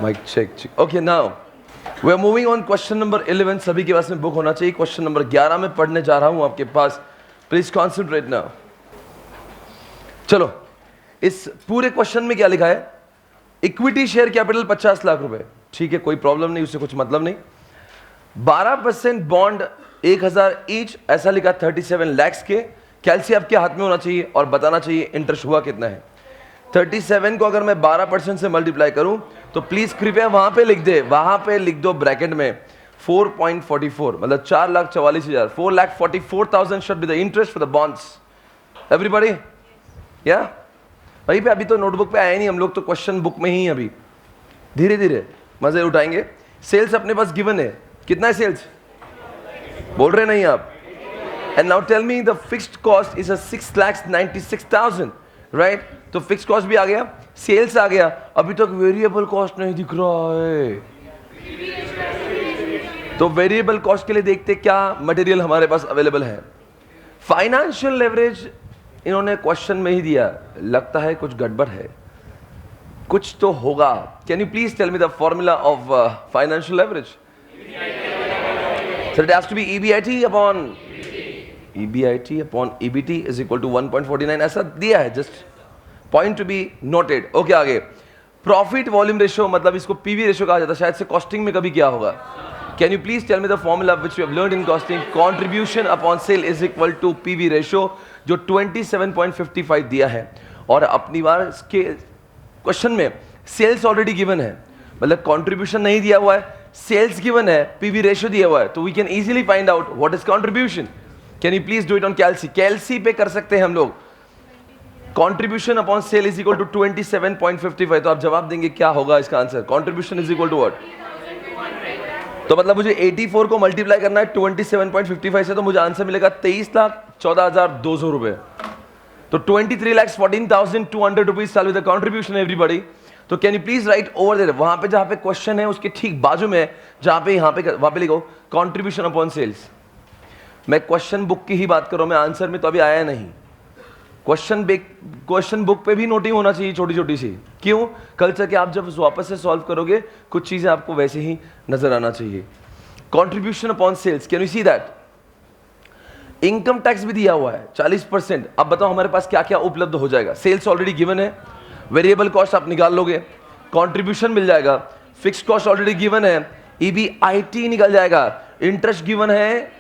Mic check. Okay, now we are moving on question number 11. सभी के पास में book होना चाहिए. क्वेश्चन नंबर 11 में पढ़ने जा रहा हूं आपके पास. Please concentrate now. चलो, इस पूरे क्वेश्चन में क्या लिखा है? इक्विटी शेयर कैपिटल 50 लाख रुपए. ठीक है, कोई प्रॉब्लम नहीं, उससे कुछ मतलब नहीं. 12% बॉन्ड 1000 ईच, ऐसा लिखा 37 लैक्स के. कैलसी आपके हाथ में होना चाहिए और बताना चाहिए इंटरेस्ट हुआ कितना है. 37 को अगर मैं 12% से मल्टीप्लाई करूं तो प्लीज कृपया वहां पे लिख दे, वहां पे लिख दो ब्रैकेट में 4.44, मतलब 4,44,000. 4,44,000 should be the interest for the bonds. Everybody, या वहीं पे? अभी तो नोटबुक पे आए नहीं हम लोग, तो क्वेश्चन बुक में ही. अभी धीरे धीरे मजे उठाएंगे. सेल्स अपने पास गिवन है. कितना है सेल्स? बोल रहे नहीं आप? And now tell me, the fixed cost is 6,96,000, right? तो फिक्स्ड कॉस्ट भी आ गया, सेल्स आ गया. अभी तक वेरिएबल कॉस्ट नहीं दिख रहा है. तो वेरिएबल कॉस्ट के लिए देखते क्या मटेरियल हमारे पास अवेलेबल है. फाइनेंशियल लेवरेज इन्होंने क्वेश्चन में ही दिया. लगता है कुछ गड़बड़ है, कुछ तो होगा. Can you please tell me the formula of financial leverage? So it has to be EBIT upon EBT is equal to 1.49. ऐसा दिया है, just point to be noted. Okay, आगे. प्रॉफिट वॉल्यूम रेशियो, मतलब इसको पीवी रेशियो कहा जाता है. शायद से कॉस्टिंग में कभी क्या होगा. Can you please tell me the formula which we have learned in costing? Contribution upon sale is equal to PV ratio, जो 27.55 दिया है. और अपनी बार के क्वेश्चन में सेल्स ऑलरेडी गिवन है, मतलब कंट्रीब्यूशन नहीं दिया हुआ है, सेल्स गिवन है, पीवी रेशियो दिया हुआ है. तो we can easily find out what is contribution. Can you please do it on कैलसी? कैलसी पे कर सकते हैं हम लोग. Contribution upon sale is equal to 27.55. तो आप जवाब देंगे क्या होगा इसका answer? Contribution is equal to what? तो मतलब मुझे 84 को मल्टीप्लाई करना है 27.55 से, तो मुझे आंसर मिलेगा 23,14,200 रुपए. तो 23,14,200 रुपीज साल विद द कंट्रीब्यूशन. एवरीबॉडी, तो can you please write over there, वहां पे जहां पे क्वेश्चन है उसके ठीक बाजू में, जहां पे यहां पे वहां पे लिखो कंट्रीब्यूशन अपॉन सेल्स. मैं क्वेश्चन बुक की ही बात कर रहा हूं, मैं आंसर में तो अभी आया नहीं. क्वेश्चन बुक पे भी नोटिंग होना चाहिए छोटी छोटी सी. क्यों? कल चल के आप जब वापस से सॉल्व करोगे कुछ चीजें आपको वैसे ही नजर आना चाहिए. Contribution upon sales, can you see that? Income tax भी दिया हुआ है 40%. अब बताओ हमारे पास क्या क्या उपलब्ध हो जाएगा. सेल्स ऑलरेडी गिवन है, वेरिएबल कॉस्ट आप निकाल लोगे, कंट्रीब्यूशन मिल जाएगा, फिक्स्ड कॉस्ट ऑलरेडी गिवन है, EBIT निकल जाएगा, इंटरेस्ट गिवन है.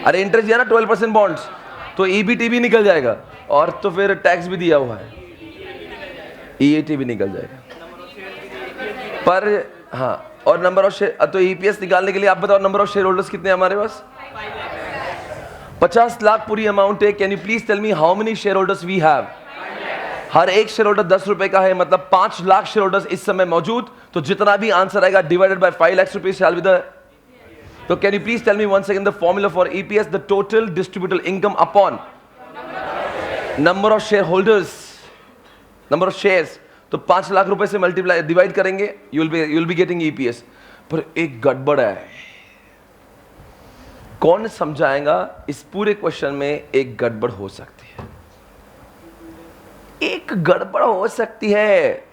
अरे इंटरेस्ट दिया ना 12% बॉन्ड्स, तो EBT भी निकल जाएगा, और तो फिर टैक्स भी दिया हुआ है, EAT भी निकल जाएगा. पर हाँ, और नंबर ऑफ शेयर, तो EPS निकालने के लिए आप बताओ नंबर ऑफ शेयर होल्डर्स कितने हैं हमारे पास? 50 लाख पूरी अमाउंट है. Can you please tell me how many share holders we have? हर एक शेयर होल्डर 10 रुपए का है, मतलब 5 लाख शेयर होल्डर्स इस समय मौजूद. तो जितना भी आंसर आएगा divided by 5 lakh rupees shall be the. तो can you please tell me once again the formula for EPS, the total distributable income upon number of shareholders, number of shares. तो 5 लाख रुपए से मल्टीप्लाई डिवाइड करेंगे, you will be getting EPS. पर एक गड़बड़ है. कौन समझाएगा? इस पूरे क्वेश्चन में एक गड़बड़ हो सकती है, एक गड़बड़ हो सकती है.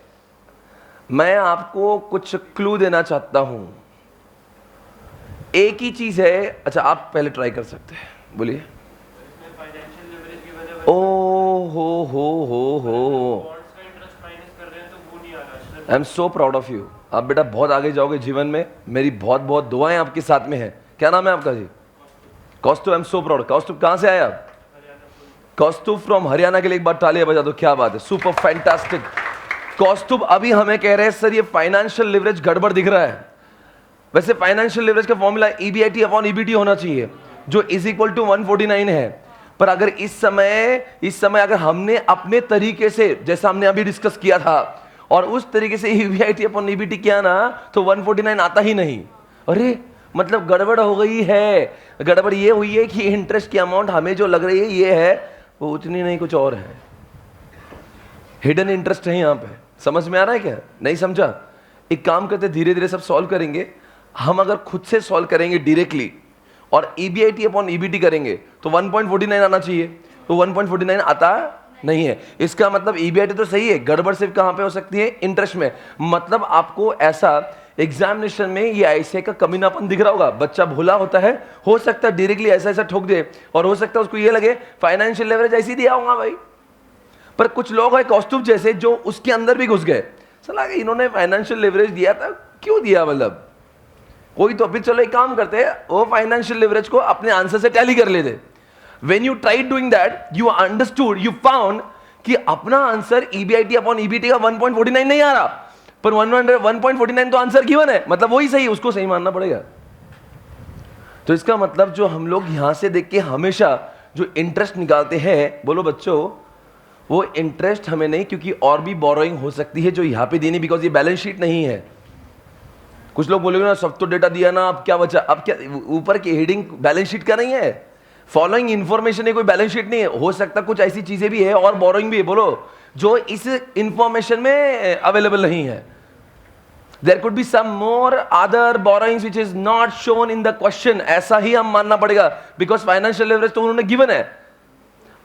मैं आपको कुछ क्लू देना चाहता हूं. एक ही चीज है. अच्छा, आप पहले ट्राई कर सकते हैं, बोलिए. ओ हो I am so proud of you. आप बेटा बहुत आगे जाओगे जीवन में, मेरी बहुत बहुत दुआएं आपके साथ में है. क्या नाम है आपका जी? कौस्तुभ. I am so proud. कौस्तुभ कहां से आए आप? कौस्तुभ फ्रॉम हरियाणा के लिए एक बार तालियां बजा दो. क्या बात है, सुपर फैंटास्टिक. कौस्तुभ अभी हमें कह रहे हैं सर ये फाइनेंशियल लिवरेज गड़बड़ दिख रहा है. वैसे फाइनेंशियल लिवरेज का फॉर्मूला EBIT अपॉन EBT होना चाहिए, जो इज इक्वल टू 149 है. पर अगर इस समय अगर हमने अपने तरीके से, जैसा हमने अभी डिस्कस किया था, और उस तरीके से EBIT अपॉन EBT किया ना, तो 149 आता ही नहीं. अरे मतलब गड़बड़ हो गई है. गड़बड़ ये हुई है कि इंटरेस्ट की अमाउंट हमें जो लग रही है ये है, वो उतनी नहीं, कुछ और है. हिडन इंटरेस्ट है यहाँ पे. समझ में आ रहा है क्या? नहीं समझा? एक काम करते, धीरे धीरे सब सॉल्व करेंगे. हम अगर खुद से सॉल्व करेंगे डायरेक्टली और EBIT अपॉन EBT करेंगे तो 1.49 आना चाहिए. तो 1.49 आता नहीं है। इसका मतलब ईबीआईटी तो सही है, गड़बड़ सिर्फ कहां पे हो सकती है? इंटरेस्ट में। मतलब आपको ऐसा एग्जामिनेशन में ये ऐसे का कमीनापन दिख रहा होगा, बच्चा भोला होता है, हो सकता है डायरेक्टली ऐसा ऐसा ठोक दे, और हो सकता है उसको ये लगे फाइनेंशियल लेवरेज ऐसी दिया होगा भाई। पर कुछ लोग हैं कौस्तुभ जैसे जो उसके अंदर भी घुस गए, सला इन्होंने फाइनेंशियल लेवरेज दिया था, क्यों दिया? मतलब कोई तो फिर चलो एक काम करते हैं, वो फाइनेंशियल लेवरेज को अपने आंसर से टैली कर लेते। When you tried doing that, you understood, you found कि अपना आंसर EBIT अपॉन EBT का 1.49 नहीं आ रहा, पर 1.49 तो आंसर गिवन है, मतलब वही सही, उसको सही मानना पड़ेगा। तो इसका मतलब जो हम लोग यहां से देख के हमेशा जो इंटरेस्ट निकालते हैं, बोलो बच्चों, वो इंटरेस्ट हमें नहीं, क्योंकि और भी बोरोइंग हो सकती है जो यहां पे देनी, बिकॉज ये बैलेंस शीट नहीं है। कुछ लोग बोलेंगे ना सब तो डेटा दिया ना, अब क्या बचा? अब क्या? ऊपर की हेडिंग बैलेंस शीट का नहीं है, फॉलोइंग इंफॉर्मेशन है, कोई बैलेंस शीट नहीं है। हो सकता कुछ ऐसी चीजें भी है और बोरोइंग भी है, बोलो, जो इस इंफॉर्मेशन में अवेलेबल नहीं है। There could be some more other borrowings which is not shown in the question, ऐसा ही हम मानना पड़ेगा, बिकॉज फाइनेंशियल लेवरेज तो उन्होंने गिवन है।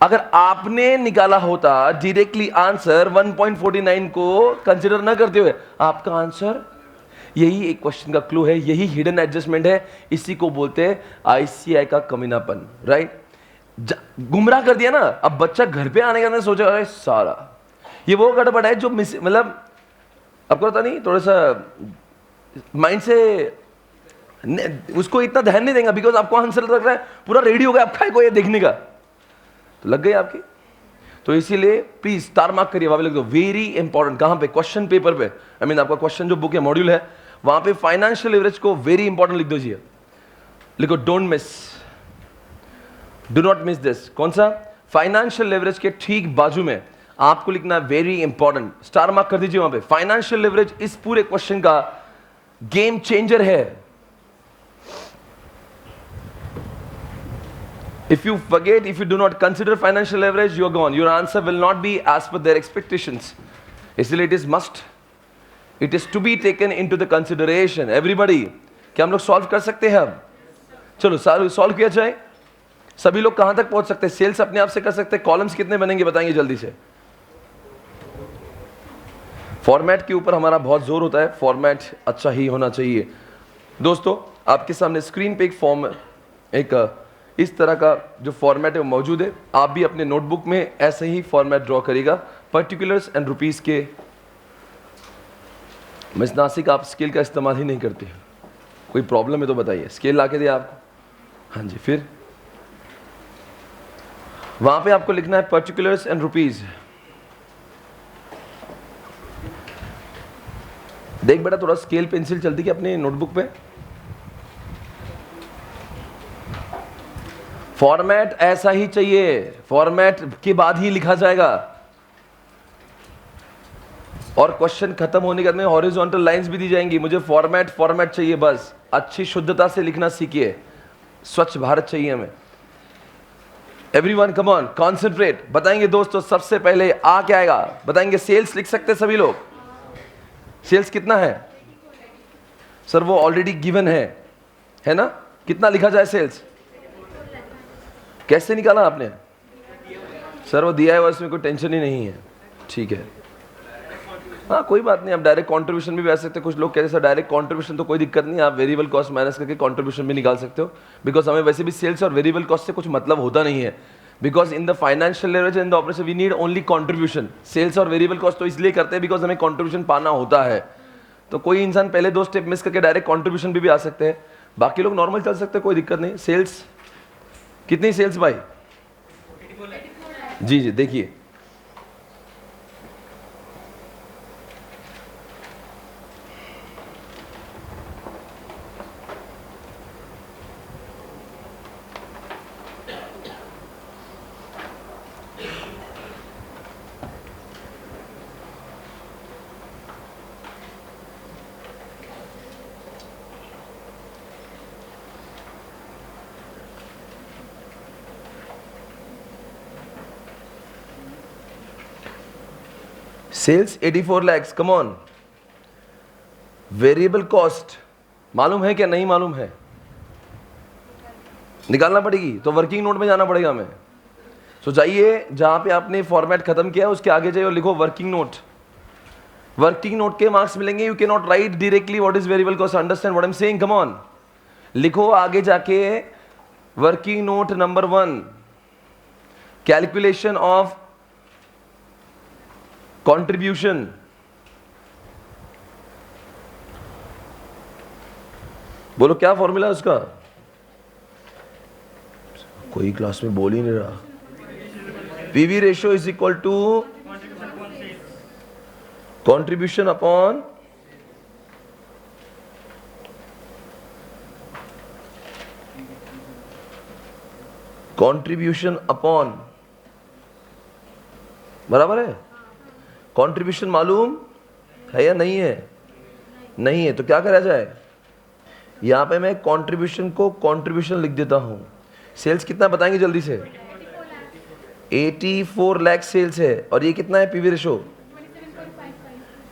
अगर आपने निकाला होता डायरेक्टली आंसर 1.49 को कंसिडर ना करते हुए, आपका आंसर, यही एक क्वेश्चन का क्लू है, यही हिडन एडजस्टमेंट है, इसी को बोलते हैं आईसीआई का कमीनापन, राइट? गुमराह कर दिया ना। अब बच्चा घर पे आने के अंदर सोचा, अरे सारा ये वो गड़बड़ है जो मतलब आपको पता नहीं, थोड़ा सा माइंड से उसको इतना ध्यान नहीं देगा, बिकॉज आपको आंसर लग रहा है, पूरा रेडी हो गया आपका को ये देखने का, तो लग गई आपकी। तो इसीलिए प्लीज स्टार मार्क करिए, वहां पे लिख दो वेरी इंपॉर्टेंट। कहां पे? क्वेश्चन पेपर पे, आई मीन आपका क्वेश्चन जो बुक है, मॉड्यूल है, वहां पे फाइनेंशियल लेवरेज को वेरी इंपॉर्टेंट लिख दीजिए, लिखो don't miss, do not miss this. कौन सा? फाइनेंशियल लेवरेज के ठीक बाजू में आपको लिखना है वेरी इंपॉर्टेंट, स्टार मार्क कर दीजिए वहां पे। फाइनेंशियल लेवरेज इस पूरे क्वेश्चन का गेम चेंजर है। If you forget, if you do not consider financial leverage, you are gone. Your answer will not be as per their expectations. इसलिए it is must, it is to be taken into the consideration. Everybody, क्या हम लोग solve कर सकते हैं अब? चलो solve किया जाए। सभी लोग कहां तक पहुंच सकते हैं? सेल्स अपने आप से कर सकते हैं। कॉलम्स कितने बनेंगे बताएंगे जल्दी से। फॉर्मेट के ऊपर हमारा बहुत जोर होता है, फॉर्मेट अच्छा ही होना चाहिए। दोस्तों, आपके सामने स्क्रीन पे एक फॉर्म, एक इस तरह का जो फॉर्मेट है वो मौजूद है। आप भी अपने नोटबुक में ऐसे ही फॉर्मेट ड्रॉ करिएगा। पर्टिकुलर्स एंड रुपीस के, मिस नासिक आप स्केल का इस्तेमाल ही नहीं करते, कोई प्रॉब्लम है तो बताइए, स्केल ला के दिया आपको? हाँ जी। फिर वहां पे आपको लिखना है पर्टिकुलर्स एंड रुपीस। देख बेटा, थोड़ा स्केल पेंसिल चलती क्या अपने नोटबुक पे? फॉर्मेट ऐसा ही चाहिए, फॉर्मेट के बाद ही लिखा जाएगा। और क्वेश्चन खत्म होने के बाद में हॉरिजॉन्टल लाइंस भी दी जाएंगी। मुझे फॉर्मेट चाहिए, बस अच्छी शुद्धता से लिखना सीखिए। स्वच्छ भारत चाहिए हमें। Everyone come on, concentrate. बताएंगे दोस्तों, सबसे पहले आ क्या आएगा बताएंगे? सेल्स लिख सकते सभी लोग? सेल्स कितना है सर? वो ऑलरेडी गिवन है ना? कितना लिखा जाए सेल्स? कैसे निकाला आपने? सर वो दिया है, उसमें कोई टेंशन ही नहीं है। ठीक है, हाँ कोई बात नहीं, आप डायरेक्ट कंट्रीब्यूशन भी बैठ सकते हैं। कुछ लोग कहते हैं सर डायरेक्ट कंट्रीब्यूशन तो कोई दिक्कत नहीं, आप वेरिएबल कॉस्ट माइनस करके कंट्रीब्यूशन भी निकाल सकते हो, बिकॉज हमें वैसे भी सेल्स और वेरिएबल कॉस्ट से कुछ मतलब होता नहीं है। Because in the financial leverage in the operation we need only contribution. Sales और वेरिएबल कॉस्ट तो इसलिए करते हैं बिकॉज हमें कंट्रीब्यूशन पाना होता है। तो कोई इंसान पहले दो स्टेप मिस करके डायरेक्ट कंट्रीब्यूशन भी आ सकते हैं, बाकी लोग नॉर्मल चल सकते हैं, कोई दिक्कत नहीं। सेल्स कितनी सेल्स भाई? जी जी देखिए, sales 84 lakhs, come on. Variable cost मालूम है क्या? नहीं मालूम है? निकालना पड़ेगी, तो वर्किंग नोट में जाना पड़ेगा हमें। सो जाइए जहां पे आपने फॉर्मेट खत्म किया उसके आगे जाइए और लिखो वर्किंग नोट। वर्किंग नोट के मार्क्स मिलेंगे। You can not right directly what is variable cost, understand what I am saying, come on. लिखो आगे जाके working note number 1, calculation of contribution. बोलो क्या फॉर्मूला है उसका? कोई क्लास में बोल ही नहीं रहा। PV ratio is equal to contribution upon बराबर है। कंट्रीब्यूशन मालूम है या नहीं है? नहीं है तो क्या करा जाए? यहां पे मैं कंट्रीब्यूशन को कंट्रीब्यूशन लिख देता हूं। सेल्स कितना बताएंगे जल्दी से? 84 लाख सेल्स है और ये कितना है PV ratio?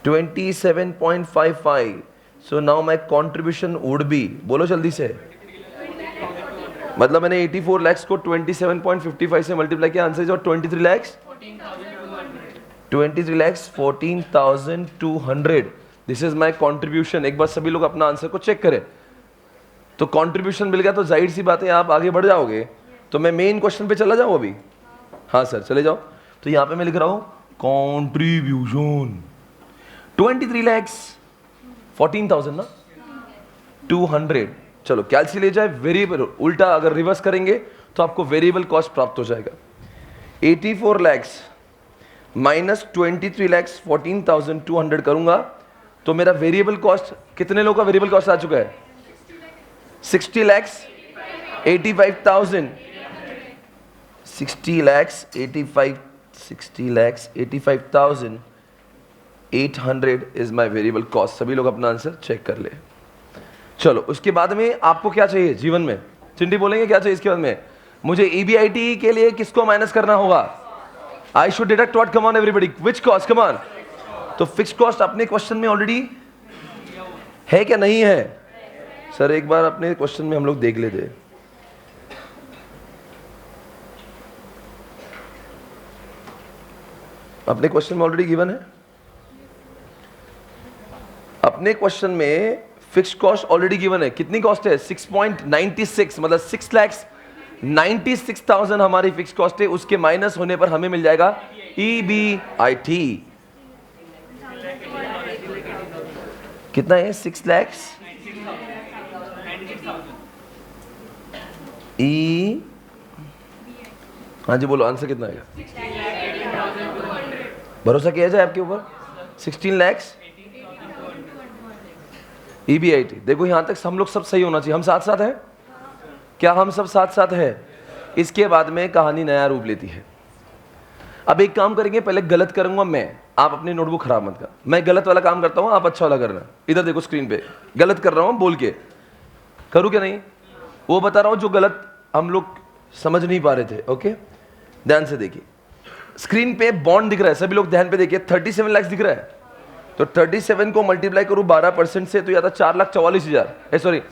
27.55। So now my contribution would B, बोलो जल्दी से। मतलब मैंने 84 लाख को 27.55 से मल्टीप्लाई किया, answer is 23 lakh 14,200। This is my contribution. एक बार सभी लोग अपना आंसर को चेक करें। तो कंट्रीब्यूशन मिल गया तो जाहिर सी बात है आप आगे बढ़ जाओगे। तो मैं मेन क्वेश्चन पे चला जाऊं अभी? हाँ सर चले जाओ। तो यहां पे मैं लिख रहा हूं कंट्रीब्यूशन 23 लाख 14,000 ना 200। चलो कैलसी ले जाए, वेरिएबल उल्टा अगर रिवर्स करेंगे तो आपको वेरिएबल कॉस्ट प्राप्त हो जाएगा। 84 लाख माइनस 23 लाख 14,200 करूंगा तो मेरा वेरिएबल कॉस्ट, कितने लोगों का वेरिएबल कॉस्ट आ चुका है? 60 lakh 85,000। 60,85,800 is my variable cost. सभी लोग अपना आंसर चेक कर ले। चलो उसके बाद में आपको क्या चाहिए जीवन में? चिंटी बोलेंगे क्या चाहिए इसके बाद में? मुझे EBIT के लिए किसको माइनस करना होगा? I should deduct what? Come on everybody, which cost? Come on. तो फिक्स्ड कॉस्ट अपने क्वेश्चन में ऑलरेडी है क्या नहीं है? सर एक बार अपने क्वेश्चन में हम लोग देख लेते। अपने क्वेश्चन में ऑलरेडी गिवन है। अपने क्वेश्चन में फिक्स्ड कॉस्ट ऑलरेडी गिवन है। कितनी कॉस्ट है? 6.96, मतलब 6,96,000 हमारी फिक्स्ड कॉस्ट है। उसके माइनस होने पर हमें मिल जाएगा EBIT। कितना है? 6 लाख हाँ जी बोलो आंसर कितना है? भरोसा किया जाए आपके ऊपर? 16 लाख EBIT। देखो यहां तक हम लोग सब सही होना चाहिए। हम साथ साथ हैं क्या? हम सब साथ साथ हैं। इसके बाद में कहानी नया रूप लेती है। अब एक काम करेंगे, पहले गलत करूंगा मैं, आप अपनी नोटबुक खराब मत कर। मैं गलत वाला काम करता हूं, आप अच्छा वाला करना। इधर देखो स्क्रीन पे, गलत कर रहा हूं बोल के, करूं क्या नहीं? वो बता रहा हूं जो गलत हम लोग समझ नहीं पा रहे थे। ओके ध्यान से देखिए, स्क्रीन पे बॉन्ड दिख रहा है, सभी लोग ध्यान पे देखिए। 37 लाख दिख रहा है, तो 37 को मल्टीप्लाई करूं 12% से तो या 4,44,000, सॉरी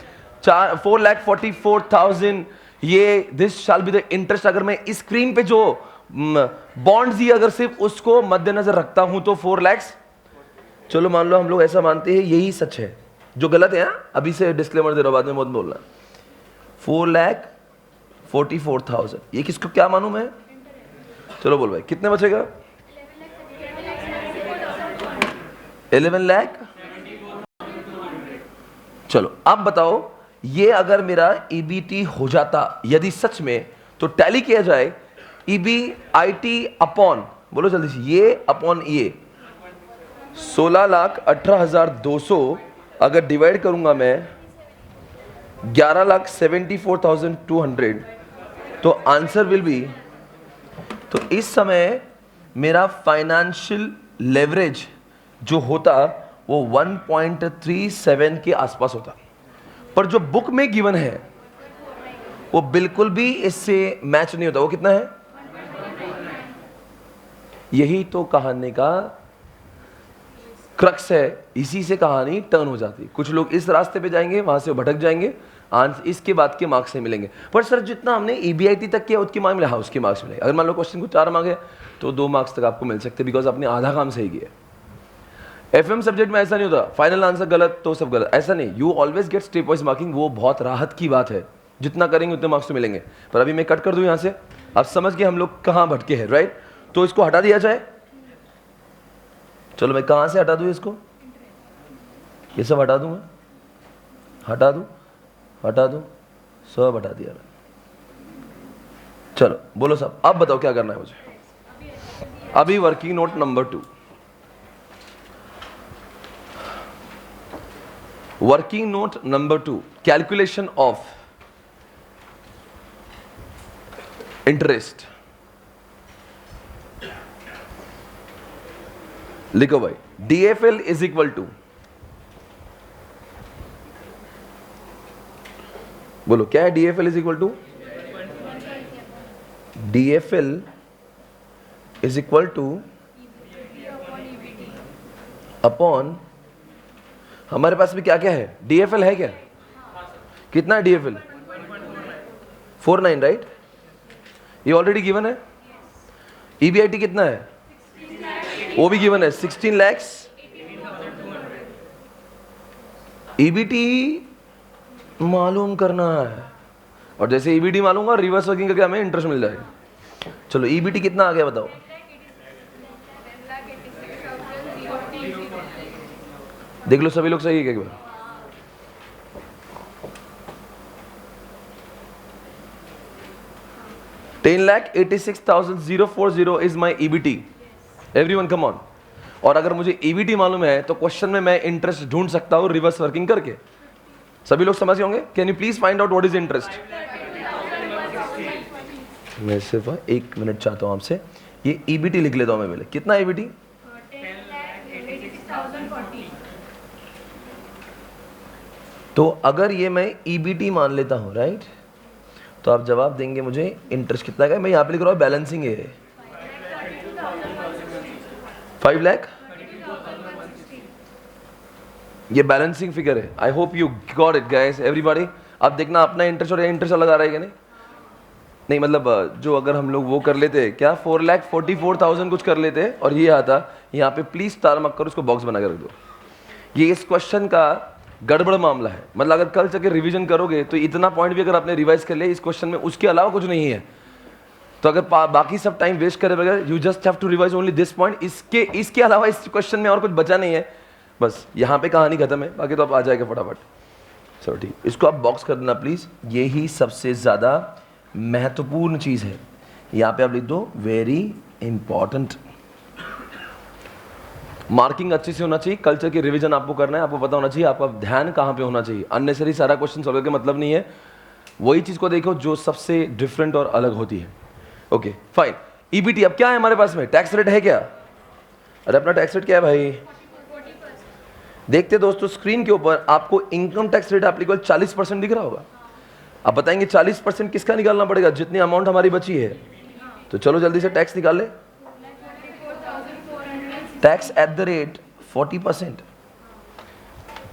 4,44,000। ये this shall be the interest. अगर मैं इस स्क्रीन पे जो बॉन्ड्स ही अगर सिर्फ उसको मद्देनजर रखता हूं तो 4 लाख। चलो मान लो हम लोग ऐसा मानते हैं यही सच है, जो गलत है अभी से डिस्क्लेमर दे रहा हूं, बाद में मत बोलना। 4,44,000 ये किसको क्या मालूम है? चलो बोल भाई कितने बचेगा? 11 लाख। चलो अब बताओ, ये अगर मेरा EBT हो जाता यदि सच में, तो टैली किया जाए EBIT अपॉन, बोलो जल्दी से, ये अपॉन ये 16,18,200 अगर डिवाइड करूंगा मैं 11,74,200 तो आंसर विल बी। तो इस समय मेरा फाइनेंशियल लेवरेज जो होता वो 1.37 के आसपास होता, पर जो बुक में गिवन है वो बिल्कुल भी इससे मैच नहीं होता। वो कितना है? यही तो कहानी का क्रक्स है, इसी से कहानी टर्न हो जाती है। कुछ लोग इस रास्ते पे जाएंगे, वहां से भटक जाएंगे, आंसर इसके बाद के मार्क्स नहीं मिलेंगे। पर सर जितना हमने EBIT तक किया उसके मार्क्स मिले, हाँ उसके मार्क्स मिलेंगे। अगर मान लो क्वेश्चन को 4 मार्क्स है तो 2 मार्क्स तक आपको मिल सकते, बिकॉज आपने आधा काम सही किया। FM सब्जेक्ट में ऐसा नहीं होता फाइनल आंसर गलत तो सब गलत, ऐसा नहीं। You always get step wise marking, वो बहुत राहत की बात है। जितना करेंगे उतने मार्क्स तो मिलेंगे। पर अभी मैं कट कर दूं यहाँ से, आप समझ गए हम लोग कहाँ भटके हैं, राइट? तो इसको हटा दिया जाए। चलो मैं कहाँ से हटा दूँ इसको, ये सब हटा दूँ मैं, हटा दूँ सब हटा दिया मैं। चलो बोलो साहब, अब बताओ क्या करना है मुझे। अभी working note number 2, working note number 2, calculation of interest. लिखो भाई, DFL इज इक्वल टू, बोलो क्या है DFL is equal to? DFL is equal to upon, हमारे पास भी क्या क्या है, DFL है क्या? कितना है DFL? 49, राइट? ये ऑलरेडी गिवन है। EBIT कितना है? वो भी गिवन है 16 lakhs। EBT मालूम करना है, और जैसे EBT मालूम होगा रिवर्स वर्किंग करके हमें इंटरेस्ट मिल जाएगा। चलो EBT कितना आ गया बताओ? देख लो सभी लोग सही है क्या एक बार? $10,86,040 is my EBT। Everyone come on. और अगर मुझे EBT मालूम है तो क्वेश्चन में मैं इंटरेस्ट ढूंढ सकता हूं रिवर्स वर्किंग करके। सभी लोग समझ गए होंगे? Can you please find out what is interest? मैं सिर्फ 1 मिनट चाहता हूं आपसे, ये EBT लिख लेता हूं मैं पहले। कितना EBT? 10,86,040। तो अगर ये मैं EBT मान लेता हूं, राइट, तो आप जवाब देंगे मुझे इंटरेस्ट कितना है। मैं यहाँ पे लिख रहा हूँ बैलेंसिंग है 5 लाख, ये बैलेंसिंग फिगर है। I hope you got it guys everybody. अब देखना अपना इंटरेस्ट और इंटरेस्ट अलग आ रहा है क्या? नहीं मतलब जो अगर हम लोग वो कर लेते क्या 4,44,000 कुछ कर लेते और ये आता यहाँ पे, प्लीज स्टार मत करो, उसको बॉक्स बना कर रख दो। ये इस क्वेश्चन का गड़बड़ मामला है। मतलब अगर कल चल के रिविजन करोगे तो इतना पॉइंट भी अगर आपने रिवाइज कर लिया इस क्वेश्चन में, उसके अलावा कुछ नहीं है। तो अगर बाकी सब टाइम वेस्ट करे बगैर you just have to revise only this point, इसके अलावा इस क्वेश्चन में और कुछ बचा नहीं है। बस यहाँ पे कहानी खत्म है, बाकी तो आप आ जाएगा फटाफट। चलो ठीक, इसको आप बॉक्स कर देना प्लीज। ये ही सबसे ज्यादा महत्वपूर्ण चीज है। यहाँ पे आप लिख दो वेरी इंपॉर्टेंट। मार्किंग अच्छे से होना चाहिए। कल्चर की रिवीजन आपको करना है, आपको पता होना चाहिए आपका ध्यान कहाँ पे होना चाहिए। अननेसरी सारा क्वेश्चन सॉल्व करके मतलब नहीं है। वही चीज को देखो जो सबसे डिफरेंट और अलग होती है। Okay fine. EBT अब क्या है हमारे पास में? टैक्स रेट है क्या? अरे अपना टैक्स रेट क्या है भाई? 40%। देखते दोस्तों स्क्रीन के ऊपर आपको इनकम टैक्स रेट एप्लीकेबल 40% दिख रहा होगा। आप बताएंगे 40% किसका निकालना पड़ेगा? जितनी अमाउंट हमारी बची है। तो चलो जल्दी से टैक्स निकाल ले। Tax at the rate 40%,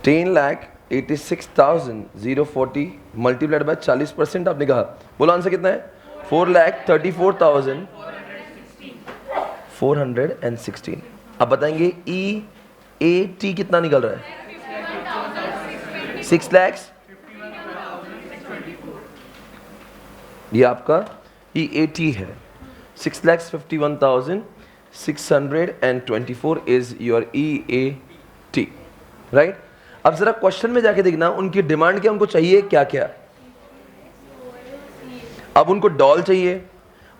10,86,040 multiplied by 40%। आपने कहा, बोलो आंसर कितना है? 4,34,416। अब बताएंगे EAT कितना निकल रहा है? 6 lakhs। ये आपका EAT है। 6,51,624 इज योर EAT, राइट? अब जरा क्वेश्चन में जाके देखना उनकी डिमांड क्या, उनको चाहिए क्या क्या। अब उनको डॉल चाहिए,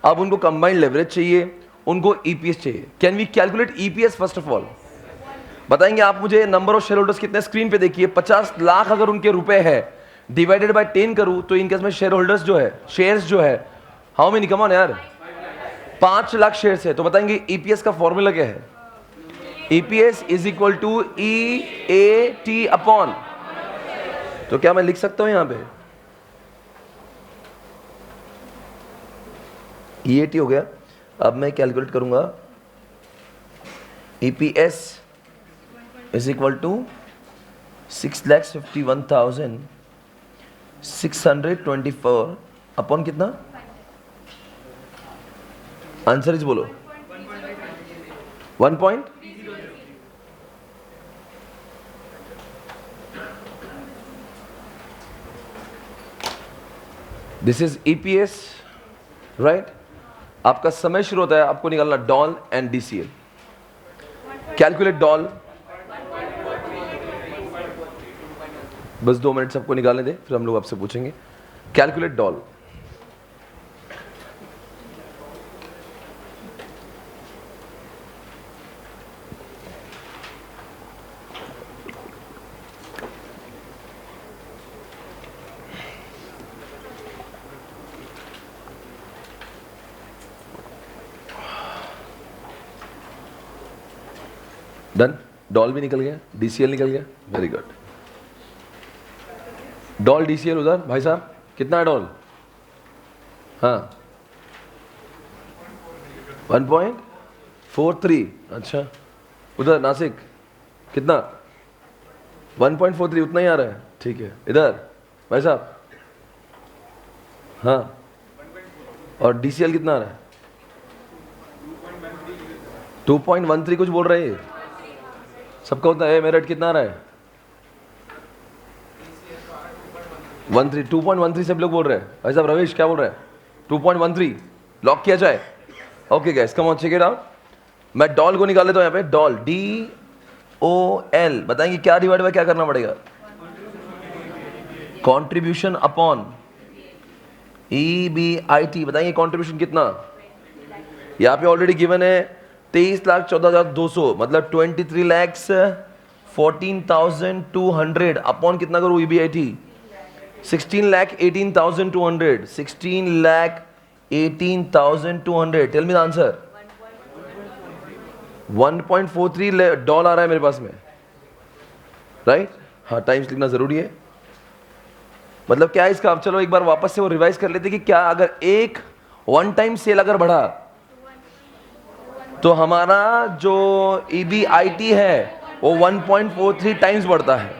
अब उनको कंबाइंड लेवरेज चाहिए, उनको EPS चाहिए। Can we calculate EPS first of all? बताएंगे आप मुझे नंबर ऑफ शेयर होल्डर्स कितने? स्क्रीन पे देखिए 50 लाख अगर उनके रुपए है, डिवाइडेड बाय 10 करूं तो इनके में शेयर होल्डर्स जो है, शेयर्स जो है, हाउ मेनी? कम ऑन यार, 5 लाख शेयर्स है। तो बताएंगे EPS का फॉर्मूला क्या है? EPS is equal to EAT upon, तो क्या मैं लिख सकता हूं यहां पे EAT हो गया। अब मैं कैलकुलेट करूंगा EPS is equal to 6,51,000 624 upon कितना? आंसर इज बोलो 1 point this is EPS right. आपका समय शुरू होता है, आपको निकालना DOL and DCL. Calculate DOL. बस 2 मिनट सबको निकालने दे, फिर हम लोग आपसे पूछेंगे. Calculate doll. डन. डॉल भी निकल गया, डीसीएल निकल गया. Very good. डॉल डीसीएल उधर भाई साहब कितना है डॉल? हाँ 1.43. अच्छा उधर नासिक कितना? 1.43. उतना ही आ रहा है. ठीक है. इधर भाई साहब हाँ. और डीसीएल कितना आ रहा है? 2.13 कुछ बोल रहे हैं सबका. होता है मेरिट कितना आ रहा है? 2.13 सब लोग बोल रहे हैं. भाई साहब रवेश क्या बोल रहे हैं? 2.13 लॉक किया जाए. Okay guys come on check it out. मैं डॉल को निकाल लेता हूं. यहाँ पे डॉल DOL बताएंगे क्या डिवाइड बाय क्या करना पड़ेगा? Contribution upon EBIT. बताएंगे कंट्रीब्यूशन कितना? यहाँ पे ऑलरेडी गिवन है 23,14,200 मतलब 23,14,200 अपॉन कितना करूँ EBIT? 16,18,200. 16,18,200. Tell me the answer. 1.43 DOL आ रहा है मेरे पास में राइट. हाँ टाइम्स लिखना जरूरी है. मतलब क्या है इसका? अब चलो एक बार वापस से वो रिवाइज कर लेते कि क्या अगर एक वन टाइम सेल अगर बढ़ा तो हमारा जो EBIT है वो 1.43 टाइम्स बढ़ता है.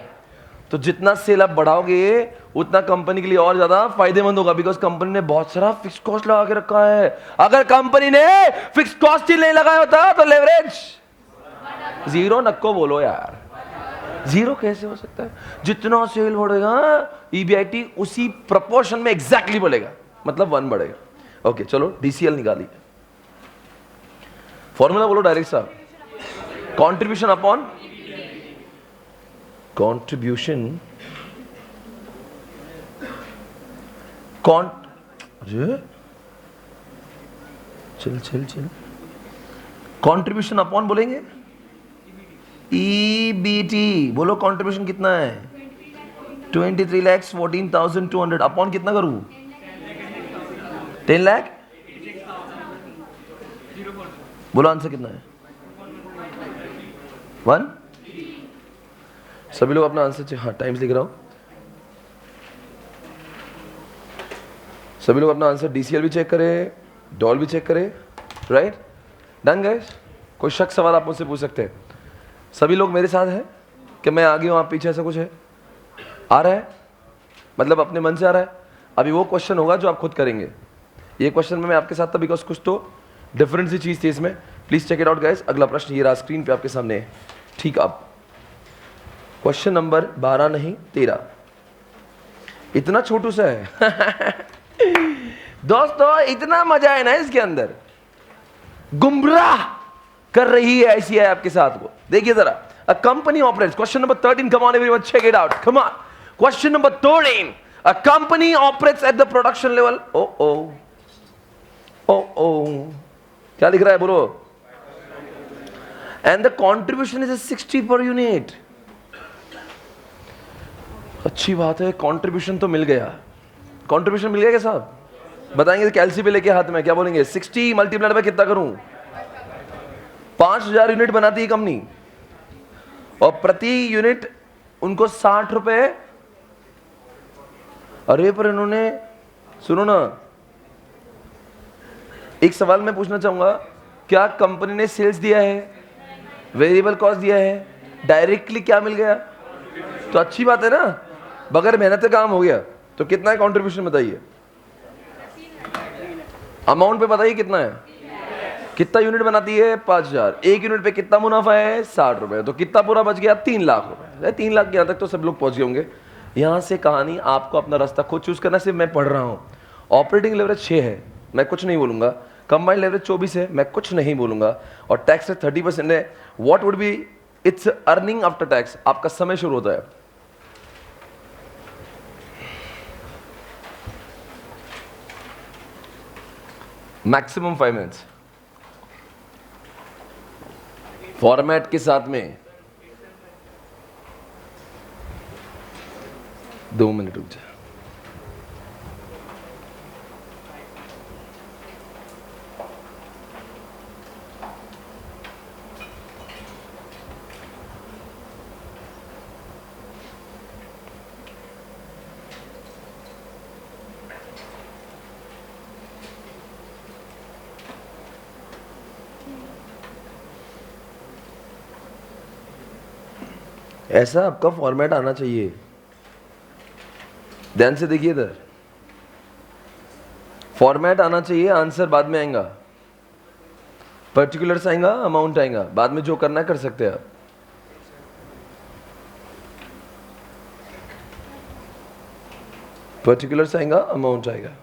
तो जितना सेल आप बढ़ाओगे उतना कंपनी के लिए और ज्यादा फायदेमंद होगा. बिकॉज कंपनी ने बहुत सारा फिक्स कॉस्ट लगा के रखा है. अगर कंपनी ने फिक्स कॉस्ट ही नहीं लगाया होता तो लेवरेज जीरो. नक्को बोलो यार, जीरो कैसे हो सकता है? जितना सेल बढ़ेगा EBIT उसी प्रोपोर्शन में एग्जैक्टली बढ़ेगा, मतलब 1 बढ़ेगा. ओके चलो DCL निकालिए. फॉर्मूला बोलो डायरेक्ट साहब. कंट्रीब्यूशन अपॉन कंट्रीब्यूशन चल कंट्रीब्यूशन अपॉन बोलेंगे EBT. बोलो कंट्रीब्यूशन कितना है? 23,14,200 अपॉन कितना करूं? 10 लाख. बोलो आंसर कितना है? 1. सभी लोग अपना आंसर हाँ टाइम्स लिख रहा हूं. सभी लोग अपना आंसर DCL भी चेक करें, डॉल भी चेक करें. Right done guys. कोई शक सवाल आप मुझसे पूछ सकते हैं. सभी लोग मेरे साथ हैं कि मैं आगे हूं आप पीछे? ऐसा कुछ है? आ रहा है मतलब अपने मन से आ रहा है. अभी वो क्वेश्चन होगा जो आप खुद करेंगे. ये क्वेश्चन में मैं आपके साथ था बिकॉज कुछ तो डिफरेंट सी चीज थी इसमें. Please check it out guys. अगला प्रश्न ये रहा स्क्रीन पे आपके सामने. ठीक अब क्वेश्चन नंबर 12 नहीं 13. इतना छोटू सा है दोस्तों. इतना मजा है ना इसके अंदर. गुमराह कर रही है ऐसी है आपके साथ को. देखिए जरा. A company operates. Question number 13. Come on everyone check it out. Come on. Question number 13. A company operates at the production level. ओ क्या लिख रहा है बोलो? And the contribution is 60 per unit. अच्छी बात है. कंट्रीब्यूशन तो मिल गया. कंट्रीब्यूशन मिल गया क्या साहब? बताएंगे. कैलसी पे लेके हाथ में क्या बोलेंगे? 60 मल्टीप्लाइड बाय कितना करूं? 5,000 यूनिट बनाती है कंपनी और प्रति यूनिट उनको 60 रुपए. अरे पर इन्होंने सुनो ना, एक सवाल मैं पूछना चाहूंगा. क्या कंपनी ने सेल्स दिया है? वेरिएबल कॉस्ट दिया है? डायरेक्टली क्या मिल गया? तो अच्छी बात है ना. बगैर मेहनत का काम हो गया. तो कितना है कंट्रीब्यूशन बताइए, अमाउंट पे बताइए कितना है, कितना यूनिट बनाती है 5000, एक यूनिट पे कितना मुनाफा है 60 रुपए, तो कितना पूरा बच गया 3 लाख रुपए। 3 लाख के यहां तक तो सब लोग पहुंच गए होंगे। यहां से कहानी आपको अपना रास्ता खुद चूज करना, सिर्फ मैं पढ़ रहा हूं। ऑपरेटिंग लेवरेज 6 है, मैं कुछ नहीं बोलूंगा। कंबाइंड लेवरेज 24 है, मैं कुछ नहीं बोलूंगा। और टैक्स 30% है। What would be it's earning after tax, आपका समय शुरू होता है। मैक्सिमम 5 मिनट्स फॉर्मेट के साथ में। 2 मिनट रुक जाए। ऐसा आपका फॉर्मेट आना चाहिए। ध्यान से देखिए इधर, फॉर्मेट आना चाहिए, आंसर बाद में आएगा, पर्टिकुलर्स आएगा, अमाउंट आएगा, बाद में जो करना है कर सकते हैं आप। पर्टिकुलर्स आएगा, अमाउंट आएगा।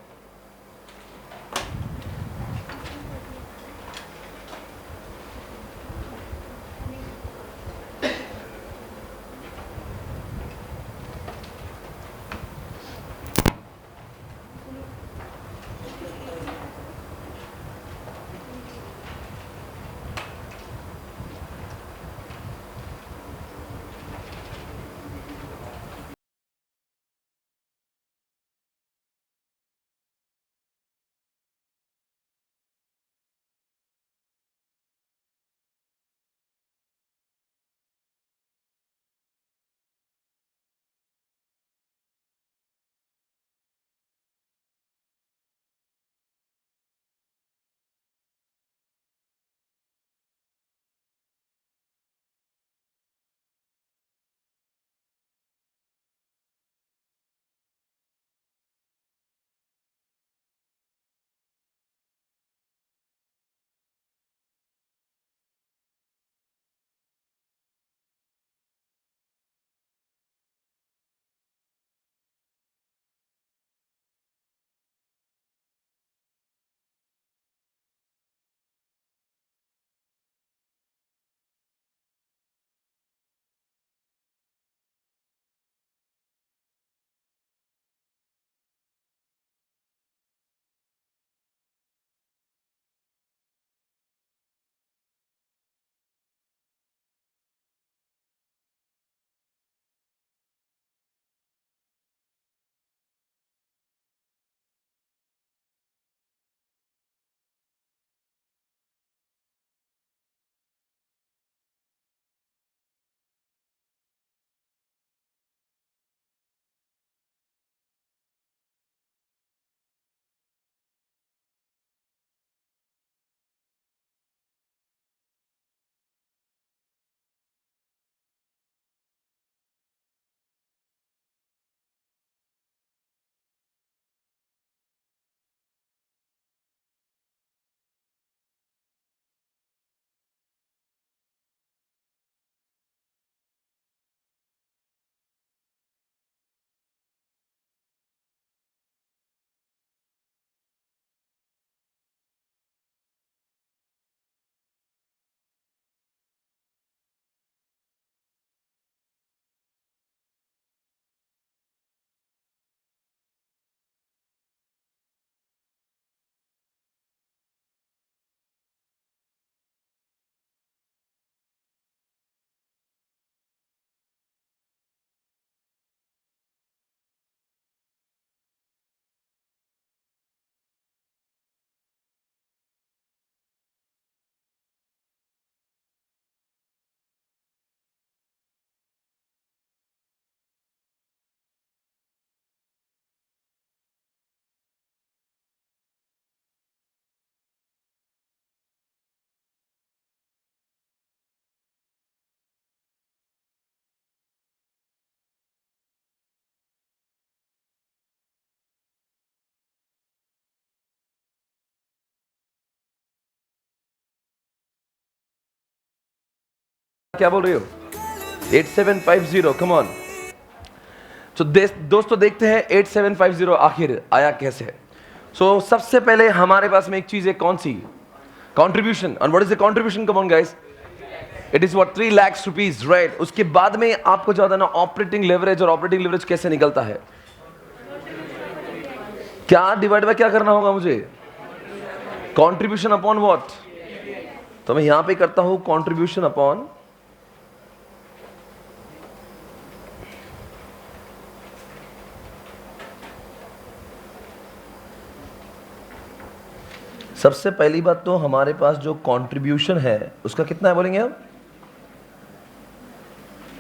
क्या बोल रहे हो? 8750, कम ऑन। तो दोस्तों देखते हैं 8750 आखिर आया कैसे। सो सबसे पहले हमारे पास में एक चीज है, कौन सी? कंट्रीब्यूशन। और what is the contribution? Come on guys, it is what 3 lakh rupees, right. उसके बाद में आपको ज्यादा ना ऑपरेटिंग लेवरेज, और ऑपरेटिंग लेवरेज कैसे निकलता है? क्या डिवाइड बाय क्या करना होगा मुझे? Contribution upon what? तो मैं यहां पे करता हूं कंट्रीब्यूशन अपॉन सबसे पहली बात तो हमारे पास जो कंट्रीब्यूशन है उसका कितना है बोलेंगे आप?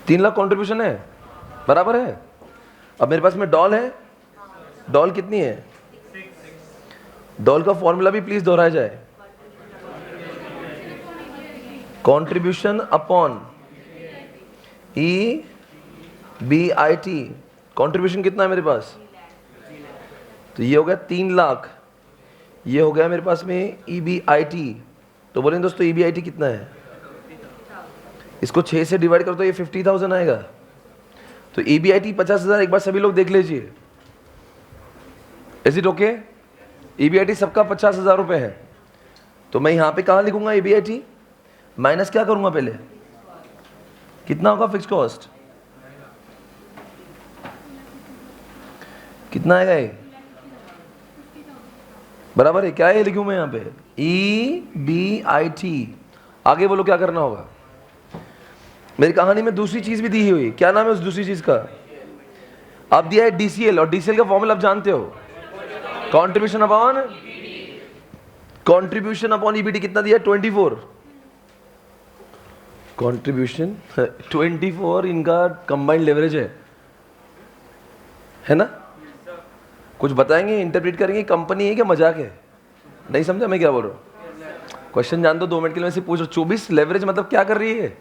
3 लाख कंट्रीब्यूशन है, बराबर है। अब मेरे पास में डॉल है, डॉल कितनी है? डॉल का फॉर्मूला भी प्लीज दोहराया जाए। Contribution upon EBIT। कंट्रीब्यूशन कितना है मेरे पास? तो ये हो गया 3 लाख, ये हो गया मेरे पास में EBIT। तो बोलेंगे दोस्तों EBIT कितना है? इसको 6 से डिवाइड कर दो, ये 50,000 आएगा। तो EBIT 50,000। एक बार सभी लोग देख लीजिए, इज इट ओके? EBIT सबका 50,000 रुपए है। तो मैं यहां पे कहां लिखूंगा EBIT? माइनस क्या करूंगा पहले? कितना होगा फिक्स कॉस्ट? कितना आएगा ये? बराबर है क्या? ये लिखूं मैं यहां पे EBIT। आगे बोलो क्या करना होगा? मेरी कहानी में दूसरी चीज भी दी हुई, क्या नाम है उस दूसरी चीज का? अब दिया है DCL, और DCL का फॉर्मूला आप जानते हो, कंट्रीब्यूशन अपॉन EBIT। कितना दिया? 24। कंट्रीब्यूशन 24 इनका कंबाइंड लेवरेज है ना? कुछ बताएंगे, इंटरप्रेट करेंगे, कंपनी है क्या मजाक है? नहीं समझा मैं क्या बोल रहा हूँ? क्वेश्चन जान दो, 2 मिनट के लिए मैं पूछ रहा हूँ। 24 लेवरेज मतलब क्या कर रही है?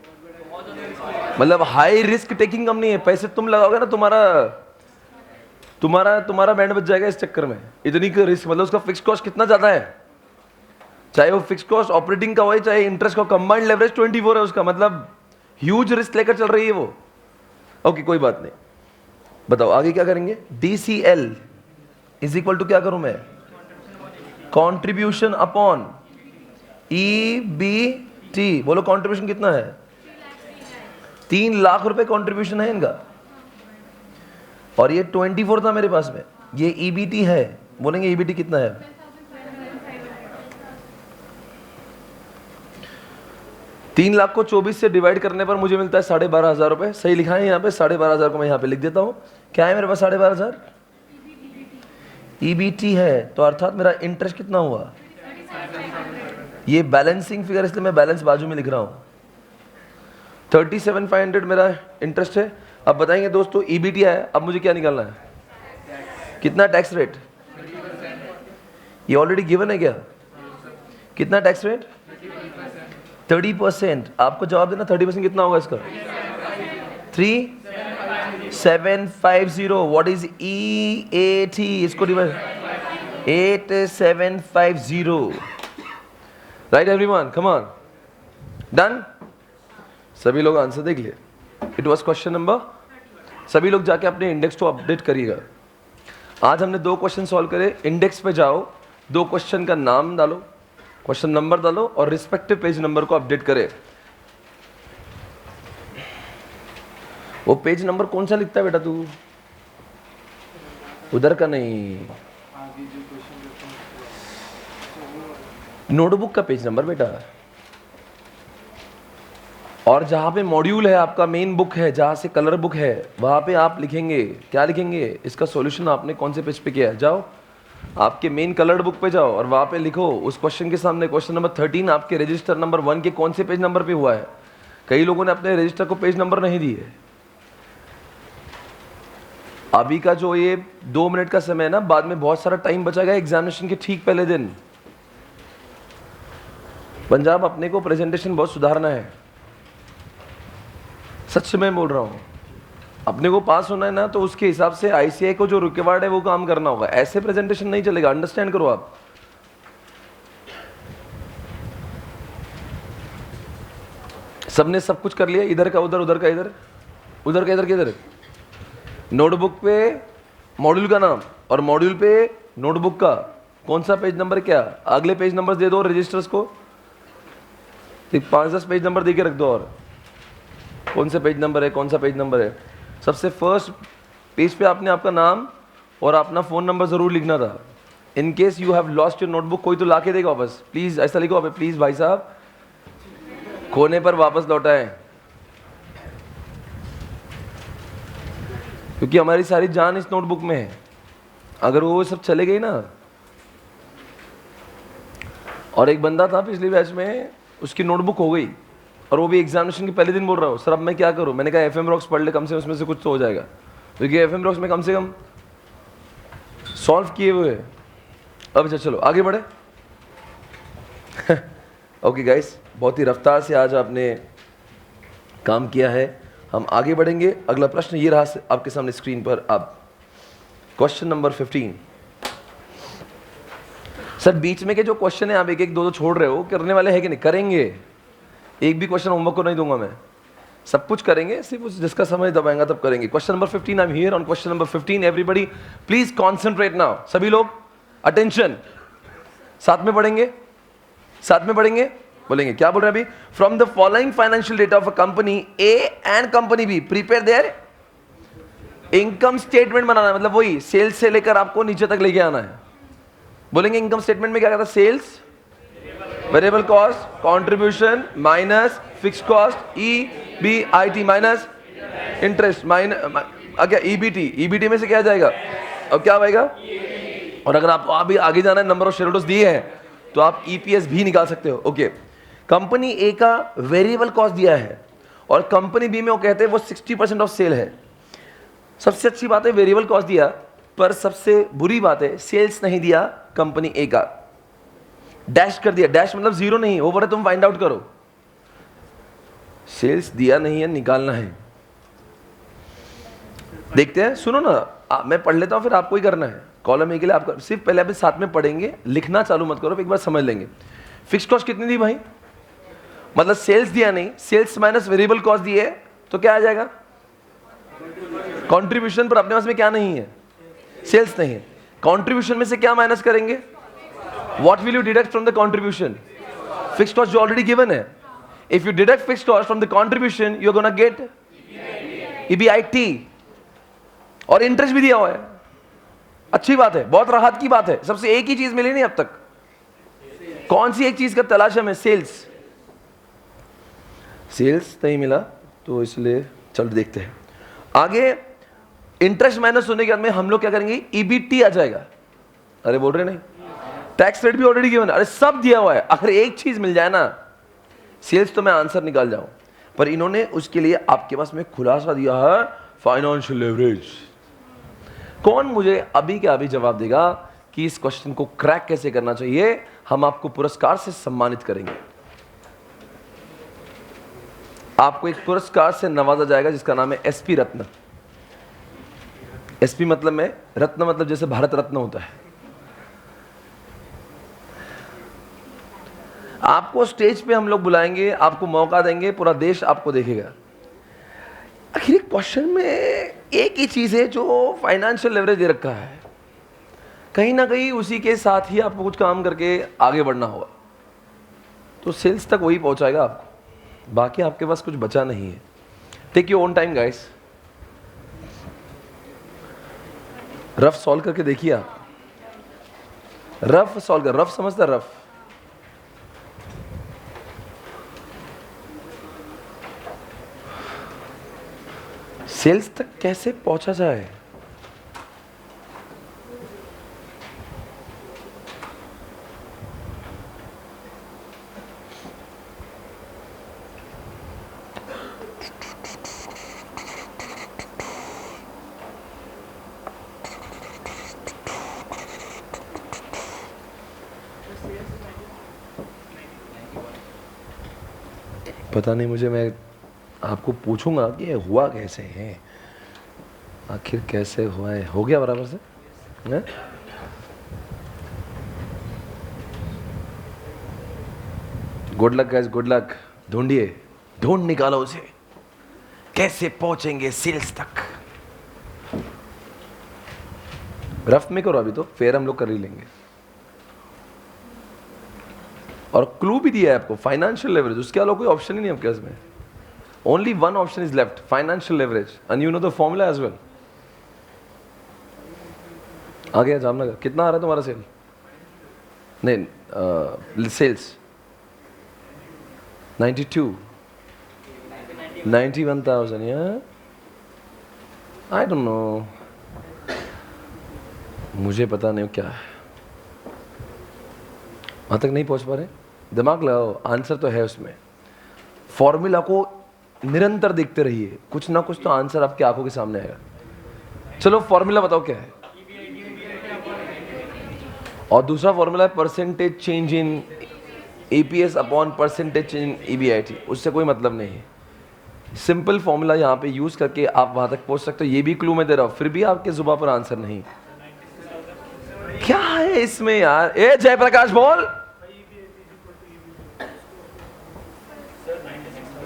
मतलब हाई रिस्क टेकिंग कंपनी है। पैसे तुम लगाओगे ना, तुम्हारा बैंड बच जाएगा इस चक्कर में। इतनी का रिस्क, मतलब उसका फिक्स कॉस्ट कितना ज्यादा है, चाहे वो फिक्स कॉस्ट ऑपरेटिंग का हो चाहे इंटरेस्ट का। कंबाइंड लेवरेज 24 है उसका, मतलब ह्यूज रिस्क लेकर चल रही है वो। ओके कोई बात नहीं, बताओ आगे क्या करेंगे? DCL इज इक्वल टू क्या करूं मैं? Contribution upon EBT। बोलो कंट्रीब्यूशन कितना है? 3 लाख रुपए कंट्रीब्यूशन है इनका, और ये 24 था मेरे पास में, ये EBT है। बोलेंगे EBT कितना है? 3 लाख को 24 से डिवाइड करने पर मुझे मिलता है 12,500 रुपए। सही लिखा है यहाँ पे, 12,500 को मैं यहाँ पे लिख देता हूँ। क्या है मेरे पास? 12,500 EBT है। तो अर्थात मेरा इंटरेस्ट कितना हुआ? ये बैलेंसिंग फिगर, इसलिए मैं बैलेंस बाजू में लिख रहा हूँ। 37,500 मेरा इंटरेस्ट है। अब बताएंगे दोस्तों EBT है, अब मुझे क्या निकालना है? कितना टैक्स रेट? ये ऑलरेडी गिवन है क्या? कितना टैक्स रेट? 30%। आपको जवाब देना 30% कितना होगा इसका? 3750। What is EAT? इसको divide 8750। Right everyone, come on, done. सभी लोग आंसर देख लिए। It was question number. सभी लोग जाके अपने इंडेक्स को अपडेट करिएगा। आज हमने 2 क्वेश्चन सॉल्व करे। इंडेक्स पे जाओ, 2 क्वेश्चन का नाम डालो, क्वेश्चन नंबर डालो, और रिस्पेक्टिव पेज नंबर को अपडेट करें। वो पेज नंबर कौन सा लिखता है बेटा तू? उधर का नहीं, नोटबुक का पेज नंबर बेटा। और जहां पे मॉड्यूल है आपका, मेन बुक है, जहां से कलर बुक है, वहां पे आप लिखेंगे, क्या लिखेंगे? इसका सॉल्यूशन आपने कौन से पेज पे किया है। जाओ आपके मेन कलर्ड बुक पे जाओ और वहां पे लिखो उस क्वेश्चन के सामने क्वेश्चन नंबर 13 आपके रजिस्टर नंबर 1 के कौन से पेज नंबर पे हुआ है। कई लोगों ने अपने रजिस्टर को पेज नंबर नहीं दिए। अभी का जो ये 2 मिनट का समय है ना, बाद में बहुत सारा टाइम बचाएगा एग्जामिनेशन के ठीक पहले दिन। पंजाब, अपने को प्रेजेंटेशन बहुत सुधारना है, सच में बोल रहा हूं। अपने को पास होना है ना, तो उसके हिसाब से ICAI को जो रिक्वायर्ड है वो काम करना होगा। ऐसे प्रेजेंटेशन नहीं चलेगा, अंडरस्टैंड करो आप। सबने सब कुछ कर लिया, इधर का उधर, उधर का इधर, उधर का इधर, किधर? नोटबुक पे मॉड्यूल का नाम और मॉड्यूल पे नोटबुक का कौन सा पेज नंबर क्या, अगले पेज नंबर दे दो रजिस्टर्स को, 5-10 पेज नंबर दे के रख दो। और कौन सा पेज नंबर है, कौन सा पेज नंबर है? सबसे फर्स्ट पेज पे आपने आपका नाम और अपना फ़ोन नंबर ज़रूर लिखना था। In case you have lost your notebook, कोई तो ला के देगा वापस, प्लीज़ ऐसा लिखो आप, प्लीज़ भाई साहब खोने पर वापस लौटाएं, क्योंकि हमारी सारी जान इस नोटबुक में है। अगर वो सब चले गई ना, और एक बंदा था पिछले बैच में, उसकी नोटबुक हो गई और वो भी एग्जामिनेशन के पहले दिन बोल रहा हो, सर अब मैं क्या करूं? मैंने कहा एफएम रॉक्स पढ़ ले, कम से कम उसमें से कुछ तो हो जाएगा, क्योंकि एफएम रॉक्स में कम से कम सॉल्व किए हुए हैं। अब अच्छा चलो आगे बढ़े। ओके गाइस, बहुत ही रफ्तार से आज आपने काम किया है, हम आगे बढ़ेंगे। अगला प्रश्न ये रहा आपके सामने स्क्रीन पर। अब क्वेश्चन नंबर 15। सर बीच में के जो क्वेश्चन है आप एक एक दो दो छोड़ रहे हो, करने वाले हैं कि नहीं? करेंगे, एक भी क्वेश्चन होमवर्क को नहीं दूंगा मैं, सब कुछ करेंगे, सिर्फ जिसका समय दबाएंगा तब करेंगे। Question number 15, I am here on question number 15। Everybody please concentrate now, सभी लोग अटेंशन, साथ में पढ़ेंगे, साथ में पढ़ेंगे, बोलेंगे क्या बोल रहे हैं अभी? From the following financial data of a company A and company B, prepare their income statement बनाना है, मतलब वही सेल्स से लेकर आपको नीचे तक लेके आना है। बोलेंगे इनकम स्टेटमेंट में क्या कहता है? Sales, variable cost, contribution minus fix cost, EBIT minus interest minus क्या EBT, EBT में से क्या जाएगा? अब क्या आएगा? और अगर आप अभी आगे जाना है, नंबर ऑफ शेयर होल्डर्स दिए हैं तो आप EPS भी निकाल सकते हो। ओके, कंपनी ए का वेरिएबल कॉस्ट दिया है और कंपनी बी में वो कहते हैं वो 60% ऑफ सेल है। सबसे अच्छी बात है वेरिएबल कॉस्ट दिया, पर सबसे बुरी बात है सेल्स नहीं दिया कंपनी ए का, डैश कर दिया। डैश मतलब जीरो नहीं, वो बोले तुम फाइंड आउट करो, सेल्स दिया नहीं है, निकालना है। देखते हैं, सुनो ना, मैं पढ़ लेता हूं फिर आपको ही करना है। कॉलम ए के लिए आपको सिर्फ पहले अभी साथ में पढ़ेंगे, लिखना चालू मत करो, एक बार समझ लेंगे। फिक्स कॉस्ट कितनी दी भाई? मतलब सेल्स दिया नहीं, सेल्स माइनस वेरिएबल कॉस्ट दिए तो क्या आ जाएगा? कंट्रीब्यूशन। पर अपने पास में क्या नहीं है? सेल्स नहीं है। कंट्रीब्यूशन में से क्या माइनस करेंगे? What will you deduct from the contribution? Fix cost जो ऑलरेडी गिवन है। If you deduct fix cost from the contribution you are gonna get EBIT, और इंटरेस्ट भी दिया हुआ है। अच्छी बात है, बहुत राहत की बात है। सबसे एक ही चीज मिली नहीं अब तक, कौन सी एक चीज का तलाश है हमें? सेल्स। सेल्स नहीं मिला तो इसलिए चल देखते हैं आगे। इंटरेस्ट माइनस होने के बाद में हम लोग क्या करेंगे? EBT आ जाएगा। अरे बोल रहे नहीं, टैक्स रेट भी ऑलरेडी गिवन है, अरे सब दिया हुआ है। अगर एक चीज मिल जाए ना, सेल्स, तो मैं आंसर निकाल जाऊं। पर इन्होंने उसके लिए आपके पास में खुलासा दिया है, फाइनेंशियल लेवरेज। कौन मुझे अभी के अभी जवाब देगा कि इस क्वेश्चन को क्रैक कैसे करना चाहिए? हम आपको पुरस्कार से सम्मानित करेंगे, आपको एक पुरस्कार से नवाजा जाएगा जिसका नाम है SP रत्न। SP मतलब में रत्न, मतलब जैसे भारत रत्न होता है। आपको स्टेज पे हम लोग बुलाएंगे, आपको मौका देंगे, पूरा देश आपको देखेगा। आखिर क्वेश्चन में एक ही चीज है जो फाइनेंशियल लेवरेज दे रखा है, कहीं ना कहीं उसी के साथ ही आपको कुछ काम करके आगे बढ़ना होगा, तो सेल्स तक वही पहुंचाएगा आपको, बाकी आपके पास कुछ बचा नहीं है। Take your own time guys, rough solve करके देखिए आप। रफ सॉल्व कर, रफ समझता? रफ सेल्स तक कैसे पहुंचा जाए? पता नहीं मुझे, मैं आपको पूछूंगा कि ये हुआ कैसे है, आखिर कैसे हुआ है। हो गया बराबर से है? Good luck guys, good luck. ढूंढिए ढूंढ निकालो उसे, कैसे पहुंचेंगे सेल्स तक। रफ में करो, अभी तो फेयर हम लोग कर ही लेंगे। और क्लू भी दिया है आपको, फाइनेंशियल लेवरेज, उसके अलावा कोई ऑप्शन ही नहीं आपके इसमें। Only one option is left, financial leverage, and you know the formula as well. आ गया जामनगर, कितना आ रहा है तुम्हारा सेल? नहीं सेल्स 92 91,000 यार, आई डोंट नो, मुझे पता नहीं क्या है, वहां तक नहीं पहुंच पा रहे। दिमाग लगाओ, आंसर तो है उसमें। फॉर्मूला को निरंतर देखते रहिए, कुछ ना कुछ तो आंसर आपकी आंखों के सामने आएगा। चलो फॉर्मूला बताओ क्या है। और दूसरा फॉर्मूला है percentage change in APS upon percentage change in EBIT, उससे कोई मतलब नहीं है। सिंपल फॉर्मूला यहाँ पे यूज करके आप वहां तक पहुंच सकते हो। ये भी क्लू मैं दे रहा हूं, फिर भी आपके जुबान पर आंसर नहीं। क्या है इसमें यार? ए जयप्रकाश बोल,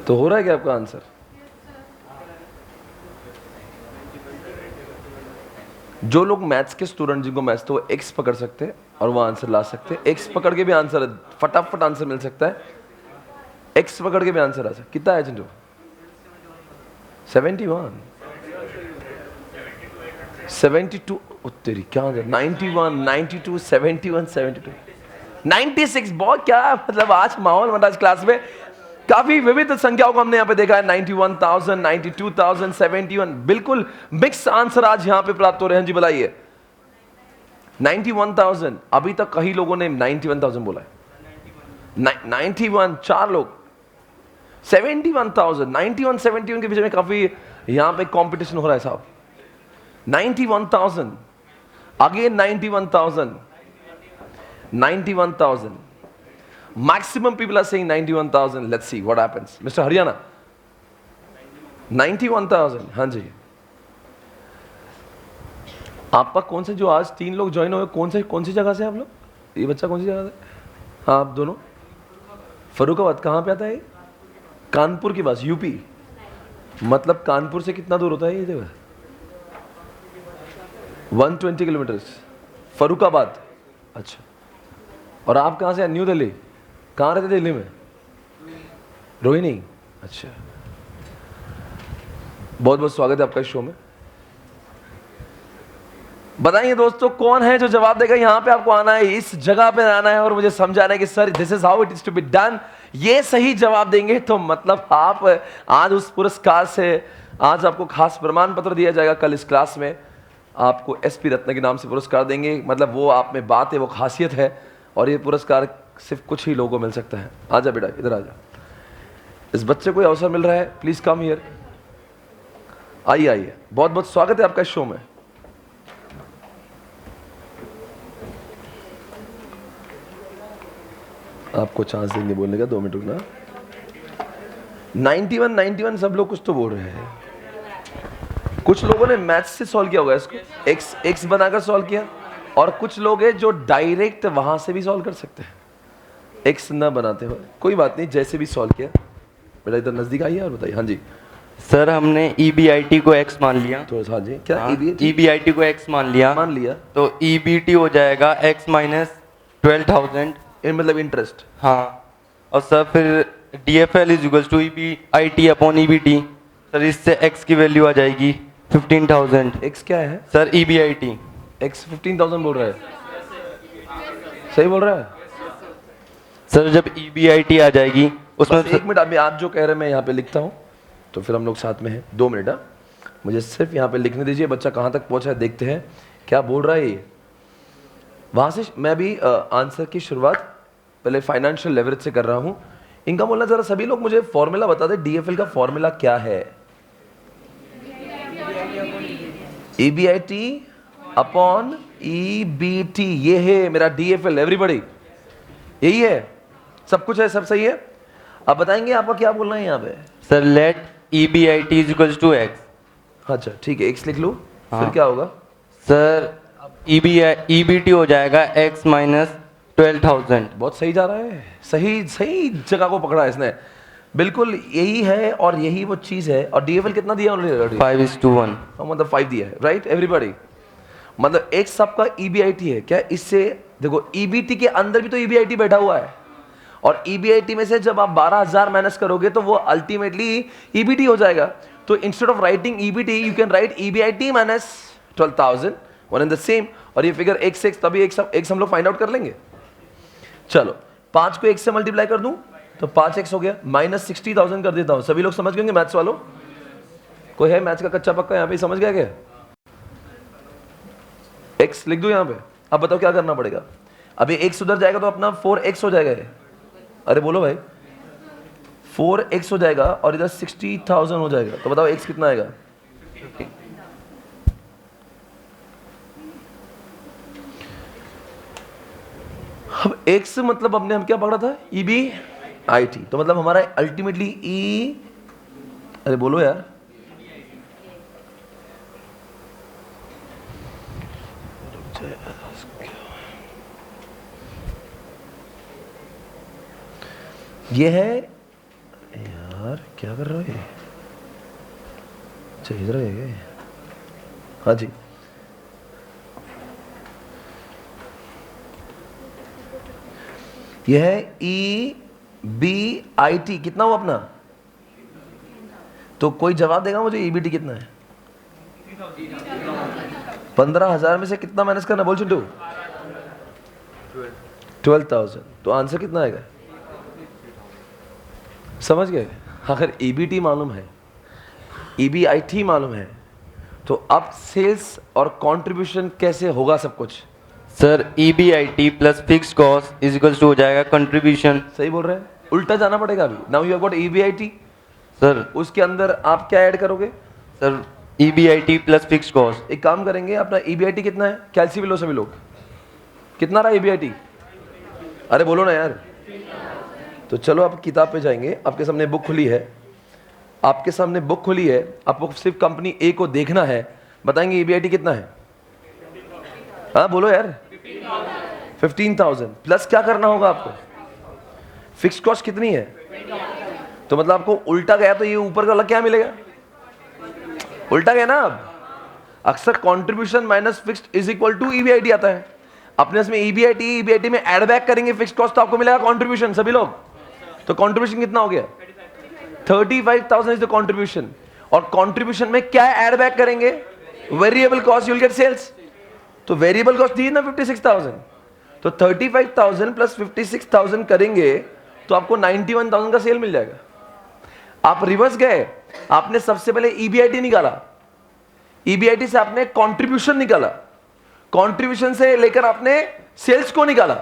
तो हो रहा है क्या आपका आंसर? जो लोग मैथ्स के स्टूडेंट जिनको मैथ्स तो वो एक्स पकड़ सकते हैं और वो आंसर ला सकते हैं। एक्स पकड़ के भी आंसर फटाफट आंसर मिल सकता है, एक्स पकड़ के भी आंसर आ सकता है। कितना है चिंटू? 71 72 तेरी क्या 91 92 71 72 96। बहुत क्या मतलब, आज माहौल बना क्लास में, काफी विविध संख्याओं को हमने यहाँ पे देखा है। 91,000 92,000 71, बिल्कुल मिक्स आंसर आज यहाँ पे प्राप्त हो रहे हैं। जी बताइए 91,000, अभी तक कई लोगों ने 91,000 बोला है। 91 चार लोग, 71,000 91 71 के बीच में काफी यहाँ पे कंपटीशन हो रहा है साहब। 91,000 again 91,000 91,000, maximum people are saying 91,000. Let's see what happens. Mr. Haryana 91,000, हाँ जी। आपका कौन से, जो आज 3 लोग ज्वाइन हुए, कौन सी जगह से आप लोग? ये बच्चा कौन सी जगह से? हाँ आप दोनों फर्रुखाबाद। कहाँ पे आता है? कानपुर के पास, यूपी। मतलब कानपुर से कितना दूर होता है ये जगह? 120 किलोमीटर फर्रुखाबाद। अच्छा, और आप कहाँ से? न्यू दिल्ली। कहाँ रहते दिल्ली में? रोहिणी। अच्छा, बहुत बहुत स्वागत है आपका इस शो में। बताइए दोस्तों, कौन है जो जवाब देगा? यहाँ पे आपको आना है, इस जगह पे आना है और मुझे समझाना है कि sir this is how it is to be done. ये सही जवाब देंगे तो मतलब आप आज उस पुरस्कार से, आज आपको खास प्रमाण पत्र दिया जाएगा। कल इस क्लास में आपको एसपी रत्न के नाम से पुरस्कार देंगे। मतलब वो आप में बात है, वो खासियत है, और ये पुरस्कार सिर्फ कुछ ही लोगों को मिल सकता है। आजा बेटा, इधर आजा। इस बच्चे को अवसर मिल रहा है, प्लीज कम हियर। आइए आइए, बहुत बहुत स्वागत है आपका इस शो में। आपको चांस देंगे बोलने का, 2 मिनट रुकना। 91 सब लोग कुछ तो बोल रहे हैं। कुछ लोगों ने मैथ्स से सॉल्व किया होगा इसको, एक्स बनाकर सॉल्व किया, और कुछ लोग हैं जो डायरेक्ट वहां से भी सॉल्व कर सकते हैं एक्स ना बनाते हुए। कोई बात नहीं, जैसे भी सॉल्व किया। बेटा इधर नजदीक आइए और बताइए। हाँ जी सर, हमने ईबीआईटी को एक्स मान लिया। तो हाँ जी, क्या ईबीआईटी को एक्स मान लिया तो ईबीटी हो जाएगा एक्स माइनस 12,000, मतलब इंटरेस्ट। हाँ, और सर फिर DFL is equals to EBIT upon EBT. Sir इससे एक्स की वैल्यू आ जाएगी 15,000। एक्स क्या है सर? ईबीआईटी। एक्स 15,000 बोल रहा है, सही बोल रहा है सर? जब ईबीआईटी आ जाएगी उसमें 1 मिनट, अभी आप जो कह रहे हैं मैं यहाँ पे लिखता हूँ, तो फिर हम लोग साथ में हैं। 2 मिनट, मुझे सिर्फ यहाँ पे लिखने दीजिए। बच्चा कहाँ तक पहुँचा है देखते हैं क्या बोल रहा है ये। वहाँ से मैं भी आंसर की शुरुआत पहले फाइनेंशियल लेवरेज से कर रहा हूँ। इनका बोलना जरा सभी लोग मुझे फॉर्मूला बता दे, डीएफएल का फॉर्मूला क्या है? ईबीआईटी अपॉन ईबीटी, ये है मेरा डीएफएल। एवरीबॉडी यही है, सब कुछ है, सब सही है। अब बताएंगे आपका क्या बोलना है यहाँ पे? Sir let EBIT is equals to x. अच्छा ठीक है, एक्स लिख लो। हाँ। फिर क्या होगा? सर ईबीटी हो जाएगा एक्स माइनस 12,000। बहुत सही जा रहा है, सही जगह को पकड़ा है इसने। बिल्कुल यही है और यही वो चीज है। और डीएफएल कितना दिया ऑलरेडी? 5:1। मतलब 5 दिया है, राइट एवरीबॉडी। मतलब एक सबका ईबीआईटी है क्या? इससे देखो ईबीटी के अंदर भी तो ईबीआईटी बैठा हुआ है, और ईबीआईटी में से जब आप 12,000 माइनस करोगे तो वो अल्टीमेटली ईबीटी हो जाएगा। तो instead of writing EBT you can write EBIT minus 12,000, one in the same. और ये फिगर एक से एक, तभी एक हम लोग फाइंड आउट कर लेंगे। चलो 5 को 1 से मल्टीप्लाई कर दूं तो 5x हो गया, माइनस 60,000 कर देता हूं। सभी लोग समझ गए मैथ्स वालों? कोई है मैथ्स का कच्चा पक्का यहाँ पे, समझ गया क्या? x लिख दूं यहाँ पे। अब बताओ क्या करना पड़ेगा? अभी x उधर जाएगा तो अपना 4x हो जाएगा। अरे बोलो भाई, 4x हो जाएगा और इधर 60,000 हो जाएगा। तो बताओ x कितना आएगा? अब x मतलब हमने हम क्या पकड़ा था? EBIT। तो मतलब हमारा अल्टीमेटली अरे बोलो यार, ये है यार, क्या कर रहा है? अच्छा इधर है। हाँ जी, यह है EBIT। कितना हुआ अपना? तो कोई जवाब देगा मुझे EBT कितना है? 15,000 में से कितना माइनस करना बोल चिंटू? 12,000। तो आंसर कितना आएगा? समझ गए? अगर EBT मालूम है, EBIT मालूम है, तो अब सेल्स और कंट्रीब्यूशन कैसे होगा सब कुछ? Sir EBIT plus fix cost is equals to हो जाएगा कंट्रीब्यूशन। सही बोल रहे हैं, उल्टा जाना पड़ेगा अभी। Now you have got EBIT, sir उसके अंदर आप क्या ऐड करोगे? Sir EBIT plus fix cost. एक काम करेंगे, अपना EBIT कितना है? कैलसी लो सभी लोग, कितना रहा EBIT? अरे बोलो ना यार। तो चलो आप किताब पे जाएंगे, आपके सामने बुक खुली है, आपके सामने बुक खुली है, आपको सिर्फ कंपनी ए को देखना है, बताएंगे EBIT कितना है? हाँ बोलो यार। 15,000 प्लस क्या करना होगा आपको? फिक्स कॉस्ट कितनी है? तो मतलब आपको उल्टा गया तो ये ऊपर का वाला क्या मिलेगा? उल्टा गया ना। अब अक्सर contribution minus fixed is equal to EBIT आता है। अपने इसमें EBIT में ऐड बैक करेंगे फिक्स कॉस्ट तो आपको मिलेगा कंट्रीब्यूशन। सभी लोग, तो कंट्रीब्यूशन कितना हो गया? 35,000 इज द कंट्रीब्यूशन। और कंट्रीब्यूशन में क्या ऐड बैक करेंगे? Variable cost, you will get sales. तो वेरिएबल कॉस्ट दी ना 56,000, तो 35,000 प्लस 56,000 करेंगे तो आपको 91,000 का सेल मिल जाएगा। आप रिवर्स गए, आपने सबसे पहले EBIT निकाला, EBIT से आपने कंट्रीब्यूशन निकाला, कंट्रीब्यूशन से लेकर आपने सेल्स को निकाला।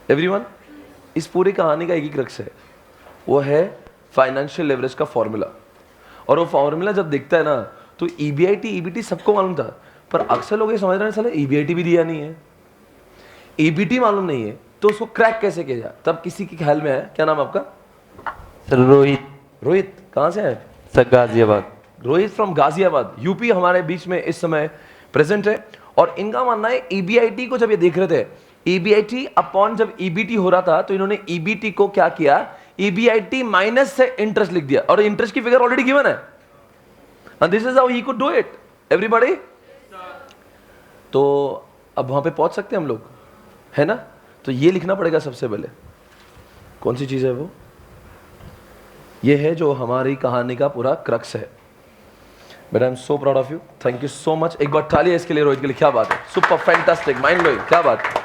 एवरीवन, इस पूरी कहानी का एक ही क्रक्स है, वो है फाइनेंशियल लेवरेज का फॉर्मूला। और वो फॉर्मूला जब दिखता है ना तो EBIT EBT सबको मालूम था, पर अक्सर लोग ये समझ रहे हैं साले EBIT भी दिया नहीं है, EBT मालूम नहीं है, तो उसको क्रैक कैसे किया जाए? तब किसी के ख्याल में है, क्या नाम आपका? सर रोहित। रोहित कहाँ से है? Sir Ghaziabad. Rohit from Ghaziabad, UP हमारे बीच में इस समय प्रेजेंट है। और इनका मानना है EBIT को जब ये देख रहे थे, EBIT अपॉन जब EBT हो रहा था तो इन्होंने EBT को क्या किया? EBIT माइनस से इंटरेस्ट लिख दिया, और इंटरेस्ट की फिगर ऑलरेडी गिवन है, and this is how he could do it. Everybody, तो अब वहां पे पहुंच सकते हैं हम लोग, है ना? तो ये लिखना पड़ेगा सबसे पहले। कौन सी चीज है वो? ये है जो हमारी कहानी का पूरा क्रक्स है। But I am so proud of you, thank you so much. एक बार तालियां इसके लिए, रोहित के लिए। क्या बात है, सुपर फैंटास्टिक, माइंड ब्लोइंग, क्या बात है।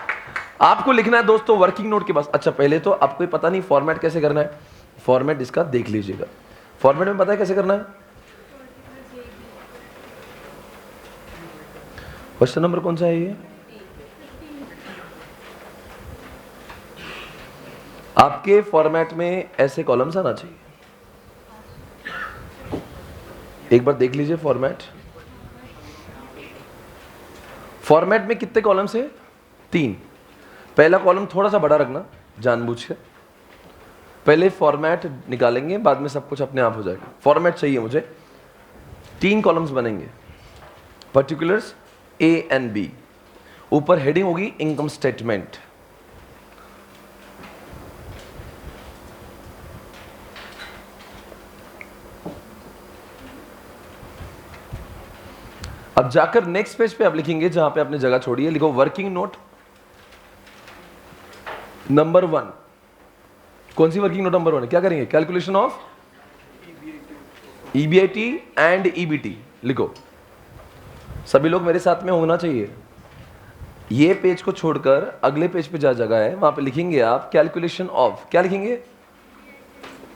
आपको लिखना है दोस्तों वर्किंग नोट के पास। अच्छा पहले तो आपको पता नहीं फॉर्मेट कैसे करना है, फॉर्मेट इसका देख लीजिएगा। फॉर्मेट में पता है कैसे करना है? क्वेश्चन नंबर कौन सा है ये? आपके फॉर्मेट में ऐसे कॉलम्स आना चाहिए, एक बार देख लीजिए फॉर्मेट। फॉर्मेट में कितने कॉलम्स है? 3। पहला कॉलम थोड़ा सा बड़ा रखना जानबूझ के, पहले फॉर्मेट निकालेंगे, बाद में सब कुछ अपने आप हो जाएगा। फॉर्मेट चाहिए मुझे, 3 कॉलम्स बनेंगे, पर्टिकुलर्स A एंड B। ऊपर हेडिंग होगी इनकम स्टेटमेंट, अब जाकर नेक्स्ट पेज पे आप लिखेंगे जहां पे आपने जगह छोड़ी है, लिखो वर्किंग नोट नंबर 1। कौन सी वर्किंग नोट नंबर 1 है? क्या करेंगे? Calculation of EBIT and EBT लिखो। सभी लोग मेरे साथ में होना चाहिए। ये पेज को छोड़कर अगले पेज पे जहां जगह है वहां पे लिखेंगे आप कैलकुलेशन ऑफ, क्या लिखेंगे?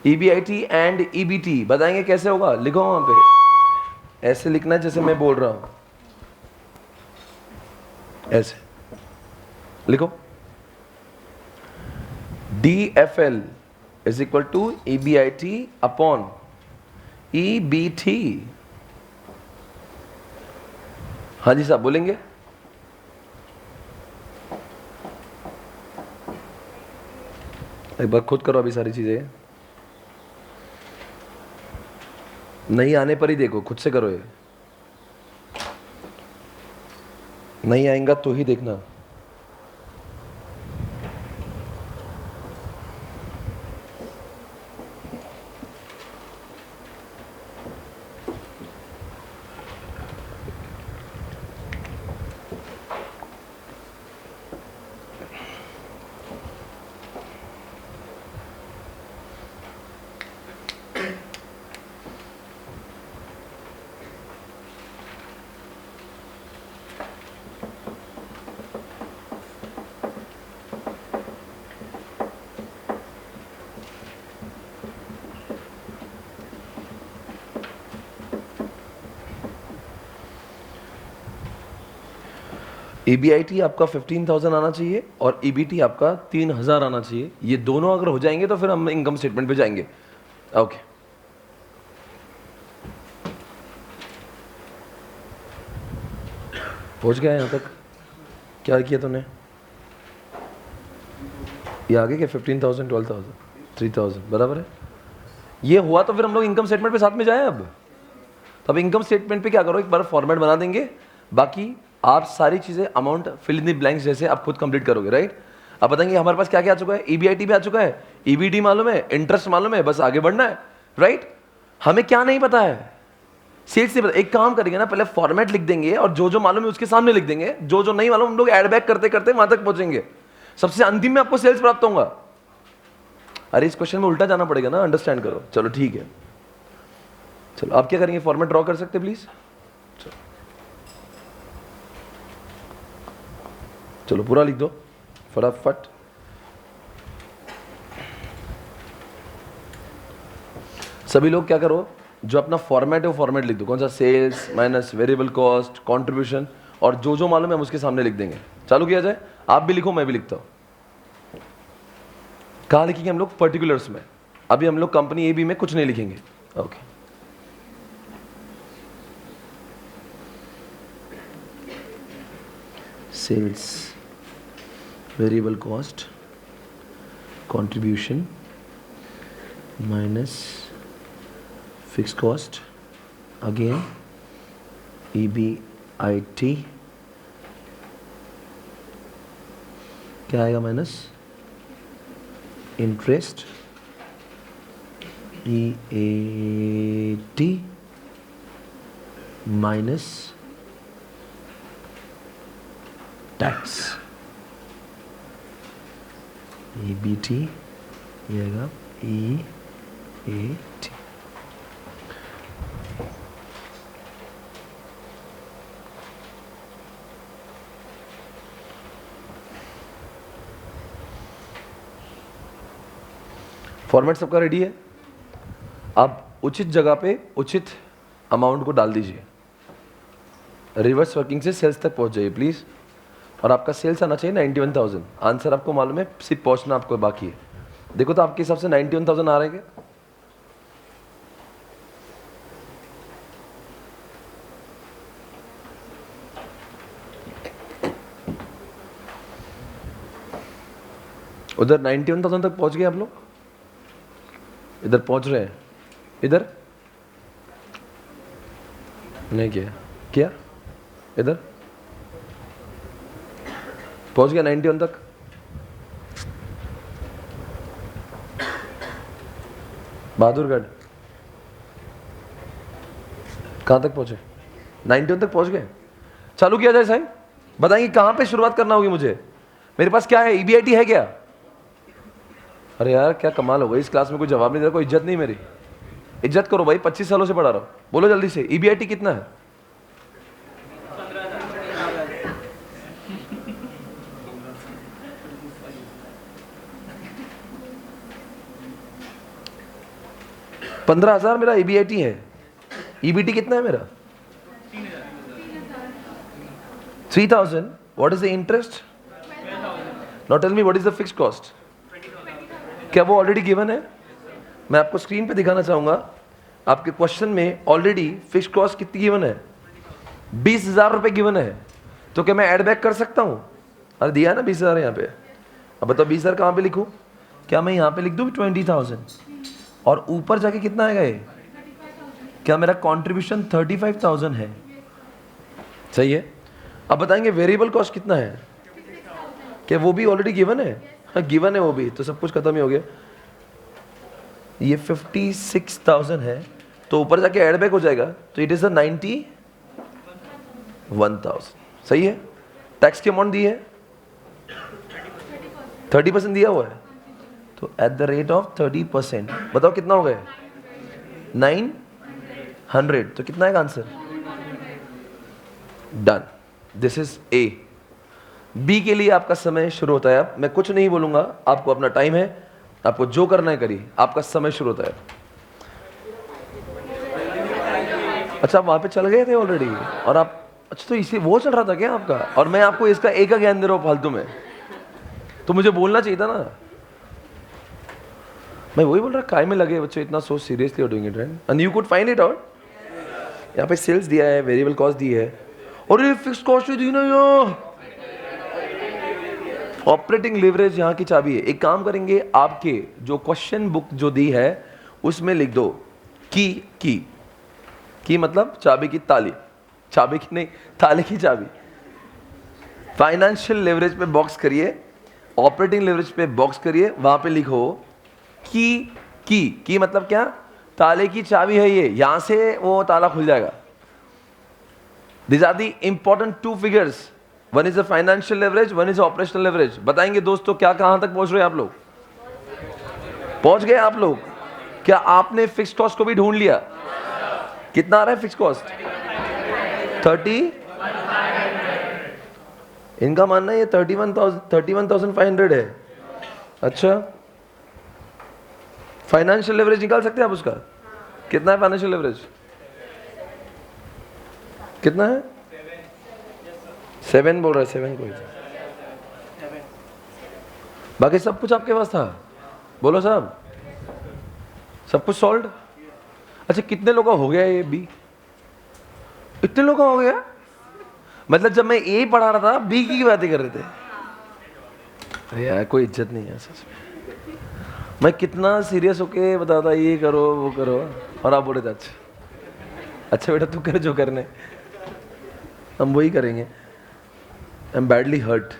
EBIT and EBT. बताएंगे कैसे होगा? लिखो वहां पे, ऐसे लिखना है जैसे मैं बोल रहा हूं, ऐसे लिखो। DFL is equal to EBIT upon EBT. हाँ जी साहब बोलेंगे। एक बार खुद करो अभी सारी चीजें, नहीं आने पर ही देखो, खुद से करो। ये नहीं आएगा तो ही देखना। ईबीआईटी आपका 15,000 आना चाहिए और ईबीटी आपका 3,000 आना चाहिए। ये दोनों अगर हो जाएंगे तो फिर हम इनकम स्टेटमेंट पे जाएंगे। ओके, पहुंच गया यहाँ तक? क्या किया तूने? ये आगे क्या? 15,000, 12,000, 3,000 बराबर है। ये हुआ तो फिर हम लोग इनकम स्टेटमेंट पे साथ में जाए। अब इनकम स्टेटमेंट पे क्या करो, एक बार फॉर्मेट बना देंगे, बाकी आप सारी चीजें amount fill in the blanks जैसे आप खुद कंप्लीट करोगे, राइट। अब बताएंगे हमारे पास क्या क्या आ चुका है? ईबीआईटी भी आ चुका है, ईबीडी मालूम है, इंटरेस्ट मालूम है, बस आगे बढ़ना है, राइट। हमें क्या नहीं पता है? सेल्स नहीं पता। एक काम करेंगे ना, पहले फॉर्मेट लिख देंगे और जो जो मालूम है उसके सामने लिख देंगे, जो जो नहीं मालूम हम लोग एड बैक करते करते वहां तक पहुंचेंगे। सबसे अंतिम में आपको सेल्स प्राप्त होगा। अरे इस क्वेश्चन में उल्टा जाना पड़ेगा ना, अंडरस्टैंड करो। चलो ठीक है, चलो आप क्या करेंगे? फॉर्मेट ड्रॉ कर सकते प्लीज? चलो पूरा लिख दो फटाफट। सभी लोग क्या करो, जो अपना फॉर्मेट है वो फॉर्मेट लिख दो। कौन सा? Sales minus variable cost, contribution, और जो जो मालूम है हम उसके सामने लिख देंगे। चालू किया जाए। आप भी लिखो, मैं भी लिखता हूं। कहां लिखेंगे हम लोग? पर्टिकुलर्स में। अभी हम लोग कंपनी ए बी में कुछ नहीं लिखेंगे। Okay, sales, variable cost, contribution minus fix cost, again EBIT, क्या आएगा? Minus interest, EAT minus tax, EBT ये आएगा ईएटी। फॉर्मेट सबका रेडी है। आप उचित जगह पे उचित अमाउंट को डाल दीजिए। रिवर्स वर्किंग से सेल्स तक पहुंच जाइए प्लीज। और आपका सेल्स आना चाहिए 91,000। आंसर आपको मालूम है, सिर्फ पहुंचना आपको बाकी है। देखो तो आपके हिसाब से 91,000 आ रहे हैं क्या? उधर 91,000 तक पहुंच गए आप लोग? इधर पहुंच रहे हैं? इधर नहीं किया क्या? इधर पहुंच गया 91 तक? बहादुरगढ़ कहां तक पहुंचे? 91 तक पहुंच गए। चालू किया जाए साहब, बताएंगे कहां पे शुरुआत करना होगी मुझे, मेरे पास क्या है, ईबीआईटी है क्या? अरे यार क्या कमाल हो गई, इस क्लास में कोई जवाब नहीं दे रहा, कोई इज्जत नहीं मेरी। इज्जत करो भाई, 25 सालों से पढ़ा रहा हूं, बोलो जल्दी से ईबीआईटी कितना है? 15,000 मेरा ईबीआईटी है। ईबीटी कितना है मेरा? 3,000। What is the interest? Not tell me what is the fixed cost. क्या वो ऑलरेडी गिवन है? मैं आपको स्क्रीन पे दिखाना चाहूंगा, आपके क्वेश्चन में ऑलरेडी फिक्स्ड कॉस्ट कितनी गिवन है? 20,000 रुपए गिवन है। तो क्या मैं ऐड बैक कर सकता हूं? अरे दिया है ना 20,000 यहाँ पे। अब बताओ 20,000 कहाँ पे लिखूं? क्या मैं यहाँ पे लिख दूं 20,000 और ऊपर जाके कितना आएगा ये? क्या मेरा कंट्रीब्यूशन 35,000 है? सही है। अब बताएंगे वेरिएबल कॉस्ट कितना है? क्या वो भी ऑलरेडी गिवन है? हाँ गिवन है वो भी, तो सब कुछ खत्म ही हो गया। ये 56,000 है, तो ऊपर जाके ऐड बैक हो जाएगा, तो इट इज 91,000। सही है। टैक्स की अमाउंट दी है 30% दिया हुआ है, तो एट द रेट ऑफ 30% बताओ कितना हो गया? 900। तो कितना है answer? Done. This is A. B के लिए आपका समय शुरू होता है। अब मैं कुछ नहीं बोलूंगा, आपको अपना टाइम है, आपको जो करना है करिए, आपका समय शुरू होता है। अच्छा आप वहां पे चल गए थे ऑलरेडी, और आप अच्छा तो इसी वो चल रहा था क्या आपका, और मैं आपको इसका एक का ज्ञान दे रहा हूं फालतू में, तो मुझे बोलना चाहिए था ना। मैं वही बोल रहा, काय में लगे बच्चों इतना so seriously doing it, right? And you could find it out. यहाँ पे सेल्स दिया है, वेरिएबल कॉस्ट दी है, और ये फिक्स्ड कॉस्ट दी ना यार। ऑपरेटिंग लेवरेज यहाँ की चाबी है। एक काम करेंगे, आपके जो क्वेश्चन बुक जो दी है उसमें लिख दो की मतलब चाबी की ताली, चाबी की नहीं, ताले की चाबी। फाइनेंशियल लेवरेज पे बॉक्स करिए, ऑपरेटिंग लेवरेज पे बॉक्स करिए, वहां पे लिखो की मतलब क्या? ताले की चाबी है ये, यहां से वो ताला खुल जाएगा। These are the important two figures. One is the financial leverage, one is operational leverage. बताएंगे दोस्तों क्या कहां तक पहुंच रहे हैं आप लोग? पहुंच गए आप लोग? क्या आपने फिक्स्ड कॉस्ट को भी ढूंढ लिया? कितना आ रहा है फिक्स्ड कॉस्ट? 30। इनका मानना है ये 31,500 है। अच्छा फाइनेंशियल लेवरेज निकाल सकते हैं आप उसका? कितना है फाइनेंशियल लेवरेज? कितना है? 7 बोल रहा है, 7 कोई। बाकी सब कुछ आपके पास था, बोलो साहब, सब कुछ सॉल्व। अच्छा कितने लोग का हो गया ये बी? इतने लोग का हो गया? मतलब जब मैं ए पढ़ा रहा था बी की बातें कर रहे थे। अरे यार कोई इज्जत नहीं है सच में। मैं कितना सीरियस होके बताता ये करो वो करो, और आप बोले थे अच्छा बेटा तू कर जो करने, हम वही करेंगे। I am badly hurt.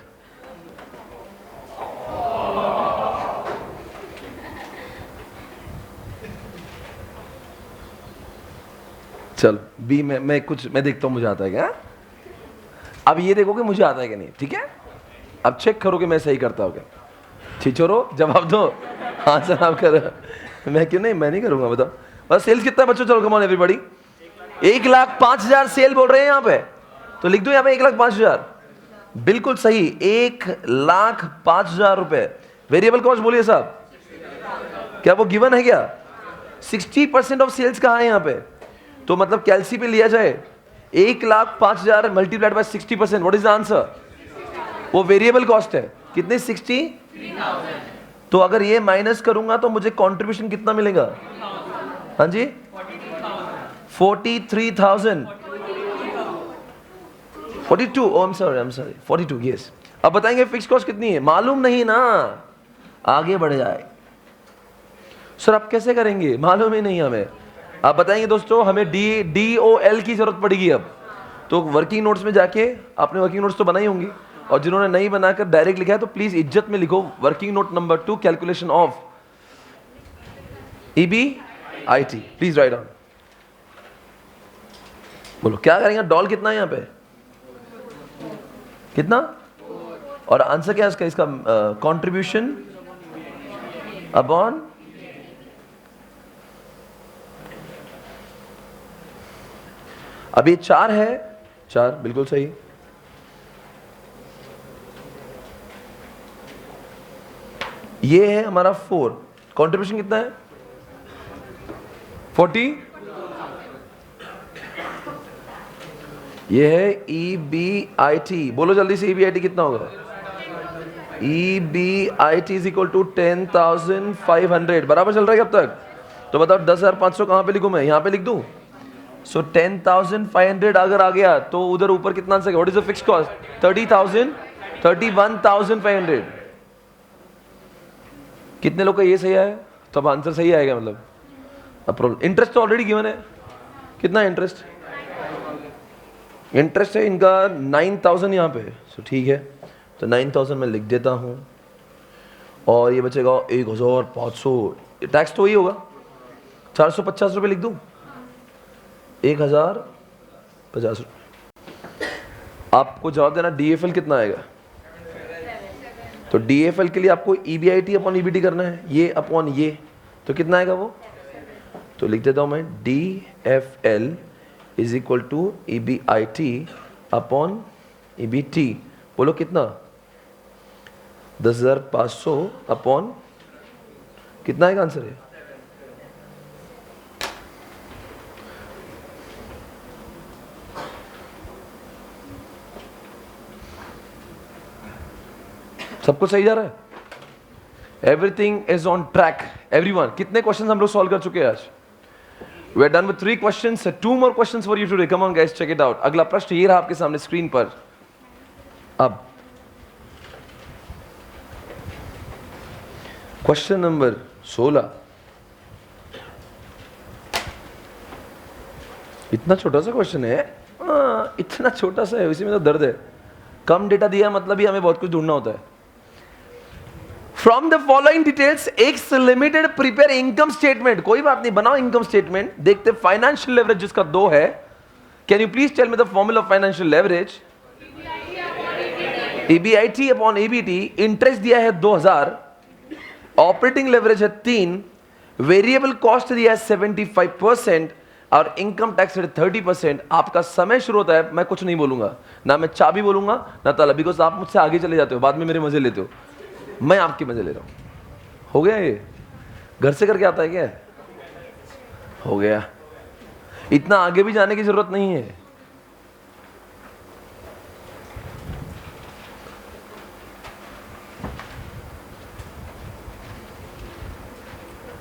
चल बी में मैं देखता हूं मुझे आता है क्या। अब ये देखो कि मुझे आता है कि नहीं, ठीक है? अब चेक करो कि मैं सही करता हूं क्या। छिछोरो जवाब दो, हाँ सर आप करो। मैं क्यों नहीं, मैं नहीं करूंगा, बताओ। बस सेल्स कितना है बच्चों? चलो कम ऑन एवरीबॉडी। 1,05,000 सेल बोल रहे हैं यहाँ पे, तो लिख दो यहाँ पे 1,05,000। बिल्कुल सही, 1,05,000 रुपए। वेरिएबल कॉस्ट बोलिए साहब, क्या वो गिवन है क्या? 60% ऑफ सेल्स कहाँ है यहाँ पे? तो मतलब कैलसी पे लिया जाए 1,05,000 multiplied by 60%, what is the answer? वो वेरिएबल कॉस्ट है कितने? 60। तो अगर ये माइनस करूंगा तो मुझे कंट्रीब्यूशन कितना मिलेगा? हाँ जी 43,000। 42, oh, I'm sorry, 42, yes. अब बताएंगे फिक्स कॉस्ट कितनी है? मालूम नहीं ना, आगे बढ़ जाए। सर आप कैसे करेंगे? मालूम ही नहीं हमें। आप बताएंगे दोस्तों, हमें DOL की जरूरत पड़ेगी अब। तो वर्किंग नोट्स में जाके, आपने वर्किंग नोट्स तो बनाई होंगी, और जिन्होंने नहीं बनाकर डायरेक्ट लिखा है तो प्लीज इज्जत में लिखो working note number 2, calculation of EBIT। Please write down. बोलो क्या करेंगे? डॉल कितना है यहाँ पे? कितना? और आंसर क्या है इसका? इसका कंट्रीब्यूशन अपॉन अभी 4 है, 4 बिल्कुल सही। ये है हमारा 4, कंट्रीब्यूशन कितना है? 40। ये है EBIT, बोलो जल्दी से EBIT कितना होगा? EBIT is equal to 10,500। बराबर चल रहा है अब तक? तो बताओ 10,500 कहां पे लिखूं मैं? यहां पे लिख दूं? सो 10,500 अगर आ गया तो उधर ऊपर कितना answer? What is the fix cost? 30,000, 31,500। कितने लोग का ये सही आया? तो अब आंसर सही आएगा मतलब। अब प्रॉब्लम, इंटरेस्ट तो ऑलरेडी गिवन है। कितना इंटरेस्ट? इंटरेस्ट है इनका 9,000 यहाँ पे। सो ठीक है, तो 9,000 मैं लिख देता हूँ और ये बचेगा 1,500। टैक्स तो वही होगा, 450 रुपये लिख दूँ, 1,050 रुपये। आपको जवाब देना DFL कितना आएगा? तो DFL के लिए आपको EBIT अपॉन EBT करना है, ये अपॉन ये, तो कितना आएगा वो? तो लिख देता हूँ मैं DFL is equal to EBIT upon EBT। बोलो कितना? 10,500 अपॉन कितना आएगा आंसर है? सब कुछ सही जा रहा है? Everything is on track everyone. कितने क्वेश्चन हम लोग सॉल्व कर चुके हैं आज? We are done with 3 questions, 2 more questions for you today. Come on guys, check it out. अगला प्रश्न ये रहा आपके सामने स्क्रीन पर। अब क्वेश्चन नंबर 16। इतना छोटा सा क्वेश्चन है, इतना छोटा सा है, इसी में तो दर्द है। कम डेटा दिया मतलब ही हमें बहुत कुछ ढूंढना होता है। From the following details X limited prepare income statement. कोई बात नहीं, बनाओ इनकम स्टेटमेंट। देखते फाइनेंशियल लेवरेज जिसका 2 है। Can you please tell me the formula of financial leverage? EBIT upon EBT। Interest दिया है 2,000, ऑपरेटिंग लेवरेज है 3, वेरिएबल कॉस्ट दिया है 75% और इनकम टैक्स रेट 30%। आपका समय शुरू होता है, मैं कुछ नहीं बोलूंगा, ना मैं चाबी बोलूंगा ना ताला, बिकॉज आप मुझसे आगे चले जाते हो, बाद में मेरे मजे लेते हो, मैं आपके मजे ले रहा हूं। हो गया? ये घर से करके आता है क्या? हो गया, इतना आगे भी जाने की जरूरत नहीं है।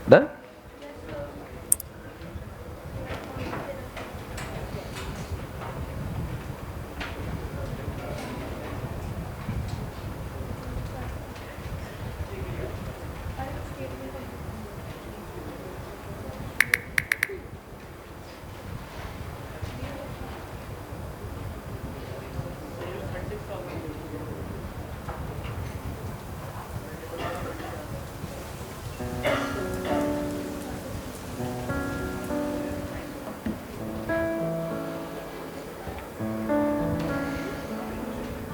डन?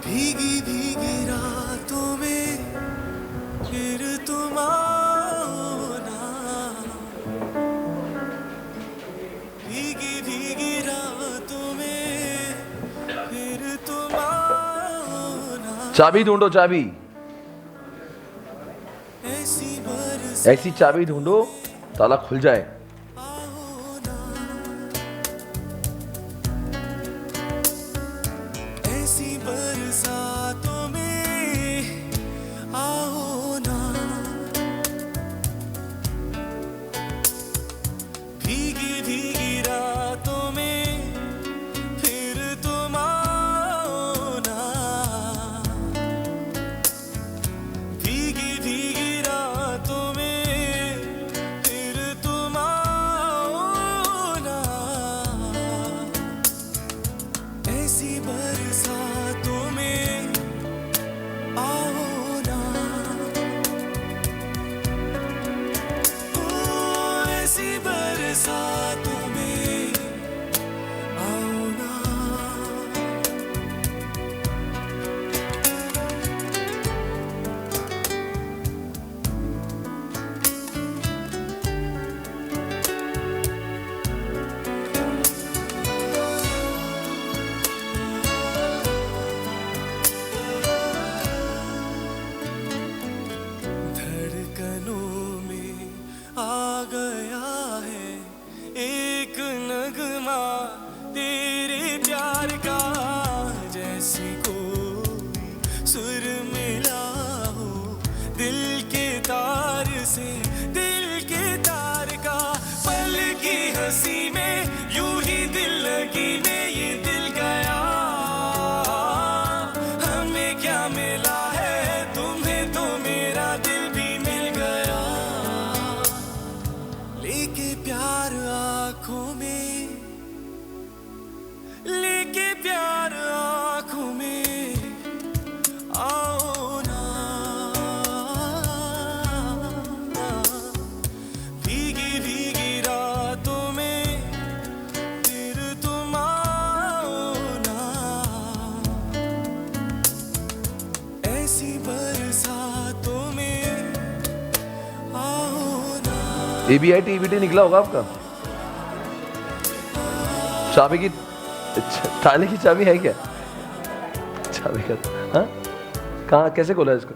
भीगी भीगी रातों में फिर तुम आओ ना, भीगी भीगी रातों में फिर तुम आओ ना। चाबी ढूंढो, चाबी, ऐसी बरस ऐसी चाबी ढूंढो ताला खुल जाए। आओ ना, ऐसी बरसातों में आओ ना, भीगी भीगी रातों में फिर तुम आओ ना, भीगी भीगी रातों में फिर तुम आओ ABIT EBT निकला होगा आपका? चाबी की ताले की चाबी है क्या? चाबी का हाँ कहाँ कैसे खोला इसको?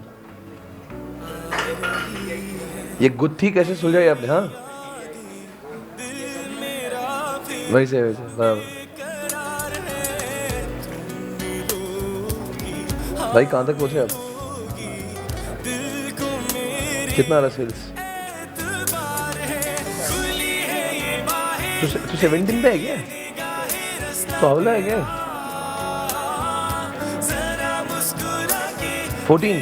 ये गुत्थी कैसे सुलझाई आपने? हाँ वैसे वैसे बराबर। भाई कहाँ तक पहुंचे आप? कितना आ रहा सेल्स? तो 17 पे है क्या? तो हवला है क्या? 14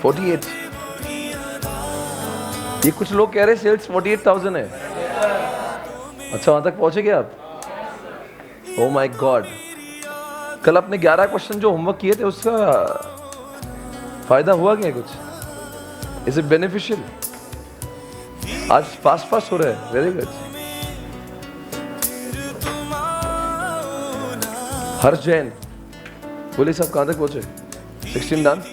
48। ये कुछ लोग कह रहे हैं सेल्स 48,000 है। अच्छा वहां तक पहुंचे क्या आप? Oh my God. कल अपने 11 क्वेश्चन जो होमवर्क किए थे उसका फायदा हुआ क्या कुछ? Is it beneficial? आज फास्ट हो रहा है। Very good. हर्ष जैन बोले साहब कहां तक पहुंचे? 16 डन।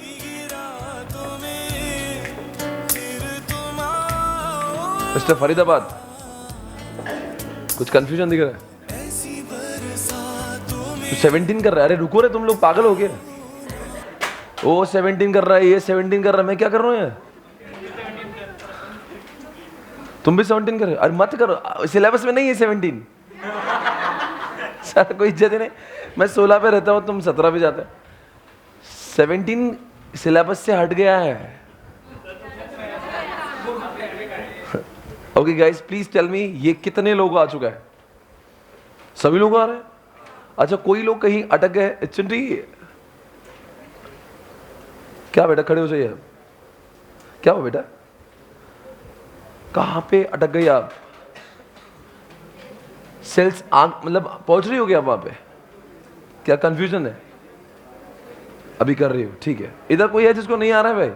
मिस्टर फरीदाबाद कुछ कंफ्यूजन दिख रहा है? तो 17 कर रहा है। अरे रुको रे तुम लोग पागल हो गए। वो 17 कर रहा है, ये 17 कर रहा है, मैं क्या कर रहा हूँ यार? तुम भी 17 कर रहे हो? अरे मत करो, सिलेबस में नहीं है 17। सर कोई इज्जत ही नहीं। मैं 16 पे रहता हूँ, तुम 17 पे जाते हो। 17 सिलेबस से हट गया है। Okay guys please tell me ये कितने लोग आ चुका है? सभी लोग आ रहे हैं? अच्छा कोई लोग कहीं अटक गए? चिंटी क्या बेटा खड़े हो जाइए। क्या हो बेटा? कहां पे अटक गई आप? सेल्स मतलब पहुंच रही हो गया आप वहां पे? क्या कंफ्यूजन है? अभी कर रही हो, ठीक है। इधर कोई है जिसको नहीं आ रहा है भाई?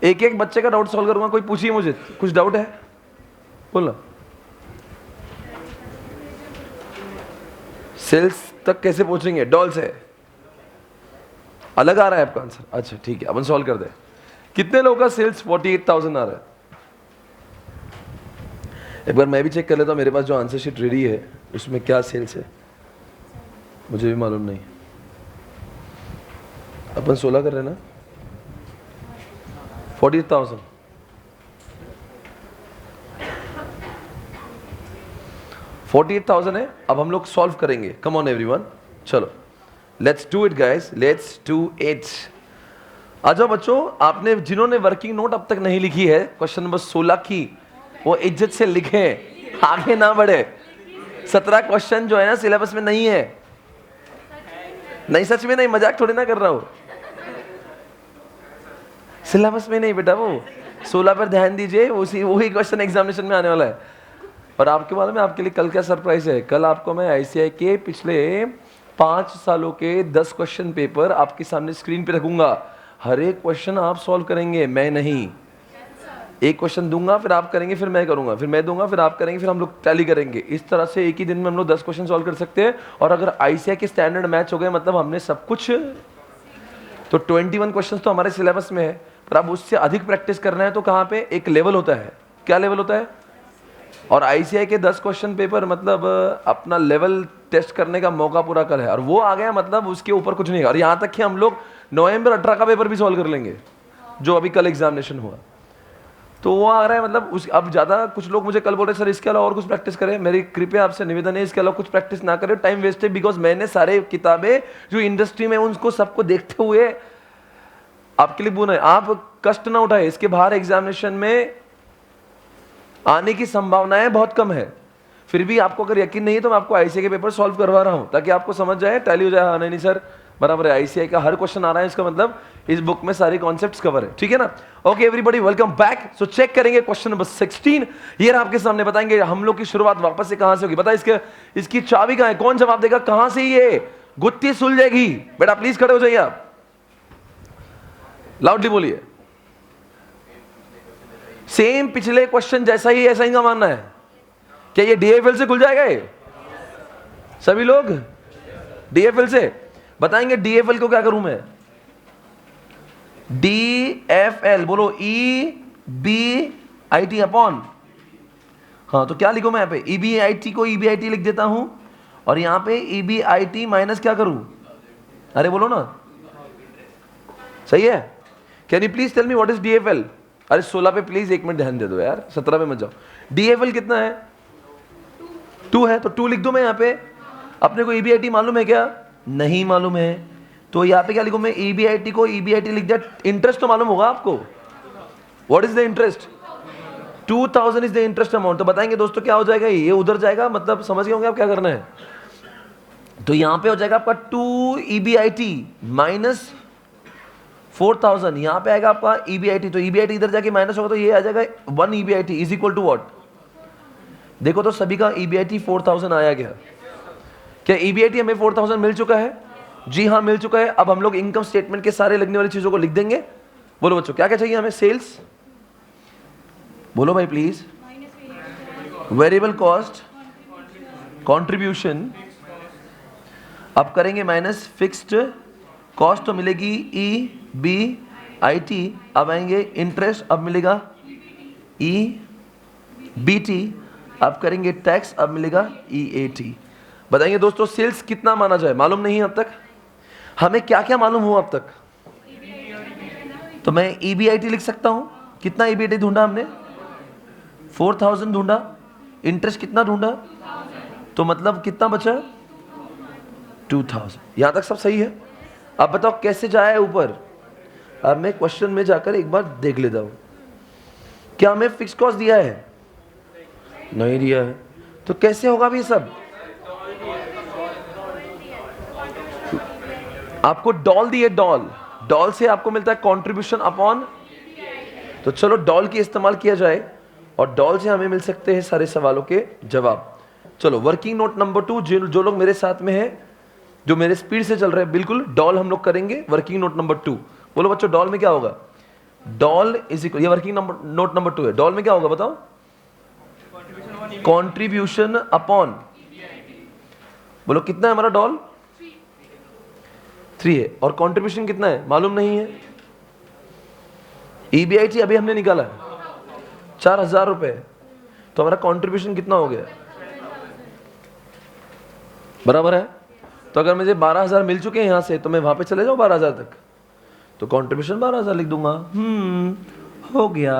एक एक बच्चे का डाउट सॉल्व करूंगा। कोई पूछिए मुझे, कुछ डाउट है बोलो। सेल्स तक कैसे पहुंचेंगे? डॉल से अलग आ रहा है आपका आंसर? अच्छा ठीक है अपन सॉल्व कर दे। कितने लोगों का सेल्स 48,000 आ रहा है? एक बार मैं भी चेक कर लेता हूं मेरे पास जो आंसर शीट रेडी है उसमें क्या सेल्स है। मुझे भी मालूम नहीं। अपन 16 कर रहे हैं ना? 48,000 48,000 है। अब हम लोग सॉल्व करेंगे। कम ऑन एवरीवन, चलो let's do it guys, let's do it. आ जाओ बच्चों, आपने जिन्होंने वर्किंग नोट अब तक नहीं लिखी है क्वेश्चन नंबर 16 की, वो इज्जत से लिखे, आगे ना बढ़े। 17 क्वेश्चन जो है ना सिलेबस में नहीं है। नहीं सच में नहीं, मजाक थोड़ी ना कर रहा हूं। सिलेबस में नहीं बेटा, वो 16 पर ध्यान दीजिए। वही क्वेश्चन एग्जामिनेशन में आने वाला है। और आपके मालूम है आपके लिए कल क्या सरप्राइज है? कल आपको मैं ICI के पिछले 5 सालों के 10 क्वेश्चन पेपर आपके सामने स्क्रीन पे रखूंगा। हर एक क्वेश्चन आप सॉल्व करेंगे, मैं नहीं। एक क्वेश्चन दूंगा, फिर आप करेंगे, फिर मैं करूंगा, फिर मैं दूंगा, फिर आप करेंगे, फिर हम लोग टैली करेंगे। इस तरह से एक ही दिन में हम लोग 10 क्वेश्चन सॉल्व कर सकते हैं। और अगर ICI के स्टैंडर्ड मैच हो गए मतलब हमने सब कुछ, तो 21 क्वेश्चन तो हमारे सिलेबस में है। पर अब उससे अधिक प्रैक्टिस करना है तो कहाँ पे एक लेवल होता है। क्या लेवल होता है? और ICI के 10 क्वेश्चन पेपर मतलब अपना लेवल टेस्ट करने का मौका पूरा कर है। और वो आ गया मतलब उसके ऊपर कुछ नहीं है। और यहाँ तक कि हम लोग नवंबर 18 का पेपर भी सॉल्व कर लेंगे जो अभी कल एग्जामिनेशन हुआ। तो वो आ रहा है मतलब उस अब ज़्यादा कुछ लोग मुझे कल बोल रहे सर इसके अलावा और कुछ प्रैक्टिस करें। मेरी कृपया आपसे निवेदन है इसके अलावा कुछ प्रैक्टिस ना करें, टाइम वेस्ट है। बिकॉज मैंने सारे किताबें जो इंडस्ट्री में उनको सबको देखते हुए आपके लिए बोला है। आप कष्ट ना उठाए, इसके बाहर एग्जामिनेशन में आने की संभावनाएं बहुत कम है। फिर भी आपको अगर यकीन नहीं है तो मैं आपको ICI के पेपर सॉल्व करवा रहा हूं ताकि आपको समझ जाए, टैली हो जाए। हाँ नहीं सर बराबर है, ICI का हर क्वेश्चन आ रहा है, इसका मतलब इस बुक में सारी कॉन्सेप्ट्स कवर है। ठीक है ना? Okay everybody welcome back. So check करेंगे क्वेश्चन नंबर 16। ये आपके सामने बताएंगे हम लोग की शुरुआत वापस से कहां से होगी। बता इसकी चाबी कहां है? कौन जवाब देगा? कहां से ये गुत्थी सुलझेगी? बेटा प्लीज खड़े हो जाइए आप, लाउडली बोलिए। सेम पिछले क्वेश्चन जैसा ही ऐसा ही का मानना है क्या? ये DFL से खुल जाएगा ये? सभी लोग DFL से बताएंगे। DFL को क्या करूं मैं? DFL बोलो EBIT अपॉन हाँ, तो क्या लिखूं मैं यहाँ पे? EBIT को EBIT लिख देता हूं और यहाँ पे EBIT माइनस क्या करूं? अरे बोलो ना, सही है? Can you please tell me what is DFL? अरे 16 पे प्लीज 1 मिनट ध्यान दे दो यार, 17 पे मत जाओ। DFL कितना है? 2 है, तो 2 लिख दूं मैं यहाँ पे। अपने को EBIT मालूम है क्या? नहीं मालूम है, तो यहाँ पे क्या लिखूं मैं? EBIT को EBIT लिख दिया। इंटरेस्ट तो मालूम होगा आपको, what is the interest? 2000 is the interest amount. तो बताएंगे दोस्तों क्या हो जाएगा? ये उधर जाएगा, मतलब समझ गए होंगे आप क्या करना है। तो यहां पे हो जाएगा आपका 2 EBIT माइनस 4000, यहां पे आएगा आपका EBIT, तो EBIT इधर जाके माइनस होगा, तो ये आ जाएगा 1 EBIT is equal to what? देखो तो सभी का EBIT 4000 आया गया। क्या EBIT हमें 4000 मिल चुका है? जी हाँ, मिल चुका है। अब हम लोग इनकम स्टेटमेंट के सारे लगने वाली चीजों को लिख देंगे। बोलो बच्चों, क्या क्या चाहिए हमें? सेल्स, बोलो भाई प्लीज, वेरिएबल कॉस्ट, कंट्रीब्यूशन, अब करेंगे माइनस फिक्स्ड कॉस्ट, तो मिलेगी EBIT, अब आएंगे इंटरेस्ट, अब मिलेगा EBT, अब करेंगे टैक्स, अब मिलेगा EAT। बताएंगे दोस्तों सेल्स कितना माना जाए? मालूम नहीं है अब तक हमें, क्या क्या मालूम हुआ अब तक? तो मैं EBIT लिख सकता हूं। कितना EBIT ढूंढा हमने? 4000 ढूंढा। इंटरेस्ट कितना ढूंढा? तो मतलब कितना बचा? 2000। यहां तक सब सही है। अब बताओ कैसे जाए ऊपर? अब मैं क्वेश्चन में जाकर एक बार देख लेता हूं, क्या हमें फिक्स कॉस्ट दिया है? नहीं दिया है, तो कैसे होगा भी सब? आपको डॉल दिए, डॉल से आपको मिलता है कंट्रीब्यूशन अपॉन, तो चलो डॉल की इस्तेमाल किया जाए और डॉल से हमें मिल सकते हैं सारे सवालों के जवाब। चलो वर्किंग नोट नंबर 2, जो लोग मेरे साथ में हैं, जो मेरे स्पीड से चल रहे हैं, बिल्कुल डॉल हम लोग करेंगे। वर्किंग नोट नंबर 2, बोलो बच्चों डॉल में क्या होगा? डॉल इज इक्वल, ये वर्किंग नोट नंबर 2 है। डॉल में क्या होगा बताओ? कंट्रीब्यूशन अपॉन, बोलो कितना है हमारा डॉल? 3 है, और कंट्रीब्यूशन कितना है मालूम नहीं है। EBIT अभी हमने निकाला है 4000 रुपए, तो हमारा कंट्रीब्यूशन कितना हो गया? बराबर है। तो अगर मुझे 12000 मिल चुके हैं यहां से, तो मैं वहां पे चले जाऊं 12000 तक, तो कंट्रीब्यूशन 12000 लिख दूंगा। हो गया,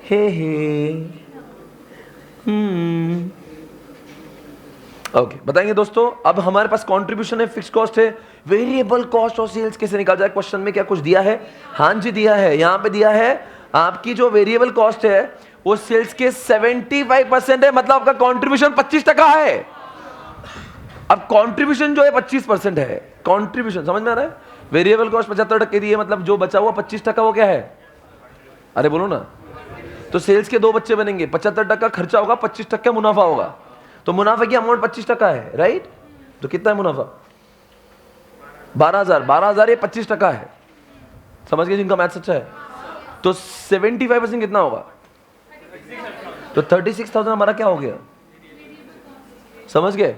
हे ओके। बताएंगे दोस्तों, अब हमारे पास कंट्रीब्यूशन है, फिक्स कॉस्ट है, वेरिएबल कॉस्ट और सेल्स कैसे निकाल जाए? क्वेश्चन में क्या कुछ दिया है? हाँ जी दिया है, यहां पे दिया है आपकी जो वेरिएबल कॉस्ट है वो सेल्स के 75% है, मतलब आपका कंट्रीब्यूशन 25% है। अब कंट्रीब्यूशन जो है 25% है, कंट्रीब्यूशन समझ में आ रहा है? वेरिएबल कॉस्ट 75% दी है, मतलब जो बचा हुआ 25% वो क्या है? अरे बोलो ना। तो सेल्स के 2 बच्चे बनेंगे, 75% खर्चा होगा, 25% मुनाफा होगा, तो मुनाफे की अमाउंट 25% है, राइट? तो कितना है मुनाफा? 12000 ये 25% है, समझ गए जिनका मैथ्स अच्छा है? तो 75% कितना होगा? तो 36,000 हमारा क्या हो गया? समझ गए?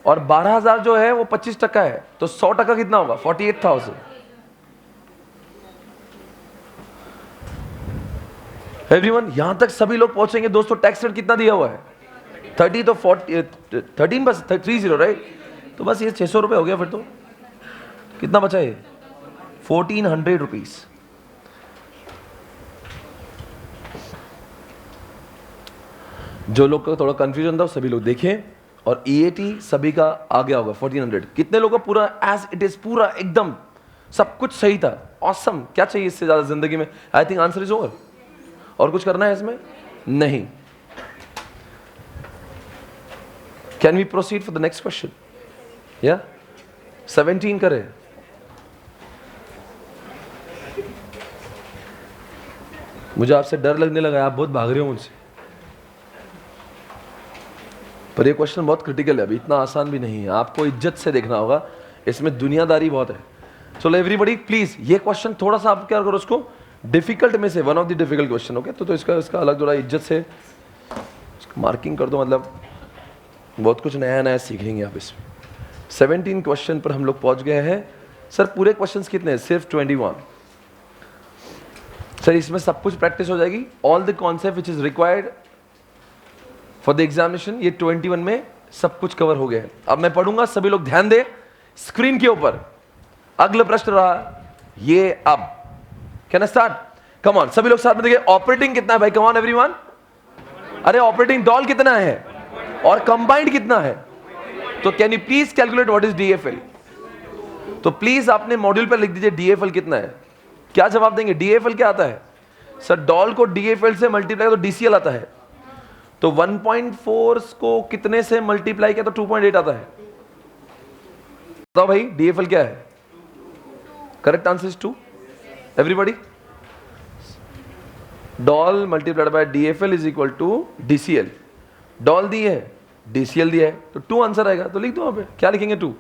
और 12000 जो है वो 25% है, तो 100% कितना होगा? 48,000। एवरीवन, यहां तक सभी लोग पहुंचेंगे दोस्तों। टैक्स रेट कितना दिया हुआ है? 30, तो 13 बस 30, राइट? तो बस ये 600 रुपये हो गया। फिर तो कितना बचा ये? 1400 रुपीज। जो लोग का थोड़ा कंफ्यूजन था सभी लोग देखें, और EAT सभी का आ गया होगा 1400। कितने लोगों का पूरा एज इट इज, पूरा एकदम सब कुछ सही था? ऑसम। क्या चाहिए इससे ज्यादा जिंदगी में? I think answer is over. और कुछ करना है इसमें? नहीं। Can we proceed for the next question? या 17 करें? मुझे आपसे डर लगने लगा, आप बहुत भाग रहे हो मुझसे, पर ये क्वेश्चन बहुत क्रिटिकल है, अभी इतना आसान भी नहीं है, आपको इज्जत से देखना होगा, इसमें दुनियादारी बहुत है। चलो एवरीबॉडी प्लीज, ये क्वेश्चन थोड़ा सा आप क्या करो, उसको डिफिकल्ट में से one of the difficult question, okay? तो इसका अलग थोड़ा इज्जत से मार्किंग कर दो, मतलब बहुत कुछ नया नया सीखेंगे आप इसमें। 17 क्वेश्चन पर हम लोग पहुंच गए हैं। सर पूरे क्वेश्चंस कितने हैं? सिर्फ 21। सर इसमें सब कुछ प्रैक्टिस हो जाएगी, all the concept which is required for the examination ये 21 में सब कुछ कवर हो गया है। अब मैं पढ़ूंगा, सभी लोग ध्यान दे स्क्रीन के ऊपर। अगला प्रश्न रहा ये, अब can I start? Come on, सभी लोग साथ में देखिए। ऑपरेटिंग कितना है भाई? कम ऑन एवरीवन। अरे ऑपरेटिंग डॉल कितना है और कंबाइंड कितना है? तो can you please calculate what is DFL? तो प्लीज आपने मॉड्यूल पर लिख दीजिए डीएफएल कितना है। क्या जवाब देंगे? डीएफएल क्या आता है सर? डॉल को डीएफएल से मल्टीप्लाई तो डीसीएल आता है। तो 1.4 को कितने से मल्टीप्लाई किया तो 2.8 आता है? बताओ भाई डीएफएल क्या है? Correct answer is 2। Everybody, DOL multiplied by DFL is equal to DCL. DOL दी है, डीसीएल दिया है, तो 2 आंसर आएगा। तो लिख दो वहां पे। क्या लिखेंगे? 2।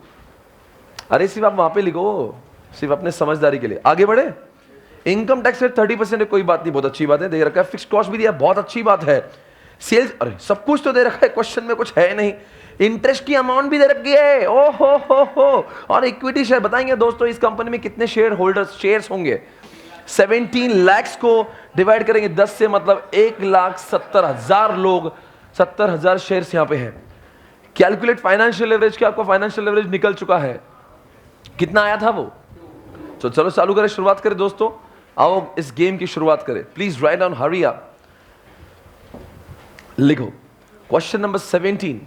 अरे सिर्फ आप वहां पे लिखो, सिर्फ अपने समझदारी के लिए। आगे बढ़े। इनकम टैक्स रेट 30% है, कोई बात नहीं, बहुत अच्छी बात है, दे रखा है। फिक्स कॉस्ट भी दिया, बहुत अच्छी बात है। सेल्स, अरे सब कुछ तो दे रखा है, क्वेश्चन में कुछ है नहीं। इंटरेस्ट की अमाउंट भी दे रखी है, ओ हो। और इक्विटी शेयर बताएंगे दोस्तों इस कंपनी में कितने शेयर होल्डर्स, शेयर्स होंगे। 17 लाख को डिवाइड करेंगे 10 से, मतलब 1,70,000 लोग, 70,000 शेयर्स यहां पे हैं। कैलकुलेट फाइनेंशियल लेवरेज, क्या आपको फाइनेंशियल लेवरेज निकल चुका है? कितना आया था वो? तो चलो चालू करें, शुरुआत करें दोस्तों। आओ इस गेम की शुरुआत करें। Please write down, hurry up, लिखो। क्वेश्चन नंबर 17,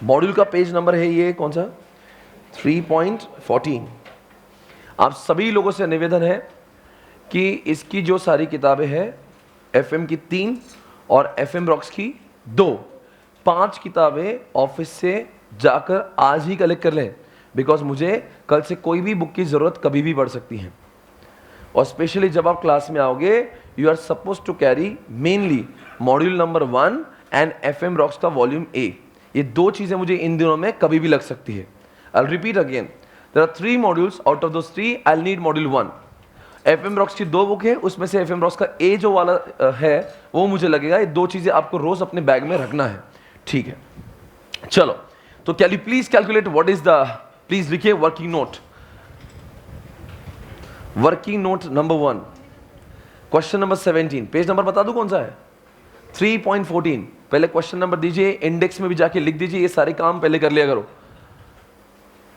मॉड्यूल का पेज नंबर है ये कौन सा? 3.14। आप सभी लोगों से निवेदन है कि इसकी जो सारी किताबें हैं, एफएम की 3 और एफएम रॉक्स की 2, 5 किताबें ऑफिस से जाकर आज ही कलेक्ट कर लें, बिकॉज मुझे कल से कोई भी बुक की जरूरत कभी भी पड़ सकती है। और स्पेशली जब आप क्लास में आओगे, you are suppose to carry mainly module number 1 and FM rocks का वॉल्यूम ए। ये 2 चीजें मुझे इन दिनों में कभी भी लग सकती है। I repeat again, there are 3 modules, out of those 3 I need module 1। FM rocks की 2 बुक है, उसमें से एफएम रॉक्स का ए जो वाला है वो मुझे लगेगा। ये 2 चीजें आपको रोज अपने बैग में रखना है, ठीक है? चलो, तो can you please calculate what is the, please लिखिए working note. Working note number 1, question number 17, page number बता दूं कौन सा है? 3.14। पहले क्वेश्चन नंबर दीजिए, इंडेक्स में भी जाके लिख दीजिए। ये सारे काम पहले कर लिया करो,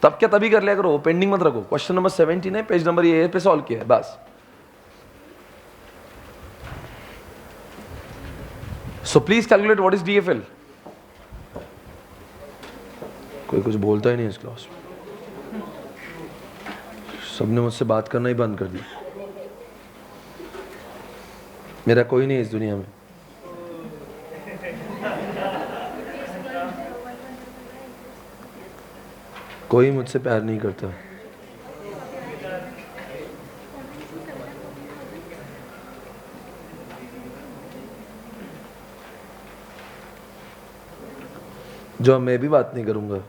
तब क्या तभी कर लिया करो, पेंडिंग मत रखो। क्वेश्चन नंबर 17 है, पेज नंबर ये पे सॉल्व किया है बस। So please calculate what is DFL. कोई कुछ बोलता ही नहीं इस क्लास में, सबने मुझसे बात करना ही बंद कर दिया। मेरा कोई नहीं इस दुनिया में। कोई मुझसे प्यार नहीं करता। जो मैं भी बात नहीं करूंगा,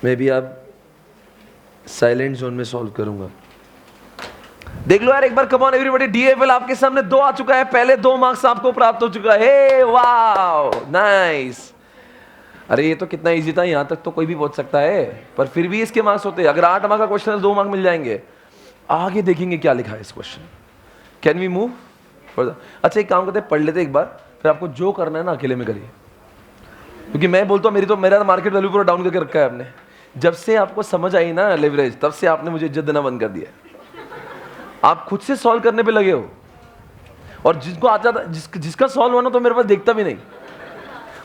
मैं भी आप साइलेंट जोन में सॉल्व करूंगा। देख लो यार एक बार, कम ऑन एवरीबॉडी, डीएफएल आपके सामने 2 आ चुका है। पहले 2 मार्क्स आपको प्राप्त हो चुका है। Wow, nice. अरे ये तो कितना इजी था, यहां तक तो कोई भी पहुंच सकता है, पर फिर भी इसके मार्क्स होते हैं। अगर 8 मार्क का क्वेश्चन है 2 मार्क मिल जाएंगे। आगे देखेंगे क्या लिखा है इस question. Can we move further? अच्छा एक काम करते हैं, पढ़ लेते एक बार, फिर आपको जो करना है ना अकेले में करिए, क्योंकि मैं बोलता हूँ मेरा मार्केट वैल्यू पूरा डाउन करके रखा है आपने। जब से आपको समझ आई ना लेवरेज, तब से आपने मुझे इज्जत देना बंद कर दिया। आप खुद से सॉल्व करने पे लगे हो, और जिसको आता था, जिसका सॉल्व होना तो मेरे पास देखता भी नहीं।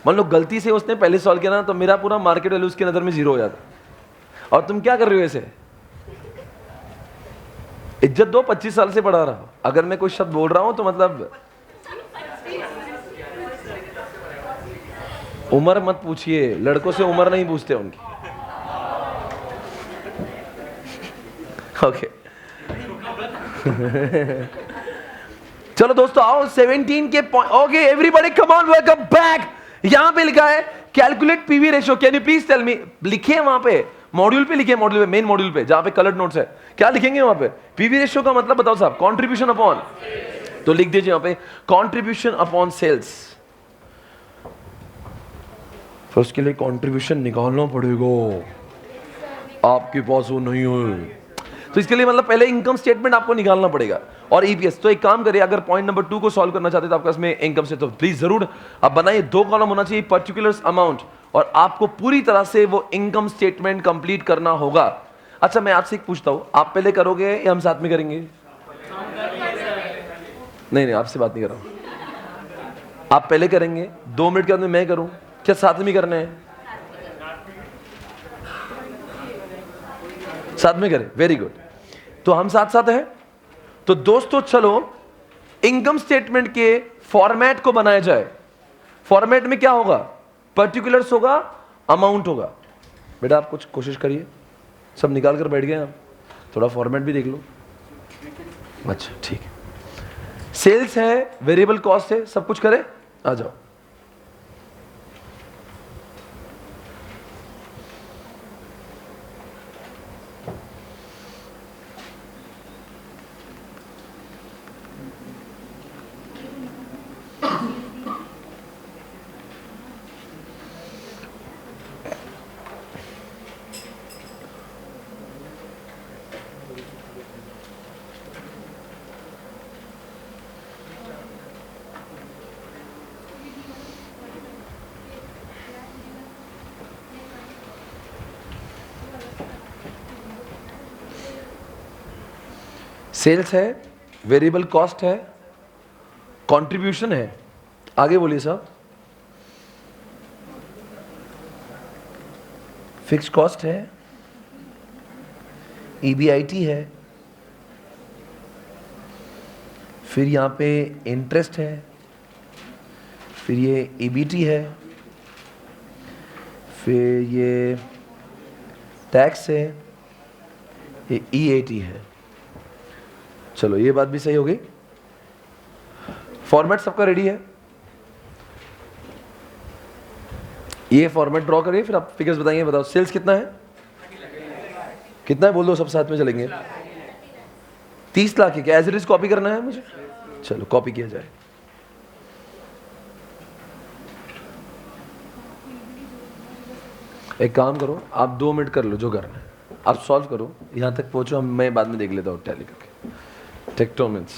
मान लो गलती से उसने पहले सॉल्व किया ना, तो मेरा पूरा मार्केट वैल्यू उसकी नजर में 0 हो जाता। और तुम क्या कर रहे हो ऐसे? इज्जत दो, 25 साल से पढ़ा रहा हूं। अगर मैं कोई शब्द बोल रहा हूं तो मतलब उम्र मत पूछिए, लड़कों से उम्र नहीं पूछते उनकी। ओके चलो दोस्तों आओ 17 के point. Okay everybody come on, welcome back. यहां पे लिखा है calculate PV ratio. Can you please tell me? लिखे वहां पे मॉड्यूल पे, लिखे मॉड्यूल पे, मेन मॉड्यूल पे जहां पे कलर्ड नोट्स है। क्या लिखेंगे वहां पे? पीवी रेशियो का मतलब बताओ साहब। कंट्रीब्यूशन अपॉन, तो लिख दीजिए वहां पे कंट्रीब्यूशन अपॉन सेल्स। फिर उसके लिए कंट्रीब्यूशन निकालना पड़ेगा, आपके पास वो नहीं है। तो इसके लिए मतलब पहले इनकम स्टेटमेंट आपको निकालना पड़ेगा और ईपीएस। तो एक काम करिए, अगर पॉइंट नंबर 2 को सॉल्व करना चाहते हैं तो आपके पास में इनकम से, तो प्लीज जरूर आप बनाइए। 2 कॉलम होना चाहिए, पर्टिकुलर अमाउंट, और आपको पूरी तरह से वो इनकम स्टेटमेंट कंप्लीट करना होगा। अच्छा मैं आपसे एक पूछता हूं, आप पहले करोगे या हम साथ में करेंगे? नहीं आपसे बात नहीं कर रहा हूं, आप पहले करेंगे, 2 मिनट के अंदर मैं करूं, क्या साथ में करना है? साथ में करें, वेरी गुड। तो हम साथ साथ हैं। तो दोस्तों चलो इनकम स्टेटमेंट के फॉर्मेट को बनाया जाए। फॉर्मेट में क्या होगा? पर्टिकुलर्स होगा, अमाउंट होगा। बेटा आप कुछ कोशिश करिए, सब निकाल कर बैठ गए आप, थोड़ा फॉर्मेट भी देख लो। अच्छा ठीक है, सेल्स है, वेरिएबल कॉस्ट है, सब कुछ करें, आ जाओ। सेल्स है, वेरिएबल कॉस्ट है, कंट्रीब्यूशन है, आगे बोलिए साहब, फिक्स्ड कॉस्ट है, ईबीआईटी है, फिर यहां पे इंटरेस्ट है, फिर ये ईबीटी है, फिर ये टैक्स है, ये ईएटी है। चलो ये बात भी सही हो गई। फॉर्मेट सबका रेडी है? ये फॉर्मेट ड्रॉ करिए, फिर आप फिगर्स बताइए। बताओ सेल्स कितना है? कितना है बोल दो, सब साथ में चलेंगे। 30 लाख है क्या? एज इट इज कॉपी करना है मुझे? चलो कॉपी किया जाए। एक काम करो, आप 2 मिनट कर लो जो करना है, आप सॉल्व करो, यहां तक पहुंचो, मैं बाद में देख लेता हूँ टैली करके। टेक्टोमिन्स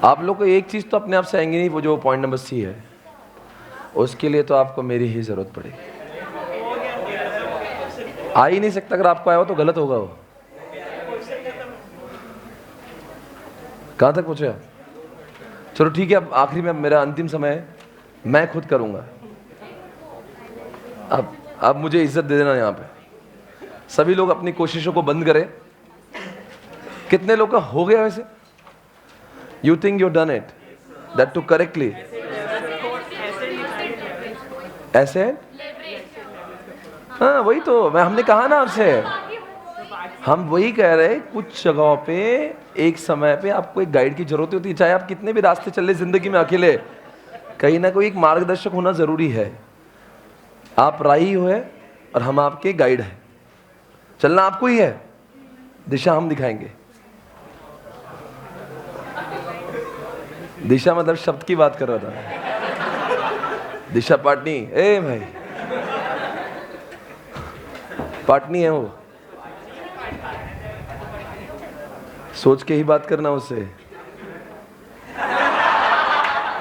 आप लोग को एक चीज़ तो अपने आप से आएंगी नहीं, वो जो पॉइंट नंबर सी है, उसके लिए तो आपको मेरी ही ज़रूरत पड़ेगी। आ ही नहीं सकता, अगर आपको आया हो तो गलत होगा वो। कहाँ तक पहुँचे आप? चलो ठीक है, अब आखिरी में मेरा अंतिम समय है, मैं खुद करूँगा। अब मुझे इज्जत दे देना यहाँ पे। सभी लोग अपनी कोशिशों को बंद करें। कितने लोग का हो गया वैसे? You think you've done it? That too correctly? ऐसे? हाँ वही तो हमने कहा ना आपसे, हम वही कह रहे हैं, कुछ जगहों पे एक समय पे आपको एक गाइड की जरूरत होती है। चाहे आप कितने भी रास्ते चले जिंदगी में अकेले, कहीं ना कोई एक मार्गदर्शक होना जरूरी है। आप राही हो है और हम आपके गाइड हैं। चलना आपको ही है, दिशा हम दिखाएंगे। दिशा मतलब शब्द की बात कर रहा था। दिशा पाटनी, ए भाई पाटनी है वो, सोच के ही बात करना उससे।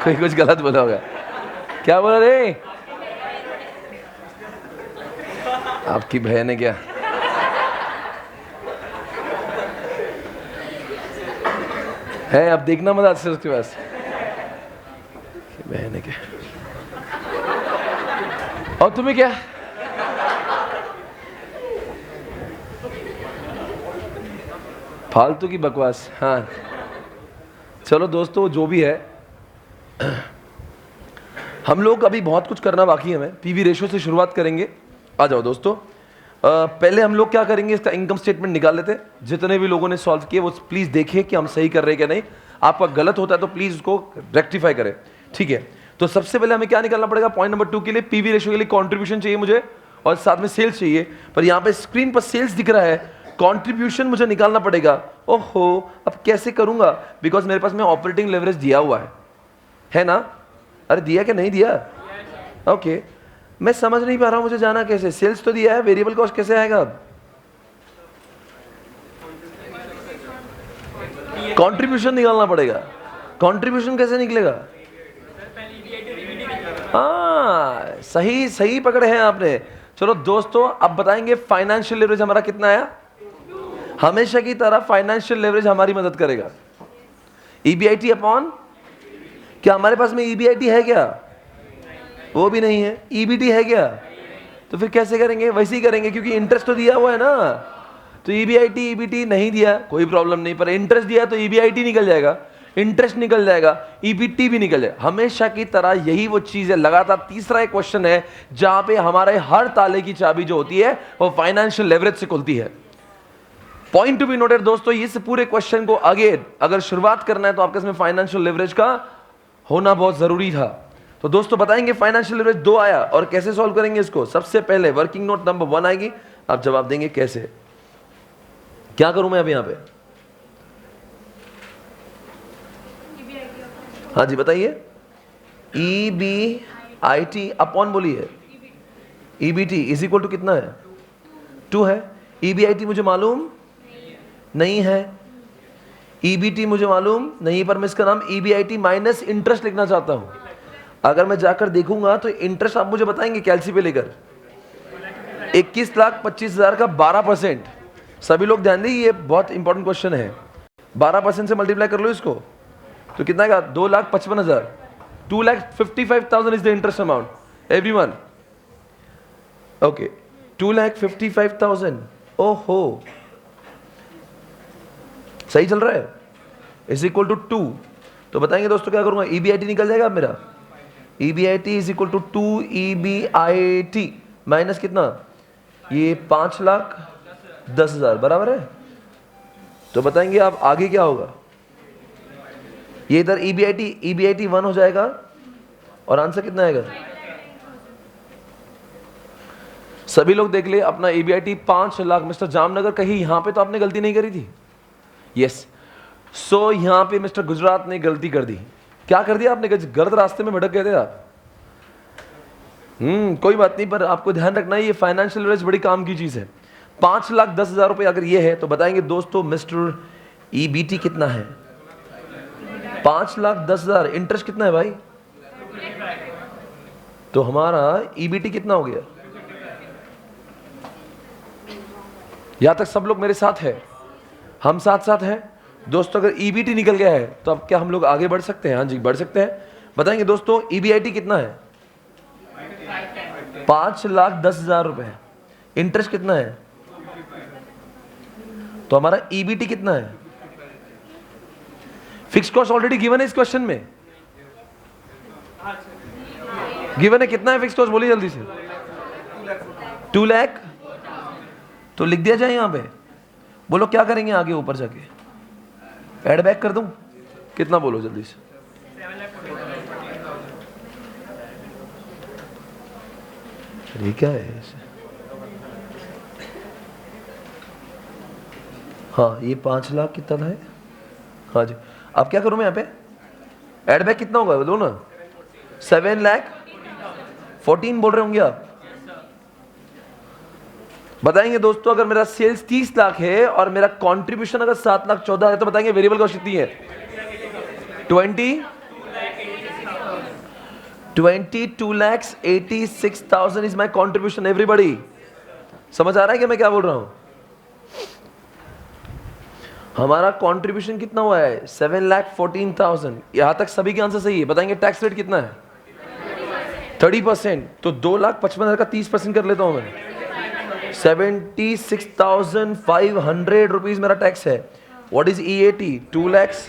कोई कुछ गलत बोला होगा। क्या बोला रे? आपकी बहन है क्या? है, अब देखना मत आज से उसके पास बहन है क्या। और तुम्हें क्या? फालतू की बकवास। हाँ चलो दोस्तों, जो भी है, हम लोग अभी बहुत कुछ करना बाकी है। हमें पीवी रेशो से शुरुआत करेंगे। आ जाओ दोस्तों, पहले हम लोग क्या करेंगे, इसका इनकम स्टेटमेंट निकाल लेते हैं। जितने भी लोगों ने सॉल्व किए वो प्लीज देखिए कि हम सही कर रहे हैं क्या नहीं। आपका गलत होता है तो प्लीज उसको रेक्टिफाई करें, ठीक है। तो सबसे पहले हमें क्या निकालना पड़ेगा? पॉइंट नंबर 2 के लिए पीवी रेशो के लिए कंट्रीब्यूशन चाहिए मुझे, और साथ में सेल्स चाहिए। पर यहाँ पे स्क्रीन पर सेल्स दिख रहा है, कंट्रीब्यूशन मुझे निकालना पड़ेगा। ओहो, अब कैसे करूंगा? बिकॉज मेरे पास में ऑपरेटिंग लेवरेज दिया हुआ है ना? अरे दिया क्या नहीं दिया? ओके, मैं समझ नहीं पा रहा हूं मुझे जाना कैसे। सेल्स तो दिया है, वेरिएबल कॉस्ट कैसे आएगा? अब कंट्रीब्यूशन निकालना पड़ेगा। कंट्रीब्यूशन कैसे निकलेगा? हाँ सही सही पकड़े हैं आपने। चलो दोस्तों, अब बताएंगे फाइनेंशियल लेवरेज हमारा कितना आया। हमेशा की तरह फाइनेंशियल लेवरेज हमारी मदद करेगा। ईबीआईटी अपॉन, क्या हमारे पास में ईबीआईटी है क्या? वो भी नहीं है। ईबीटी है क्या? तो फिर कैसे करेंगे? वैसे ही करेंगे, क्योंकि इंटरेस्ट तो दिया हुआ है ना। तो ईबीआईटी ईबीटी नहीं दिया कोई प्रॉब्लम नहीं, पर इंटरेस्ट दिया तो ईबीआईटी निकल जाएगा, इंटरेस्ट निकल जाएगा, ईबीटी भी निकल जाएगा। हमेशा की तरह यही वो चीज है। लगातार तीसरा एक क्वेश्चन है जहां पे हमारे हर ताले की चाबी जो होती है वो फाइनेंशियल लेवरेज से खुलती है। पॉइंट टू बी नोटेड दोस्तों, इस पूरे क्वेश्चन को आगे अगर शुरुआत करना है तो आपके इसमें फाइनेंशियल लेवरेज का होना बहुत जरूरी था। तो दोस्तों बताएंगे फाइनेंशियल लेवरेज 2 आया और कैसे सॉल्व करेंगे इसको। सबसे पहले वर्किंग नोट नंबर 1 आएगी, आप जवाब देंगे कैसे। क्या करूं मैं अब यहां पे? हाँ जी बताइए। EBIT अपॉन बोलिए, EBT इज इक्वल टू कितना है? 2 है। EBIT मुझे मालूम नहीं है, EBT मुझे मालूम नहीं, पर मैं इसका नाम EBIT माइनस इंटरेस्ट लिखना चाहता हूं। अगर मैं जाकर देखूंगा तो इंटरेस्ट आप मुझे बताएंगे कैलसी पे लेकर 21,25,000 का 12%। सभी लोग ध्यान दें, ये बहुत इंपॉर्टेंट क्वेश्चन है। 12% से मल्टीप्लाई कर लो इसको तो कितना का? 2,55,000। 2,55,000 is the interest amount everyone. Okay, 2,55,000। ओहो, सही चल रहा है। Is equal to 2। तो बताएंगे दोस्तों क्या करूंगा? EBIT निकल जाएगा मेरा। EBIT is equal to 2 EBIT minus कितना? ये 5,10,000 बराबर है। तो बताएंगे आप आगे क्या होगा? ये इधर EBIT 1 हो जाएगा और आंसर कितना आएगा? सभी लोग देख ले अपना EBIT 5 लाख। मिस्टर जामनगर कहीं यहां पे तो आपने गलती नहीं करी थी? यस। सो यहां पे मिस्टर गुजरात ने गलती कर दी। क्या कर दिया आपने? गलत रास्ते में भटक गए थे आप। कोई बात नहीं, पर आपको ध्यान रखना है ये फाइनेंशियल लिवरेज बड़ी काम की चीज है। 5,10,000 रुपए अगर ये है तो बताएंगे दोस्तों मिस्टर EBT कितना है? 5,10,000। इंटरेस्ट कितना है भाई? तो हमारा EBT कितना हो गया? यहां तक सब लोग मेरे साथ है? हम साथ साथ हैं दोस्तों। अगर EBT निकल गया है तो अब क्या हम लोग आगे बढ़ सकते हैं? हाँ जी बढ़ सकते हैं। बताएंगे दोस्तों EBIT कितना है? 5,10,000 रुपए। इंटरेस्ट कितना है? तो हमारा EBT कितना है? फिक्स कॉस्ट ऑलरेडी गिवन है इस क्वेश्चन में। गिवन है कितना है फिक्स कॉस्ट? बोलिए जल्दी से। 2 लाख। तो लिख दिया जाए यहां पे। बोलो क्या करेंगे आगे ऊपर जाके? ऐड बैक कर दूं? कितना बोलो जल्दी से। ये क्या है? हाँ ये 5 लाख कितना है? हाँ जी। अब क्या करूं मैं यहाँ पे? ऐड बैक कितना होगा बोलो ना? 7,14,000 बोल रहे होंगे आप। बताएंगे दोस्तों अगर मेरा सेल्स 30 लाख है और मेरा कंट्रीब्यूशन अगर 7,14,000 है तो बताएंगे वेरिएबल कॉस्ट कितनी है? 22,86,000 इज माई कॉन्ट्रीब्यूशन। एवरीबॉडी समझ आ रहा है कि मैं क्या बोल रहा हूं? हमारा कंट्रीब्यूशन कितना हुआ है? 7,14,000। यहां तक सभी के आंसर सही है। बताएंगे टैक्स रेट कितना है? 30%। तो 2,55,000 का 30% कर लेता हूं मैं। 76,500 रुपीज मेरा टैक्स है। What is EAT? 2 lakhs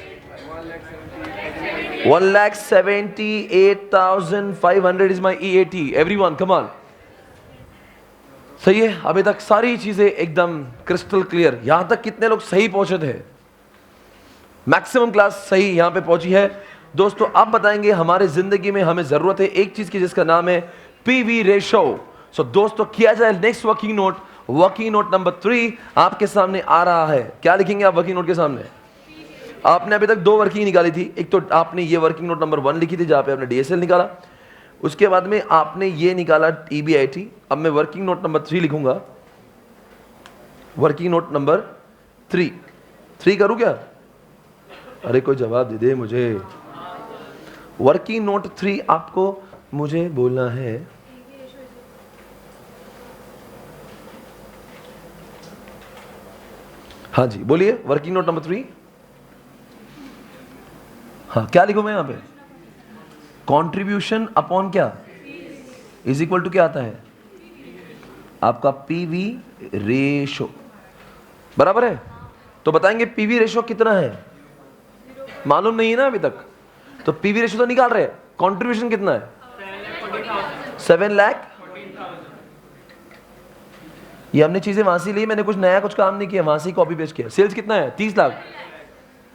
1,78,500 is my EAT। Everyone come on. सही है? अभी तक सारी चीजें एकदम क्रिस्टल क्लियर। यहां तक कितने लोग सही पहुंचे थे? मैक्सिमम क्लास सही यहां पे पहुंची है दोस्तों। अब बताएंगे हमारे जिंदगी में हमें जरूरत है एक चीज की जिसका नाम है PV रेशो। सो दोस्तों किया जाए next working note. Working note number 3 आपके सामने आ रहा है। क्या लिखेंगे आप वर्किंग नोट के सामने? आपने अभी तक 2 वर्किंग निकाली थी। एक तो आपने ये वर्किंग नोट नंबर 1 लिखी थी जहां पे आपने DSL निकाला। उसके बाद में आपने ये निकाला EBIT। अब मैं वर्किंग नोट नंबर 3 लिखूंगा। वर्किंग नोट नंबर 3 करूं क्या? अरे कोई जवाब दे दे मुझे। वर्किंग नोट 3 आपको मुझे बोलना है। हाँ जी बोलिए वर्किंग नोट नंबर 3। हाँ क्या लिखूं मैं यहां पे? कंट्रीब्यूशन अपॉन क्या इज इक्वल टू क्या आता है? आपका PV रेशो। बराबर है? तो बताएंगे PV रेशो कितना है? मालूम नहीं है ना अभी तक। तो PV रेशो तो निकाल रहे हैं। कंट्रीब्यूशन कितना है? 7 लाख। ये हमने चीजें वहां से ली। मैंने कुछ नया कुछ काम नहीं किया, वहां से कॉपी पेस्ट किया। सेल्स कितना है? 30 लाख।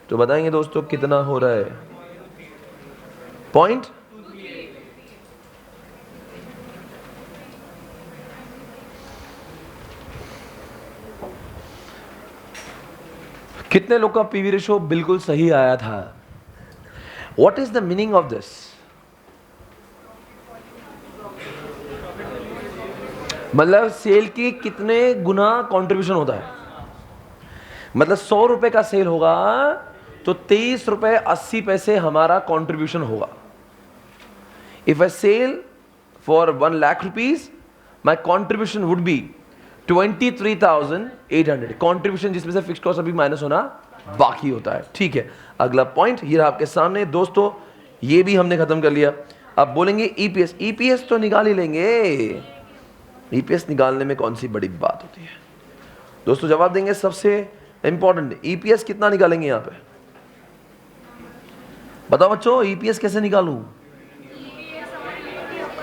तो बताएंगे दोस्तों कितना हो रहा है? पॉइंट कितने लोग का PV रेशो बिल्कुल सही आया था? What is the meaning of this? मतलब सेल की कितने गुना कंट्रीब्यूशन होता है? मतलब 100 रुपए का सेल होगा तो 23 रुपए 80 पैसे हमारा कंट्रीब्यूशन होगा। If I sell for 1 lakh rupees my contribution would be 23,800। Contribution जिसमें से फिक्स कॉस्ट अभी माइनस होना बाकी होता है। ठीक है अगला पॉइंट ये रहा आपके सामने दोस्तों। ये भी हमने खत्म कर लिया। अब बोलेंगे EPS तो निकाल ही लेंगे। EPS निकालने में कौन सी बड़ी बात होती है दोस्तों? जवाब देंगे सबसे इंपॉर्टेंट। EPS कितना निकालेंगे यहां पे? बताओ बच्चों EPS कैसे निकालूं?